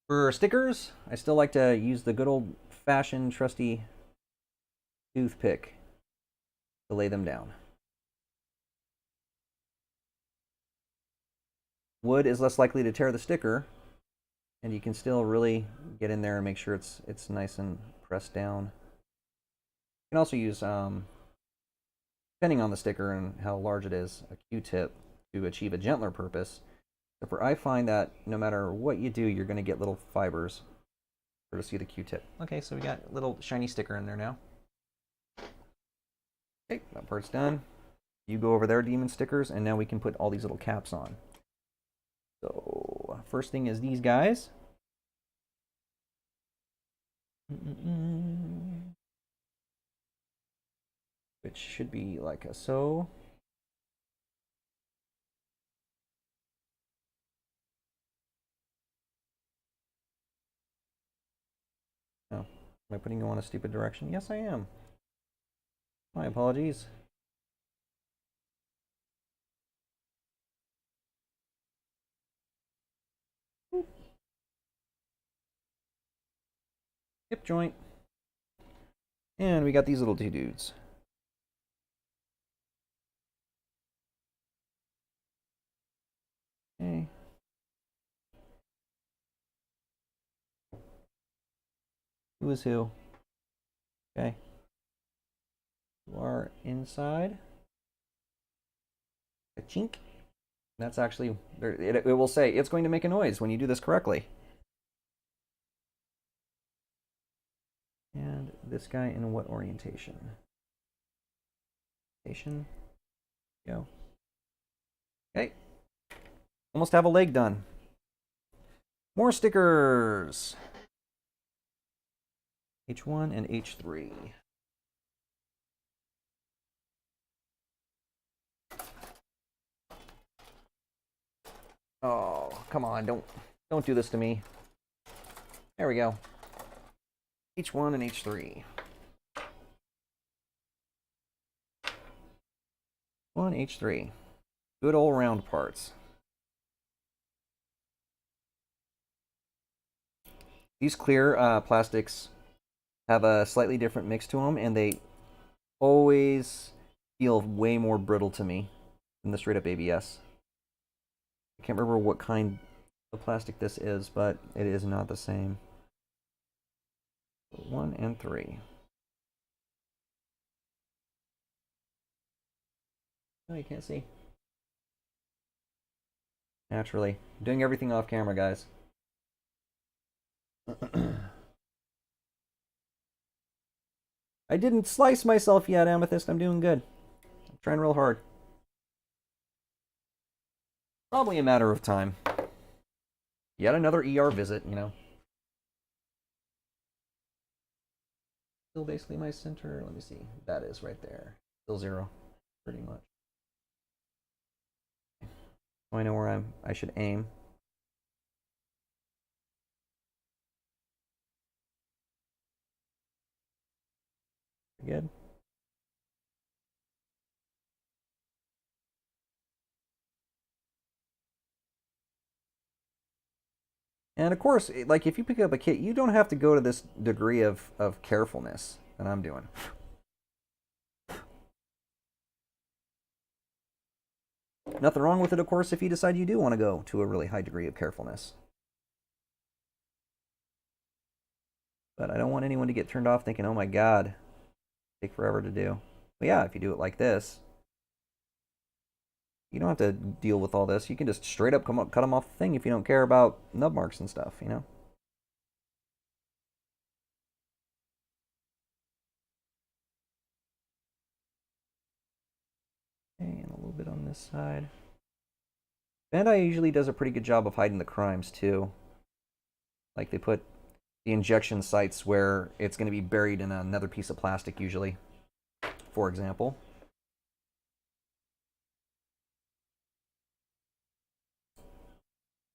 [SPEAKER 1] For stickers, I still like to use the good old-fashioned trusty toothpick to lay them down. Wood is less likely to tear the sticker, and you can still really get in there and make sure it's nice and pressed down. You can also use, depending on the sticker and how large it is, a Q-tip to achieve a gentler purpose. Except I find that no matter what you do, you're going to get little fibers courtesy of the Q-tip. Okay, so we got a little shiny sticker in there now. Okay, that part's done. You go over there, demon stickers, and now we can put all these little caps on. So, first thing is these guys. Which should be like a so. Oh, am I putting you on a stupid direction? Yes, I am. My apologies. Hip joint. And we got these little two dudes. Okay. Who is who? Okay. You are inside. A chink. That's actually, it will say it's going to make a noise when you do this correctly. And this guy in what orientation? Go. Okay. Almost have a leg done. More stickers. H1 and H3. Oh, come on, don't do this to me. There we go. H1 and H3. 1H3. Good old round parts. These clear plastics have a slightly different mix to them, and they always feel way more brittle to me than the straight up ABS. I can't remember what kind of plastic this is, but it is not the same. 1 and 3. Oh, you can't see. Naturally. I'm doing everything off camera, guys. I didn't slice myself yet, Amethyst. I'm doing good. I'm trying real hard. Probably a matter of time. Yet another ER visit, you know. Still basically my center. Let me see. That is right there. Still 0. Pretty much. So I know where I should aim. Good. And of course, like if you pick up a kit, you don't have to go to this degree of carefulness that I'm doing. Nothing wrong with it, of course, if you decide you do want to go to a really high degree of carefulness. But I don't want anyone to get turned off thinking, oh my god, take forever to do. But yeah, if you do it like this, you don't have to deal with all this. You can just straight up cut them off the thing if you don't care about nub marks and stuff, you know? little bit on this side. Bandai usually does a pretty good job of hiding the crimes too. Like they put the injection sites where it's going to be buried in another piece of plastic usually, for example.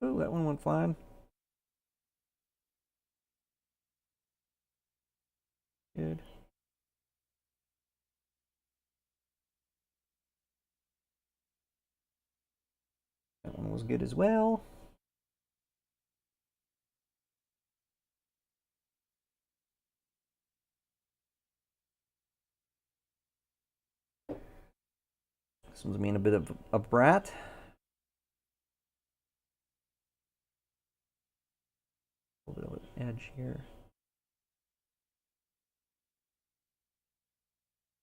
[SPEAKER 1] Ooh, that one went flying. Good. That one was good as well. This one's being a bit of a brat. A little bit of an edge here.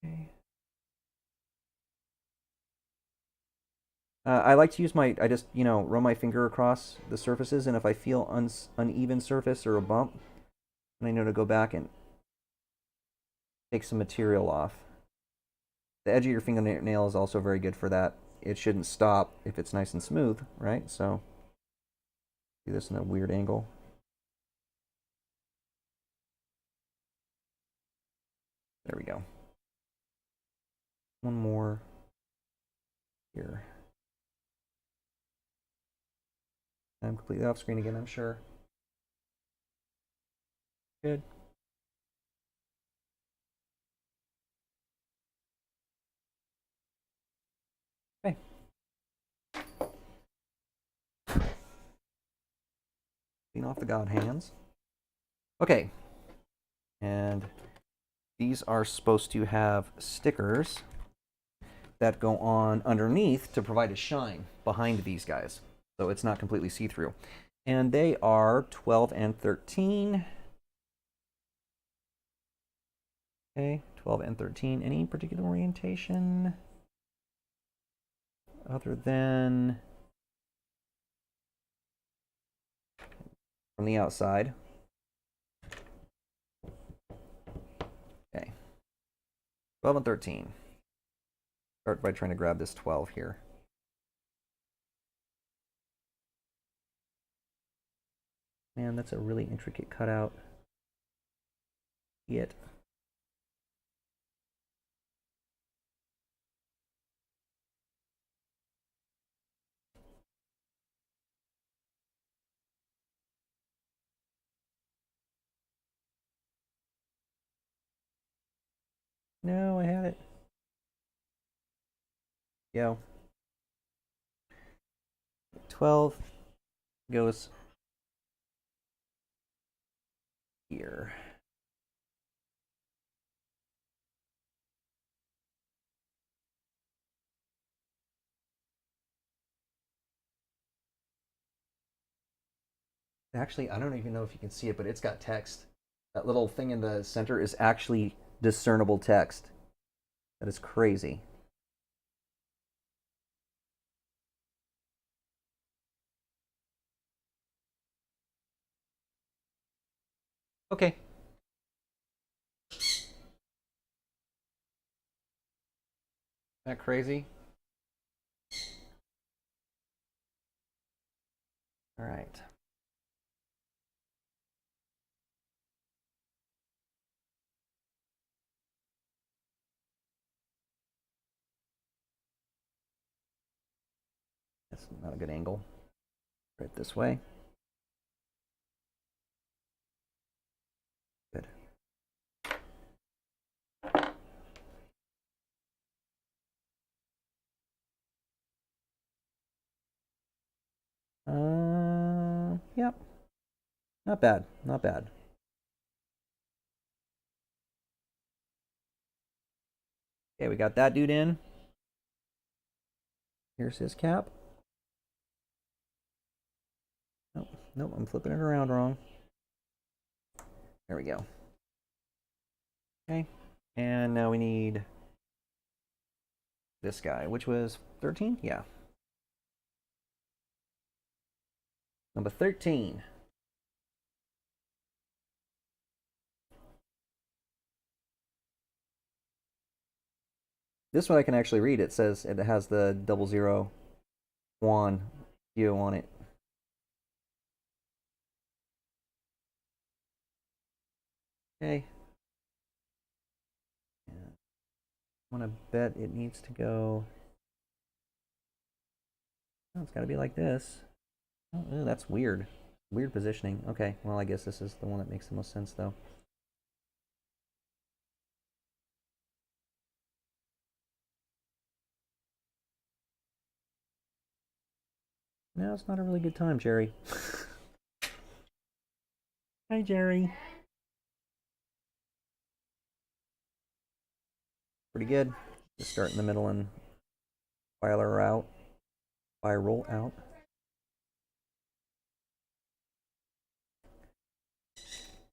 [SPEAKER 1] Okay. I like to use I just, run my finger across the surfaces, and if I feel uneven surface or a bump, then I know to go back and take some material off. The edge of your fingernail is also very good for that. It shouldn't stop if it's nice and smooth, right? So, do this in a weird angle. There we go. One more here. I'm completely off screen again, I'm sure. Good. Okay. Clean off the god hands. Okay. And these are supposed to have stickers that go on underneath to provide a shine behind these guys, so it's not completely see-through. And they are 12 and 13. Okay, 12 and 13. Any particular orientation other than from the outside? Okay, 12 and 13. Start by trying to grab this 12 here. Man, that's a really intricate cutout. Yet. No, I had it. Yo. 12 goes here. Actually, I don't even know if you can see it, but it's got text. That little thing in the center is actually discernible text. That is crazy. Okay. That crazy? All right. That's not a good angle. Right this way. Good. Yep. Not bad. Not bad. Okay, we got that dude in. Here's his cap. Nope, nope, I'm flipping it around wrong. There we go. Okay, and now we need this guy, which was 13? Yeah. Number 13. This one I can actually read. It says it has the 00 QAN Q on it. Okay. Yeah. I want to bet it needs to go. Oh, it's got to be like this. Oh, ew, that's weird. Weird positioning. Okay, well, I guess this is the one that makes the most sense, though. No, it's not a really good time, Jerry. Hi, Jerry. Pretty good. Just start in the middle and spiral out. Spiral out.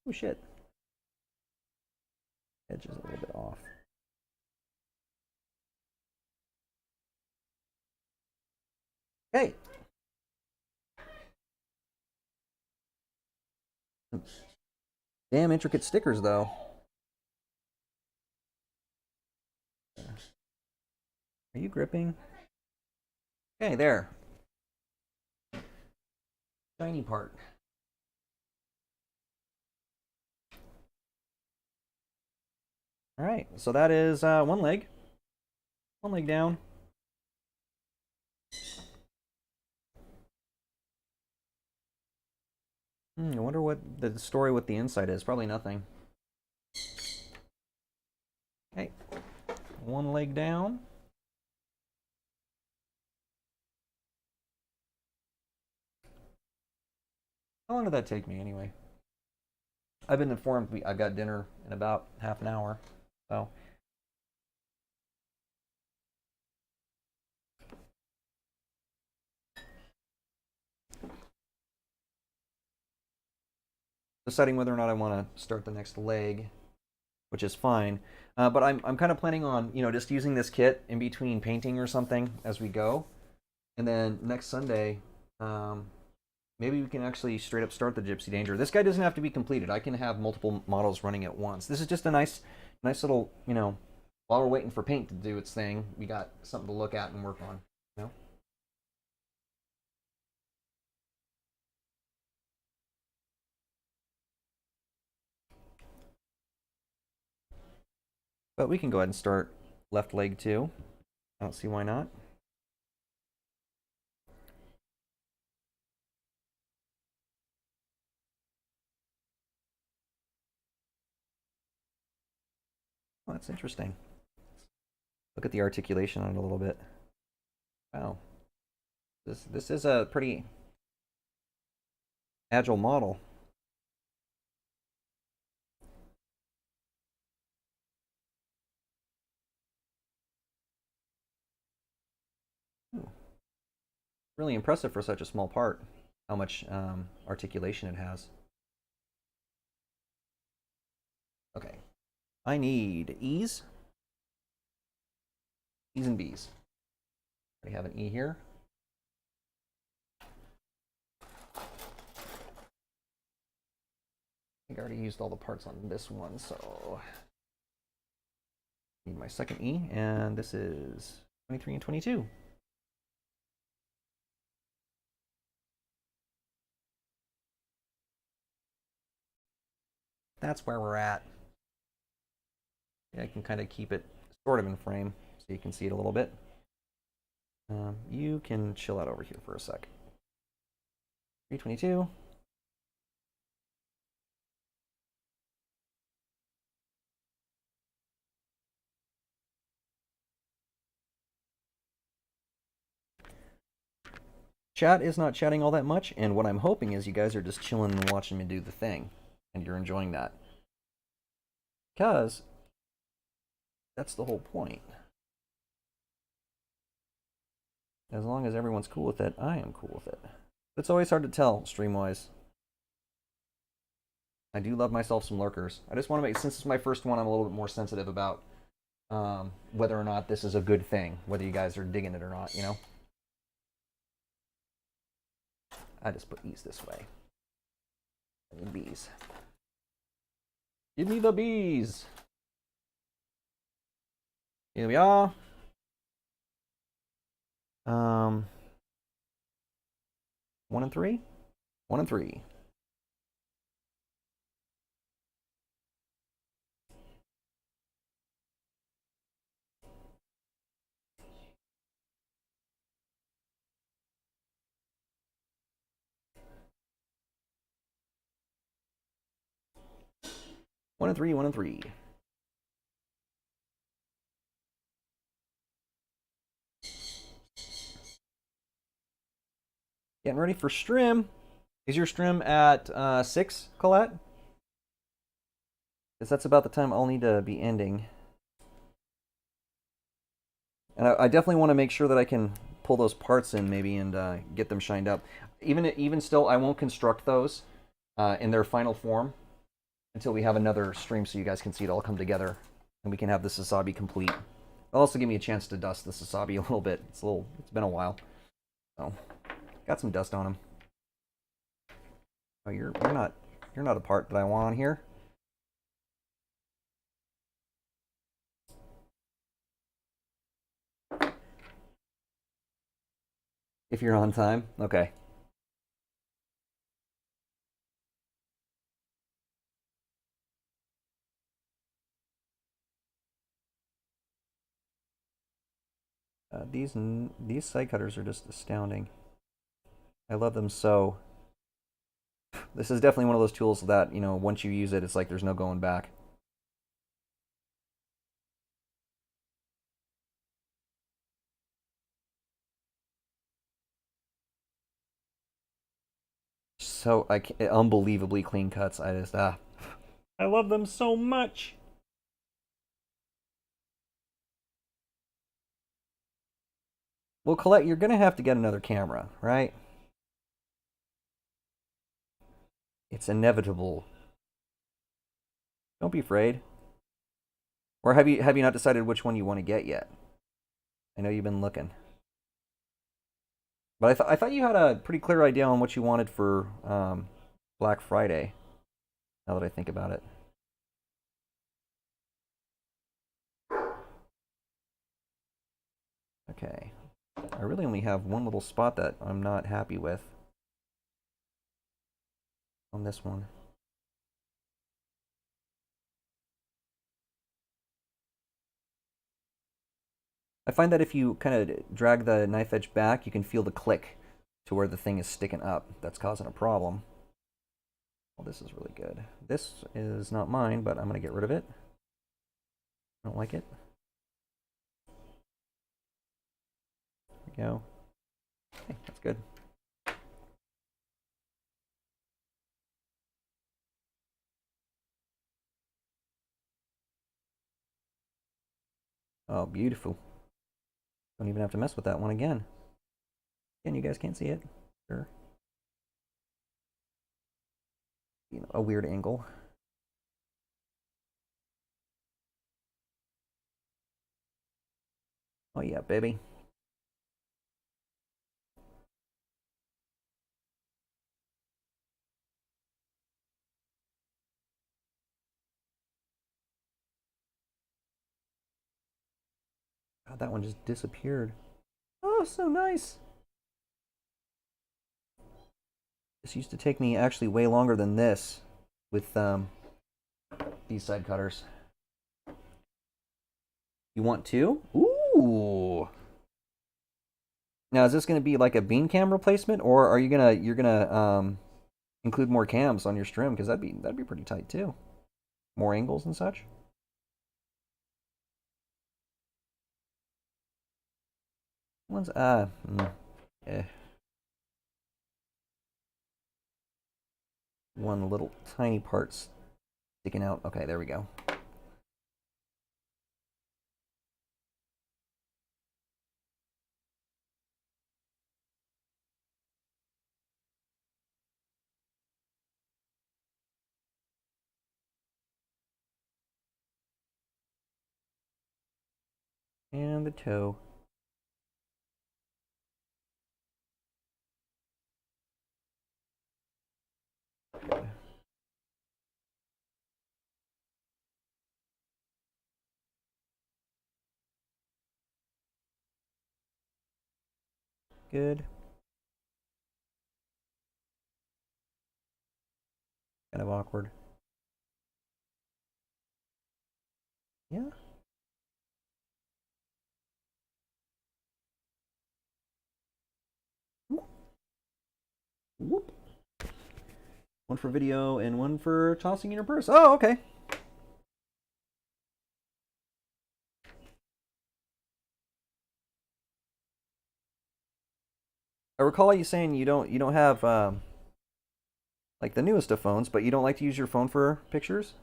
[SPEAKER 1] Oh, shit. Edge is a little bit off. Hey! Damn intricate stickers, though. Are you gripping? Okay, there. Shiny part. All right, so that is one leg. One leg down. I wonder what the story with the inside is. Probably nothing. Okay, one leg down. How long did that take me anyway? I've been informed I've got dinner in about half an hour. So. Deciding whether or not I want to start the next leg, which is fine. But I'm kind of planning on, just using this kit in between painting or something as we go. And then next Sunday, maybe we can actually straight up start the Gypsy Danger. This guy doesn't have to be completed. I can have multiple models running at once. This is just a nice little, while we're waiting for paint to do its thing, we got something to look at and work on, But we can go ahead and start left leg too. I don't see why not. Oh, that's interesting. Look at the articulation on it a little bit. Wow. This is a pretty agile model. Ooh. Really impressive for such a small part, how much articulation it has. Okay. I need E's. E's and B's. We have an E here. I think I already used all the parts on this one, so I need my second E, and this is 23 and 22. That's where we're at. Yeah, I can kind of keep it sort of in frame so you can see it a little bit. You can chill out over here for a sec. 322. Chat is not chatting all that much, and what I'm hoping is you guys are just chilling and watching me do the thing, and you're enjoying that. Because that's the whole point. As long as everyone's cool with it, I am cool with it. It's always hard to tell, stream-wise. I do love myself some lurkers. I just want to make, since it's my first one, I'm a little bit more sensitive about whether or not this is a good thing, whether you guys are digging it or not, I just put E's this way. And B's. Give me the B's. Here we are. Um, 1 and 3? 1 and 3. One and three, 1 and 3. Getting ready for Strim. Is your Strim at 6, Colette? Because that's about the time I'll need to be ending. And I definitely want to make sure that I can pull those parts in maybe and get them shined up. Even still, I won't construct those in their final form until we have another stream so you guys can see it all come together and we can have the Sazabi complete. It'll also give me a chance to dust the Sazabi a little bit. It's been a while. So, got some dust on them. Oh, you're not a part that I want on here. If you're on time, okay. These side cutters are just astounding. I love them so. This is definitely one of those tools that, once you use it, it's like there's no going back. So unbelievably clean cuts. I love them so much. Well, Colette, you're gonna have to get another camera, right? It's inevitable. Don't be afraid. Or have you not decided which one you want to get yet? I know you've been looking. But I thought you had a pretty clear idea on what you wanted for Black Friday. Now that I think about it. Okay. I really only have one little spot that I'm not happy with on this one. I find that if you kind of drag the knife edge back, you can feel the click to where the thing is sticking up. That's causing a problem. Well, this is really good. This is not mine, but I'm going to get rid of it. I don't like it. There we go. Okay, that's good. Oh, beautiful. Don't even have to mess with that one again. Again, you guys can't see it. Sure. A weird angle. Oh yeah, baby. God, that one just disappeared. Oh, so nice. This used to take me actually way longer than this with these side cutters. You want two? Ooh. Now, is this going to be like a bean cam replacement, or are you're gonna include more cams on your Strim? Because that'd be pretty tight too. More angles and such. One's eh. One little tiny part sticking out. Okay, there we go. And the toe. Good. Good. Kind of awkward. Yeah. Whoop. One for video and one for tossing in your purse. Oh, okay. I recall you saying you don't have like the newest of phones, but you don't like to use your phone for pictures?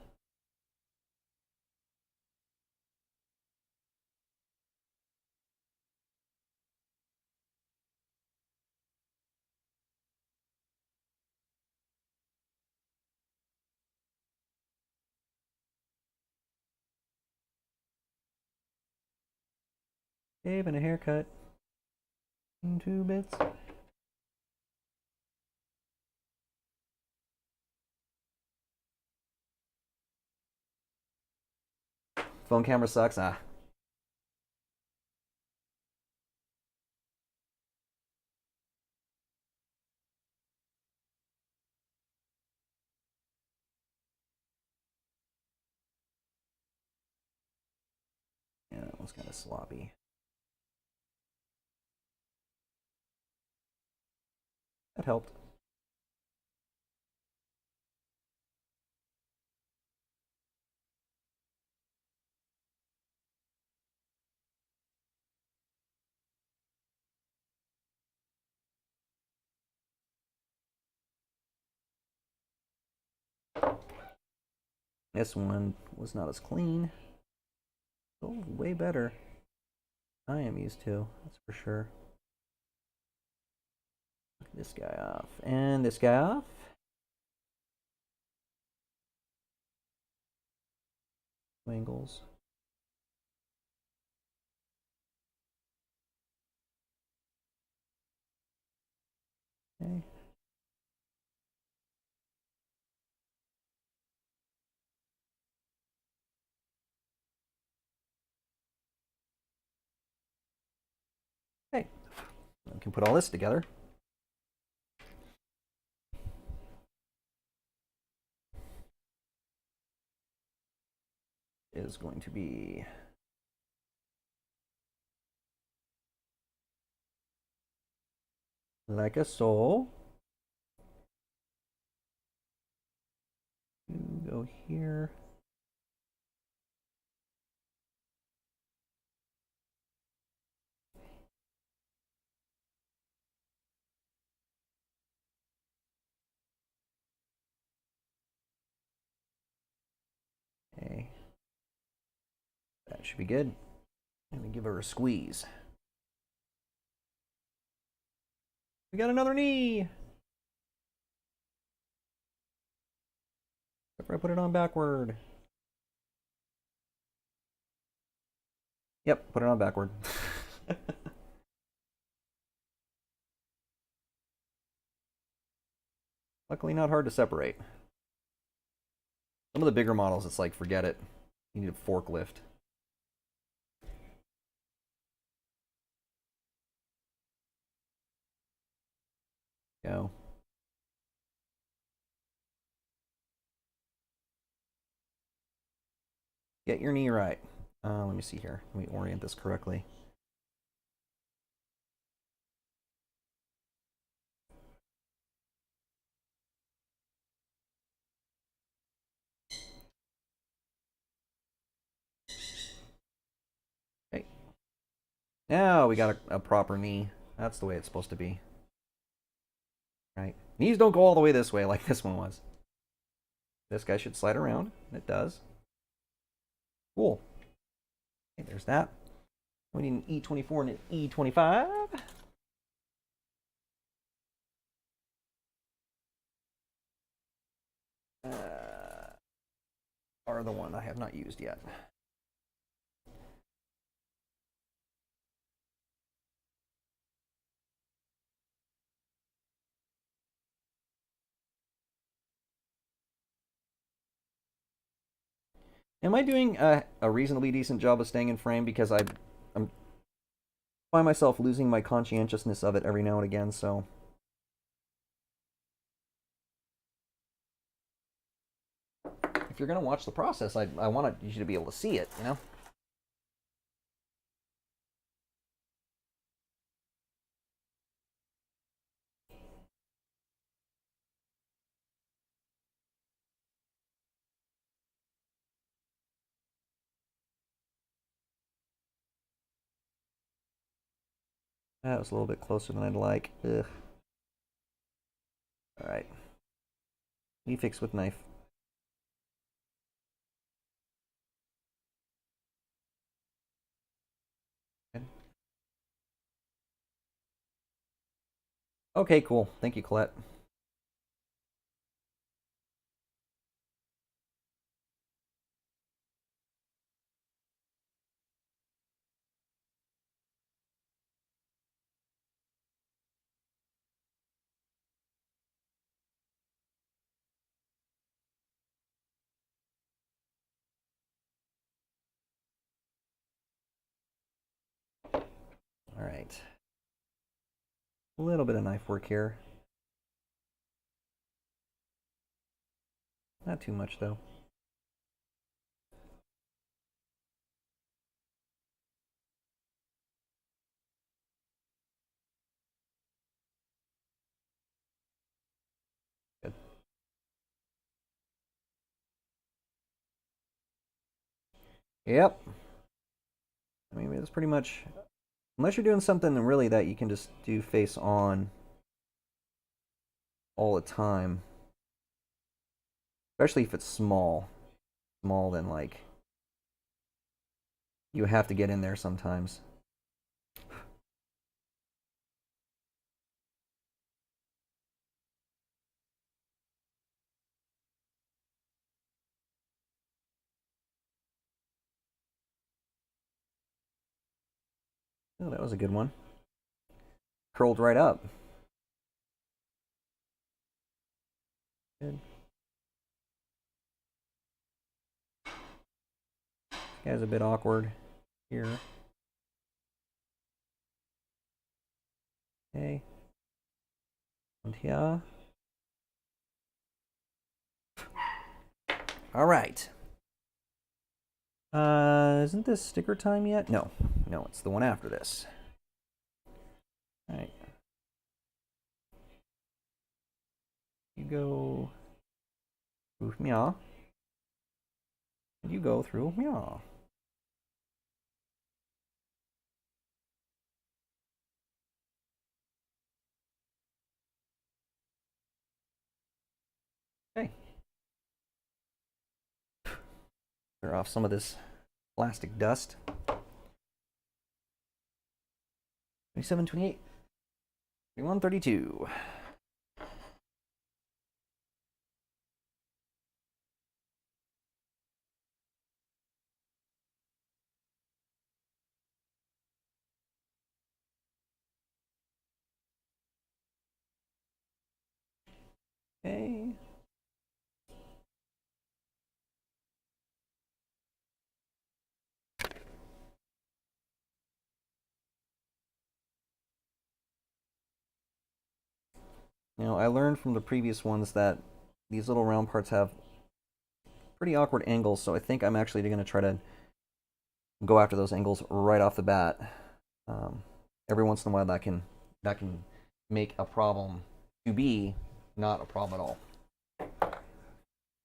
[SPEAKER 1] Shave and a haircut. In 2 bits. Phone camera sucks. Ah. Yeah, that one's kind of sloppy. That helped. This one was not as clean. Oh, way better. I am used to, that's for sure. This guy off. And this guy off. Angles. Okay. Okay. We can put all this together. Is going to be like a soul. You go here. Okay. That should be good. Let me give her a squeeze. We got another knee. If I put it on backward. Yep, put it on backward. Luckily not hard to separate. Some of the bigger models, it's like, forget it. You need a forklift. Go. Get your knee right. Let me see here. Let me orient this correctly. Okay. Now we got a proper knee. That's the way it's supposed to be. Right? Knees don't go all the way this way like this one was. This guy should slide around. It does. Cool. Okay, there's that. We need an E24 and an E25. Are the one I have not used yet. Am I doing a reasonably decent job of staying in frame? Because I'm find myself losing my conscientiousness of it every now and again, so. If you're going to watch the process, I want you to be able to see it, you know? That was a little bit closer than I'd like. Ugh. All right. Knee fix with knife. Good. Okay, cool. Thank you, Colette. All right. A little bit of knife work here. Not too much, though. Good. Yep. I mean, it's pretty much, unless you're doing something really that you can just do face on all the time, especially if it's small. Small, then like, you have to get in there sometimes. Oh, that was a good one. Curled right up. Good. This guy's a bit awkward here. Okay. And here. All right. Isn't this sticker time yet? No. No, it's the one after this. All right. You go through meow. And you go through meow. Okay. Clear off some of this plastic dust. 27, 28, 31, 32. Okay. Now, I learned from the previous ones that these little round parts have pretty awkward angles, so I think I'm actually going to try to go after those angles right off the bat. Every once in a while, that can make a problem to be not a problem at all.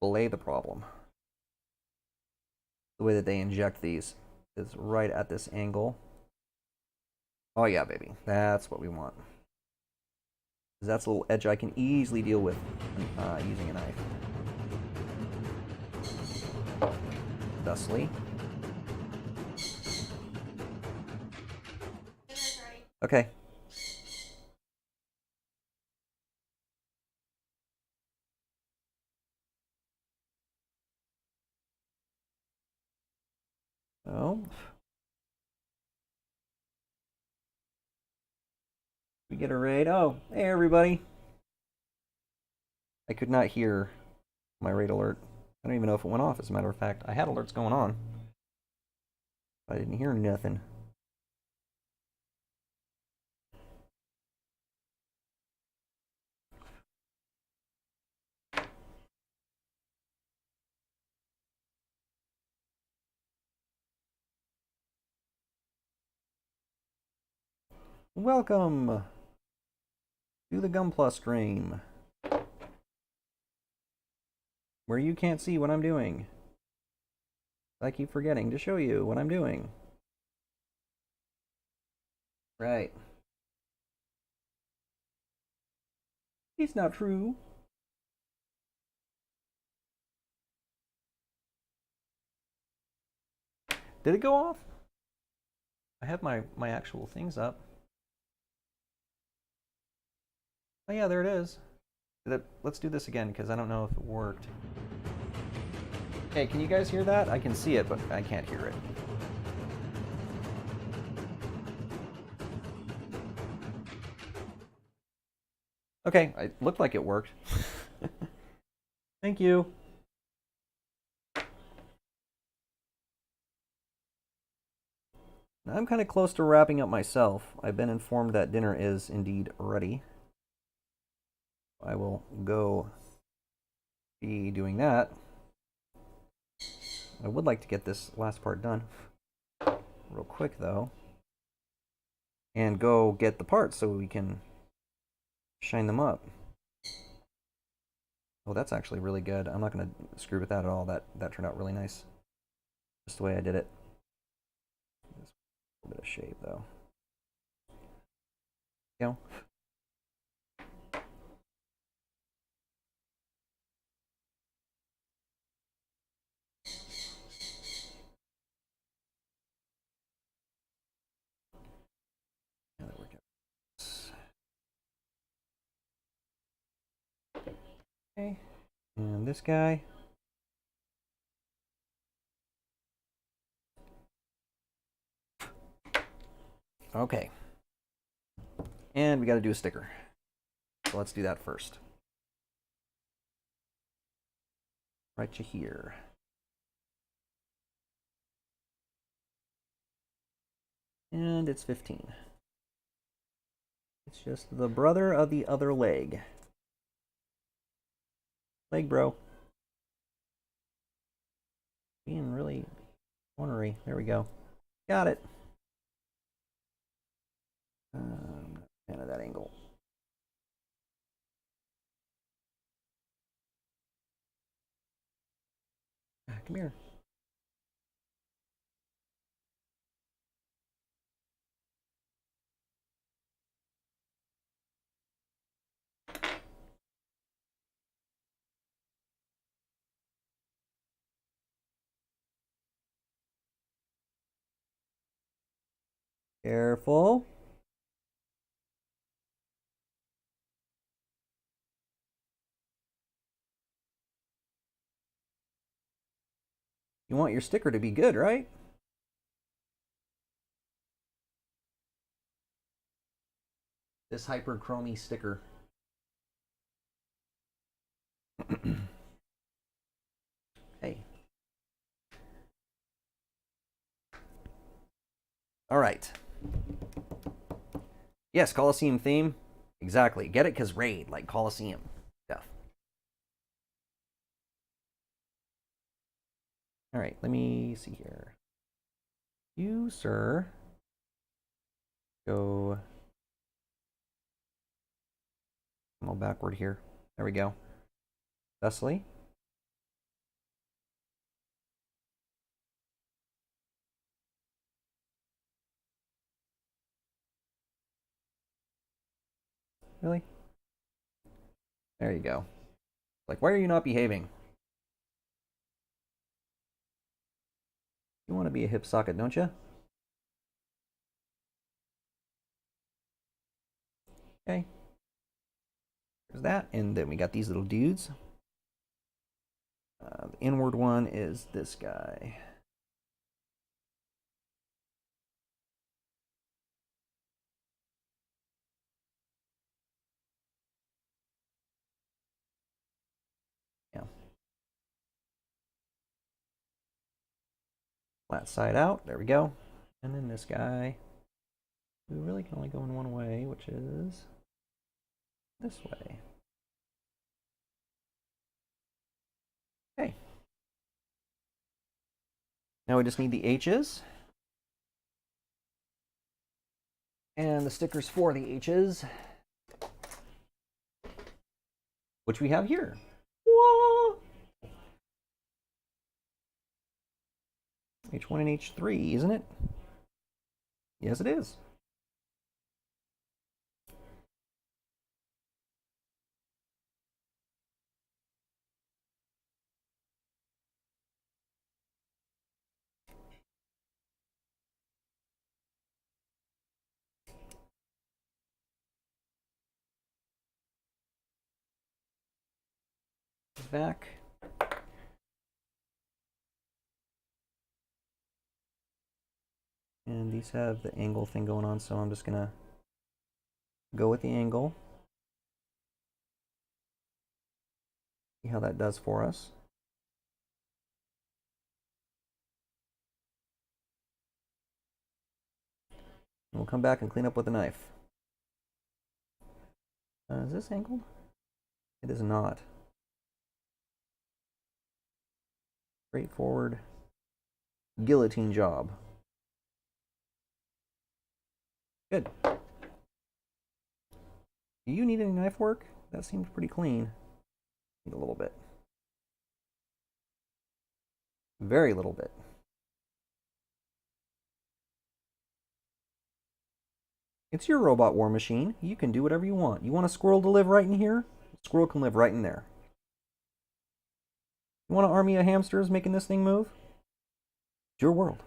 [SPEAKER 1] Belay the problem. The way that they inject these is right at this angle. Oh yeah, baby, that's what we want. That's a little edge I can easily deal with using a knife. Thusly. Okay. So, we get a raid. Oh, hey everybody. I could not hear my raid alert. I don't even know if it went off, as a matter of fact. I had alerts going on. I didn't hear nothing. Welcome to the Gunpla stream, where you can't see what I'm doing. I keep forgetting to show you what I'm doing. Right. It's not true. Did it go off? I have my actual things up. Oh yeah, there it is. Let's do this again, because I don't know if it worked. Hey, can you guys hear that? I can see it, but I can't hear it. Okay, it looked like it worked. Thank you. I'm kind of close to wrapping up myself. I've been informed that dinner is indeed ready. I will go be doing that. I would like to get this last part done real quick, though, and go get the parts so we can shine them up. Oh, that's actually really good. I'm not going to screw with that at all. That turned out really nice. Just the way I did it. Just a little bit of shape, though. You know? Yeah, that worked out. Okay. And this guy. Okay. And we got to do a sticker. So let's do that first. Right to here. And it's 15. It's just the brother of the other leg. Leg bro. Being really ornery. There we go. Got it. I'm not a fan of that angle. Come here. Careful. You want your sticker to be good, right? This hyperchromy sticker. Hey. All right. Yes, Coliseum theme. Exactly. Get it? Because raid, like Coliseum stuff. All right, let me see here. You, sir, go. I'm all backward here. There we go. Thusly. Really? There you go. Like, why are you not behaving? You want to be a hip socket, don't you? Okay. There's that. And then we got these little dudes. The inward one is this guy. Yeah. Flat side out. There we go. And then this guy. We really can only go in one way, which is this way. Okay. Now we just need the H's. And the stickers for the H's, which we have here. Whoa! H1 and H3, isn't it? Yes, it is. Back. And these have the angle thing going on, so I'm just gonna go with the angle. See how that does for us. And we'll come back and clean up with a knife. Is this angled? It is not. Straightforward guillotine job. Good. Do you need any knife work? That seems pretty clean. Need a little bit. Very little bit. It's your robot war machine. You can do whatever you want. You want a squirrel to live right in here? A squirrel can live right in there. You want an army of hamsters making this thing move? It's your world.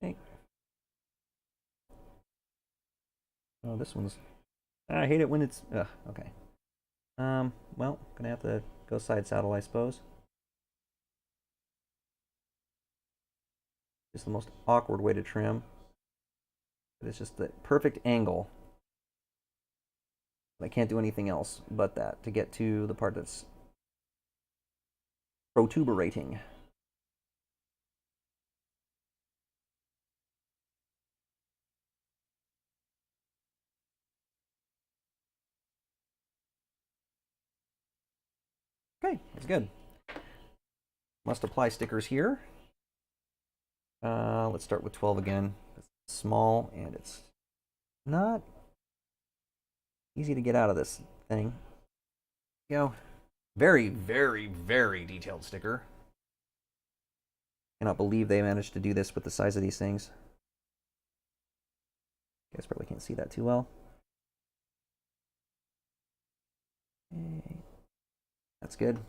[SPEAKER 1] Hey. Oh, this one's... I hate it when it's... Ugh, okay. Well, gonna have to go side saddle, I suppose. Just the most awkward way to trim. But it's just the perfect angle. I can't do anything else but that to get to the part that's protuberating. Okay, that's good. Must apply stickers here. Let's start with 12 again. It's small and it's not easy to get out of this thing. You know, very, very, very detailed sticker. Cannot believe they managed to do this with the size of these things. You guys probably can't see that too well. Okay. That's good.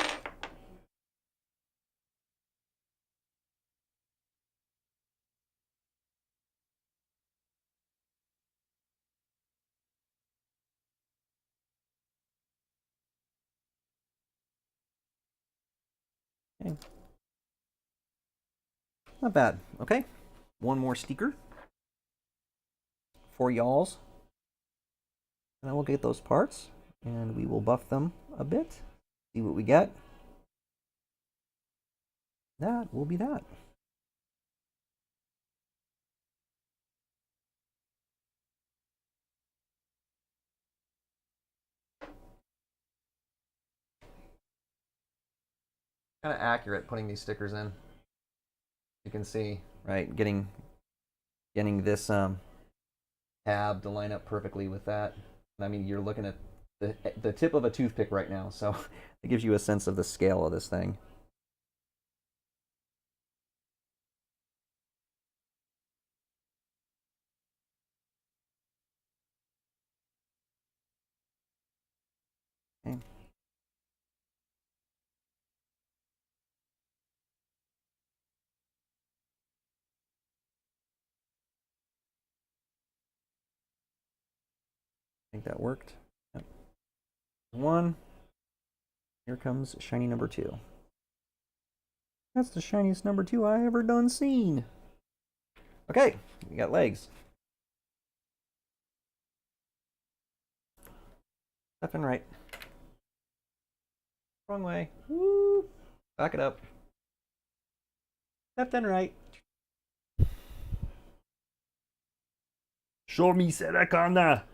[SPEAKER 1] Okay. Not bad. Okay. One more sticker for y'alls. And then we'll get those parts and we will buff them a bit. See what we get. That will be that. Kind of accurate putting these stickers in. You can see, right, getting this tab to line up perfectly with that. I mean, you're looking at the tip of a toothpick right now, so it gives you a sense of the scale of this thing. Okay. I think that worked. Yep. One. Here comes shiny number 2. That's the shiniest number 2 I ever done seen. Okay, we got legs. Left and right. Wrong way. Woo! Back it up. Left and right. Show me Serakana.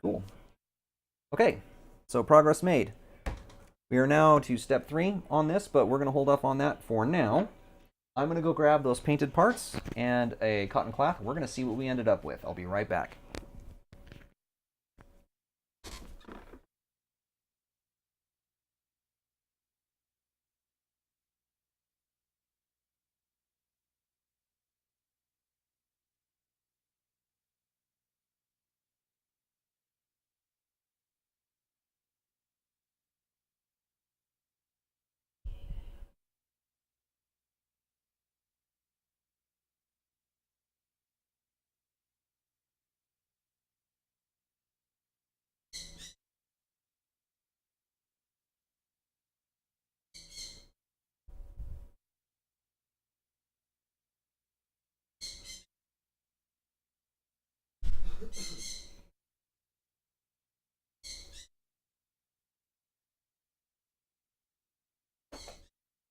[SPEAKER 1] Cool. Okay, so progress made. We are now to step 3 on this, but we're going to hold off on that for now. I'm going to go grab those painted parts and a cotton cloth. We're going to see what we ended up with. I'll be right back.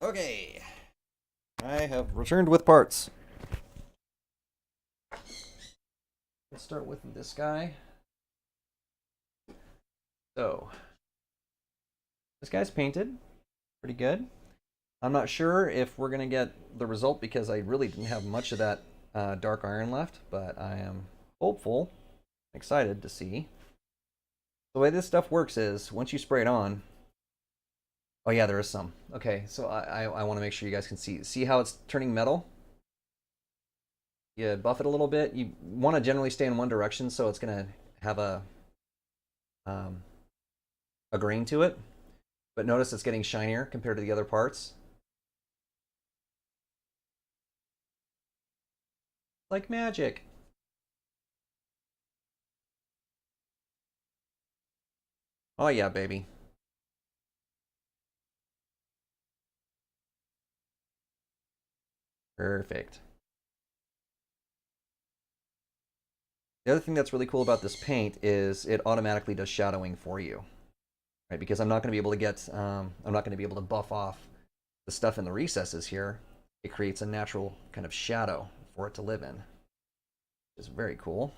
[SPEAKER 1] Okay, I have returned with parts. Let's start with this guy. So, this guy's painted. Pretty good. I'm not sure if we're going to get the result because I really didn't have much of that dark iron left, but I am hopeful, excited to see. The way this stuff works is once you spray it on, oh yeah, there is some. Okay, so I want to make sure you guys can see how it's turning metal. You buff it a little bit. You want to generally stay in one direction, so it's going to have a grain to it. But notice it's getting shinier compared to the other parts. Like magic. Oh yeah, baby. Perfect. The other thing that's really cool about this paint is it automatically does shadowing for you, right? Because I'm not going to be able to get, I'm not going to be able to buff off the stuff in the recesses here. It creates a natural kind of shadow for it to live in, which is very cool.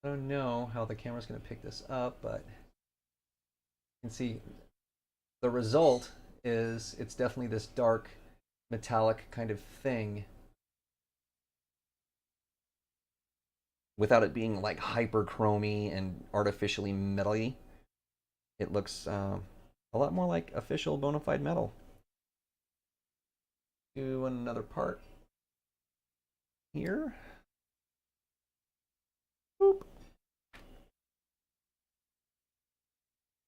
[SPEAKER 1] I don't know how the camera's going to pick this up, but you can see the result is it's definitely this dark metallic kind of thing without it being like hyperchromy and artificially metally. It looks a lot more like official bona fide metal. Do another part here. Boop.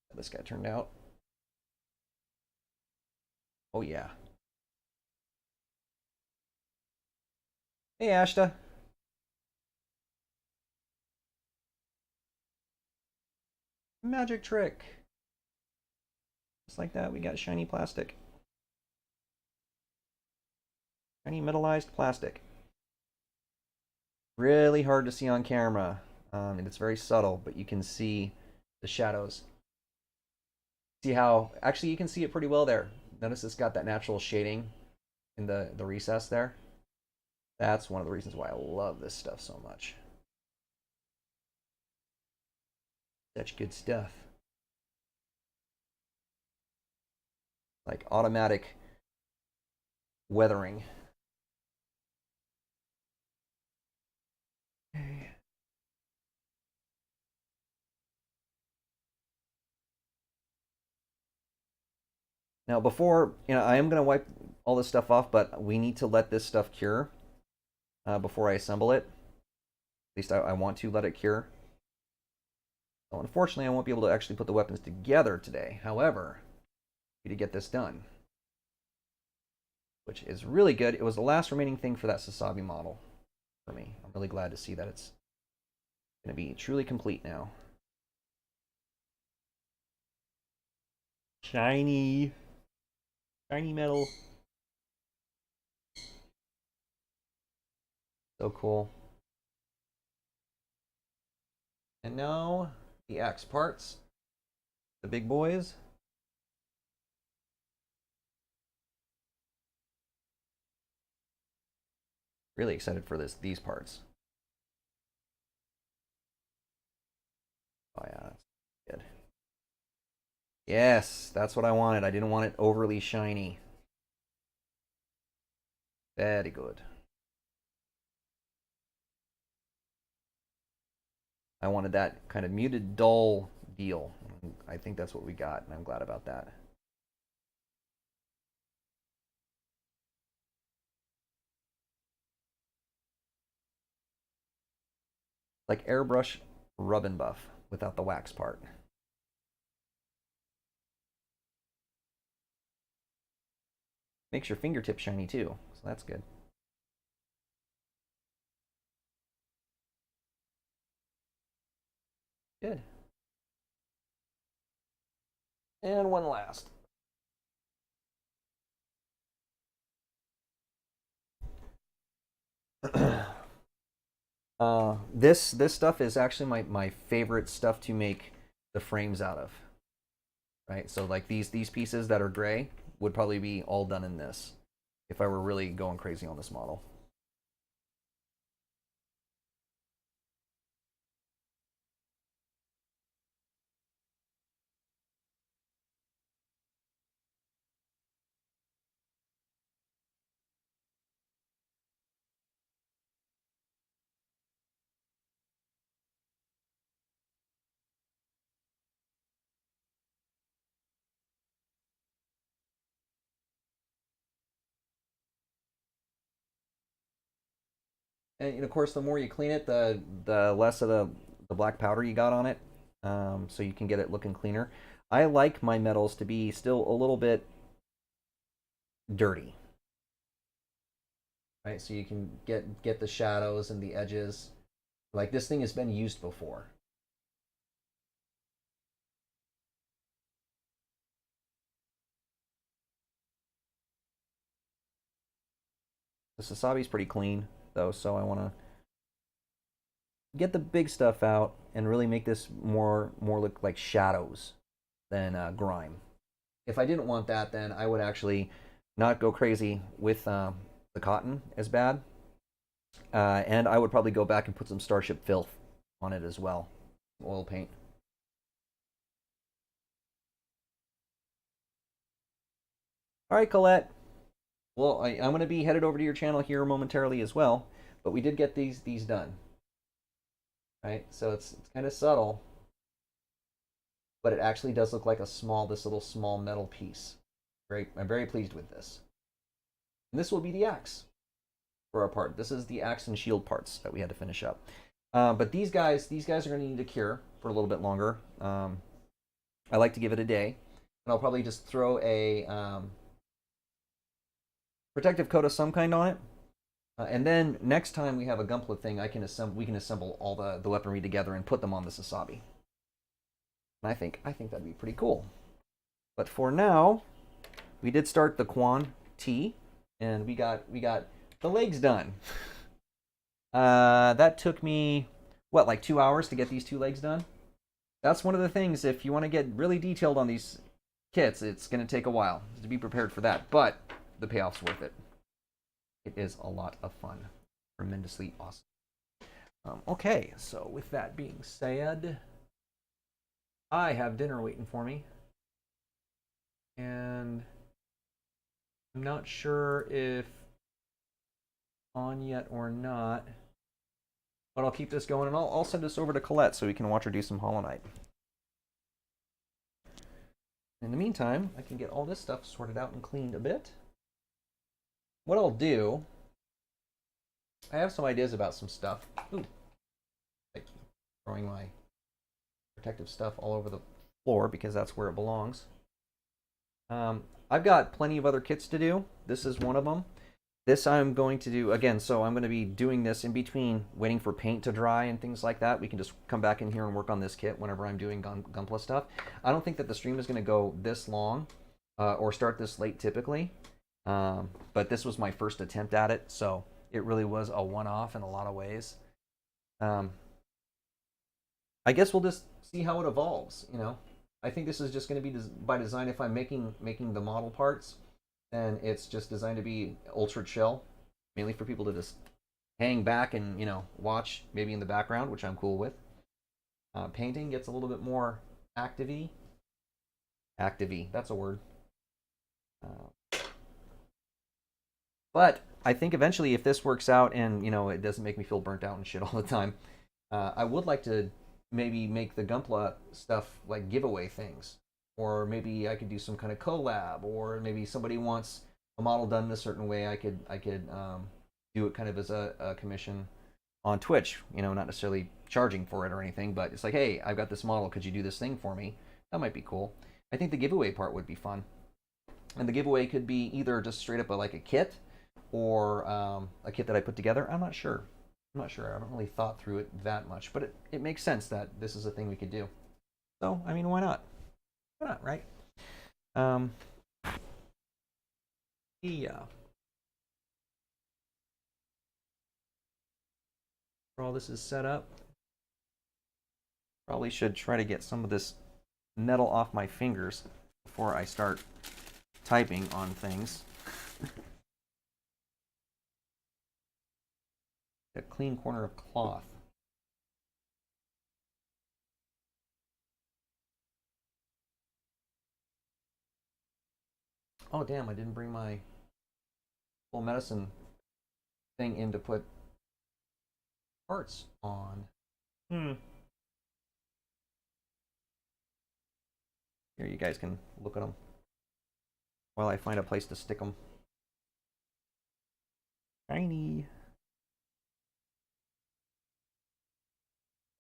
[SPEAKER 1] How this guy turned out. Oh yeah. Hey Ashta. Magic trick. Just like that, we got shiny plastic. Shiny metallized plastic. Really hard to see on camera. And it's very subtle, but you can see the shadows. See how, actually you can see it pretty well there. Notice it's got that natural shading in the recess there. That's one of the reasons why I love this stuff so much. Such good stuff. Like automatic weathering. Okay. Now before, I am going to wipe all this stuff off, but we need to let this stuff cure before I assemble it. At least I want to let it cure. So unfortunately, I won't be able to actually put the weapons together today. However, I need to get this done, which is really good. It was the last remaining thing for that Sazabi model for me. I'm really glad to see that it's going to be truly complete now. Shiny. Shiny metal. So cool. And now the axe parts, the big boys. Really excited for these parts. Oh yeah, that's good. Yes, that's what I wanted. I didn't want it overly shiny. Very good. I wanted that kind of muted, dull deal. I think that's what we got, and I'm glad about that. Like airbrush rub and buff without the wax part. Makes your fingertips shiny too, so that's good. Good. And one last. This stuff is actually my favorite stuff to make the frames out of. Right, so like these pieces that are gray would probably be all done in this if I were really going crazy on this model. And of course, the more you clean it, the less of the black powder you got on it, so you can get it looking cleaner. I like my metals to be still a little bit dirty, right? So you can get the shadows and the edges. Like this thing has been used before. The Sazabi's pretty clean though, so I want to get the big stuff out and really make this more look like shadows than grime. If I didn't want that, then I would actually not go crazy with the cotton as bad, and I would probably go back and put some Starship filth on it as well, oil paint. All right, Colette. Well, I'm going to be headed over to your channel here momentarily as well, but we did get these done. Right, so it's kind of subtle, but it actually does look like this little small metal piece. I'm very pleased with this. And this will be the axe for our part. This is the axe and shield parts that we had to finish up. But these guys are going to need to cure for a little bit longer. I like to give it a day, and I'll probably just throw a protective coat of some kind on it. And then next time we have a gunpla thing, we can assemble all the weaponry together and put them on the Sazabi. And I think that'd be pretty cool. But for now, we did start the QAN T, and we got the legs done. That took me what, like 2 hours to get these 2 legs done. That's one of the things. If you want to get really detailed on these kits, it's going to take a while to be prepared for that. But the payoff's worth it. It is a lot of fun. Tremendously awesome. Okay, so with that being said, I have dinner waiting for me. And I'm not sure if on yet or not. But I'll keep this going, and I'll send this over to Colette so we can watch her do some Hollow Knight. In the meantime, I can get all this stuff sorted out and cleaned a bit. What I'll do, I have some ideas about some stuff. Ooh, like throwing my protective stuff all over the floor because that's where it belongs. I've got plenty of other kits to do. This is one of them. This I'm going to do again, so I'm going to be doing this in between waiting for paint to dry and things like that. We can just come back in here and work on this kit whenever I'm doing Gunpla stuff. I don't think that the stream is going to go this long or start this late typically, but this was my first attempt at it, so it really was a one-off in a lot of ways. I guess we'll just see how it evolves, you know. I think this is just going to be by design. If I'm making the model parts, then it's just designed to be ultra chill, mainly for people to just hang back and, you know, watch maybe in the background, which I'm cool with. Painting gets a little bit more active-y. Active-y, that's a word. But I think eventually if this works out and, you know, it doesn't make me feel burnt out and shit all the time, I would like to maybe make the Gunpla stuff like giveaway things. Or maybe I could do some kind of collab, or maybe somebody wants a model done in a certain way. I could do it kind of as a commission on Twitch, you know, not necessarily charging for it or anything, but it's like, hey, I've got this model, could you do this thing for me? That might be cool. I think the giveaway part would be fun. And the giveaway could be either just straight up like a kit, or a kit that I put together. I'm not sure. I haven't really thought through it that much, but it makes sense that this is a thing we could do. So, I mean, why not? Why not, right? Yeah. All this is set up. Probably should try to get some of this metal off my fingers before I start typing on things. A clean corner of cloth. Oh damn, I didn't bring my full medicine thing in to put parts on. Here, you guys can look at them while I find a place to stick them. Tiny.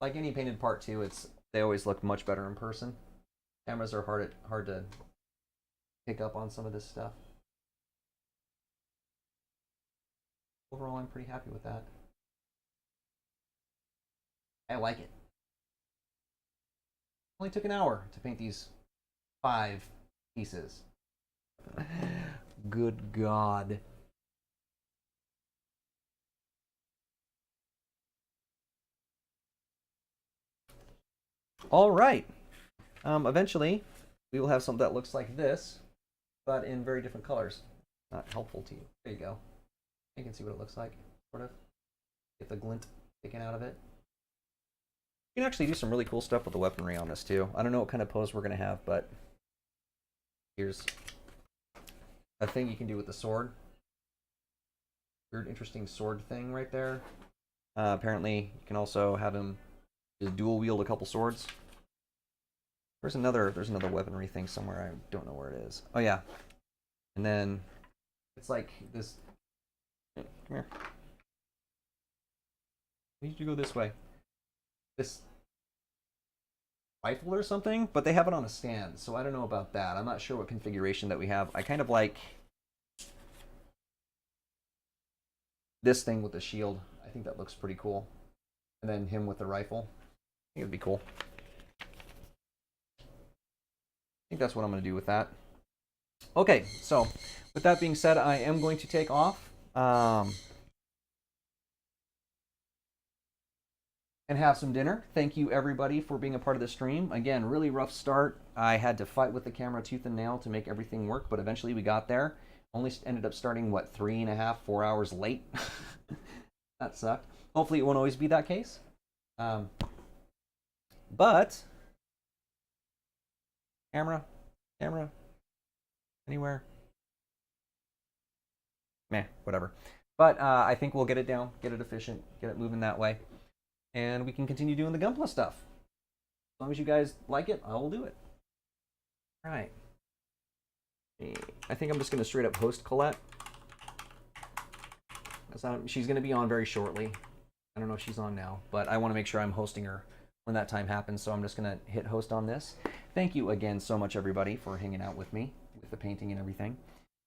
[SPEAKER 1] Like any painted part too, they always look much better in person. Cameras are hard to pick up on some of this stuff. Overall, I'm pretty happy with that. I like it. Only took an hour to paint these 5 pieces. Good God. All right. Eventually, we will have something that looks like this, but in very different colors. Not helpful to you. There you go. You can see what it looks like, sort of. Get the glint taken out of it. You can actually do some really cool stuff with the weaponry on this, too. I don't know what kind of pose we're going to have, but here's a thing you can do with the sword. Weird, interesting sword thing right there. Apparently, you can also have him just dual wield a couple swords. There's another weaponry thing somewhere. I don't know where it is. Oh yeah, and then it's like this. Come here. We need to go this way. This rifle or something, but they have it on a stand, so I don't know about that. I'm not sure what configuration that we have. I kind of like this thing with the shield. I think that looks pretty cool. And then him with the rifle. I think it'd be cool. I think that's what I'm going to do with that. Okay, so with that being said, I am going to take off. And have some dinner. Thank you everybody for being a part of the stream. Again, really rough start. I had to fight with the camera tooth and nail to make everything work, but eventually we got there. Only ended up starting, what, 3.5, 4 hours late? That sucked. Hopefully it won't always be that case. But camera, anywhere. Meh, whatever. But I think we'll get it down, get it efficient, get it moving that way. And we can continue doing the Gunpla stuff. As long as you guys like it, I will do it. All right. I think I'm just going to straight up host Colette. She's going to be on very shortly. I don't know if she's on now, but I want to make sure I'm hosting her when that time happens, so I'm just going to hit host on this. Thank you again so much, everybody, for hanging out with me, with the painting and everything.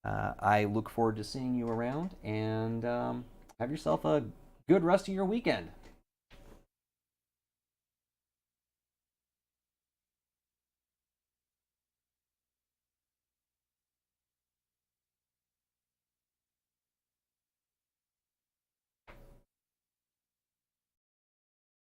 [SPEAKER 1] I look forward to seeing you around, and have yourself a good rest of your weekend.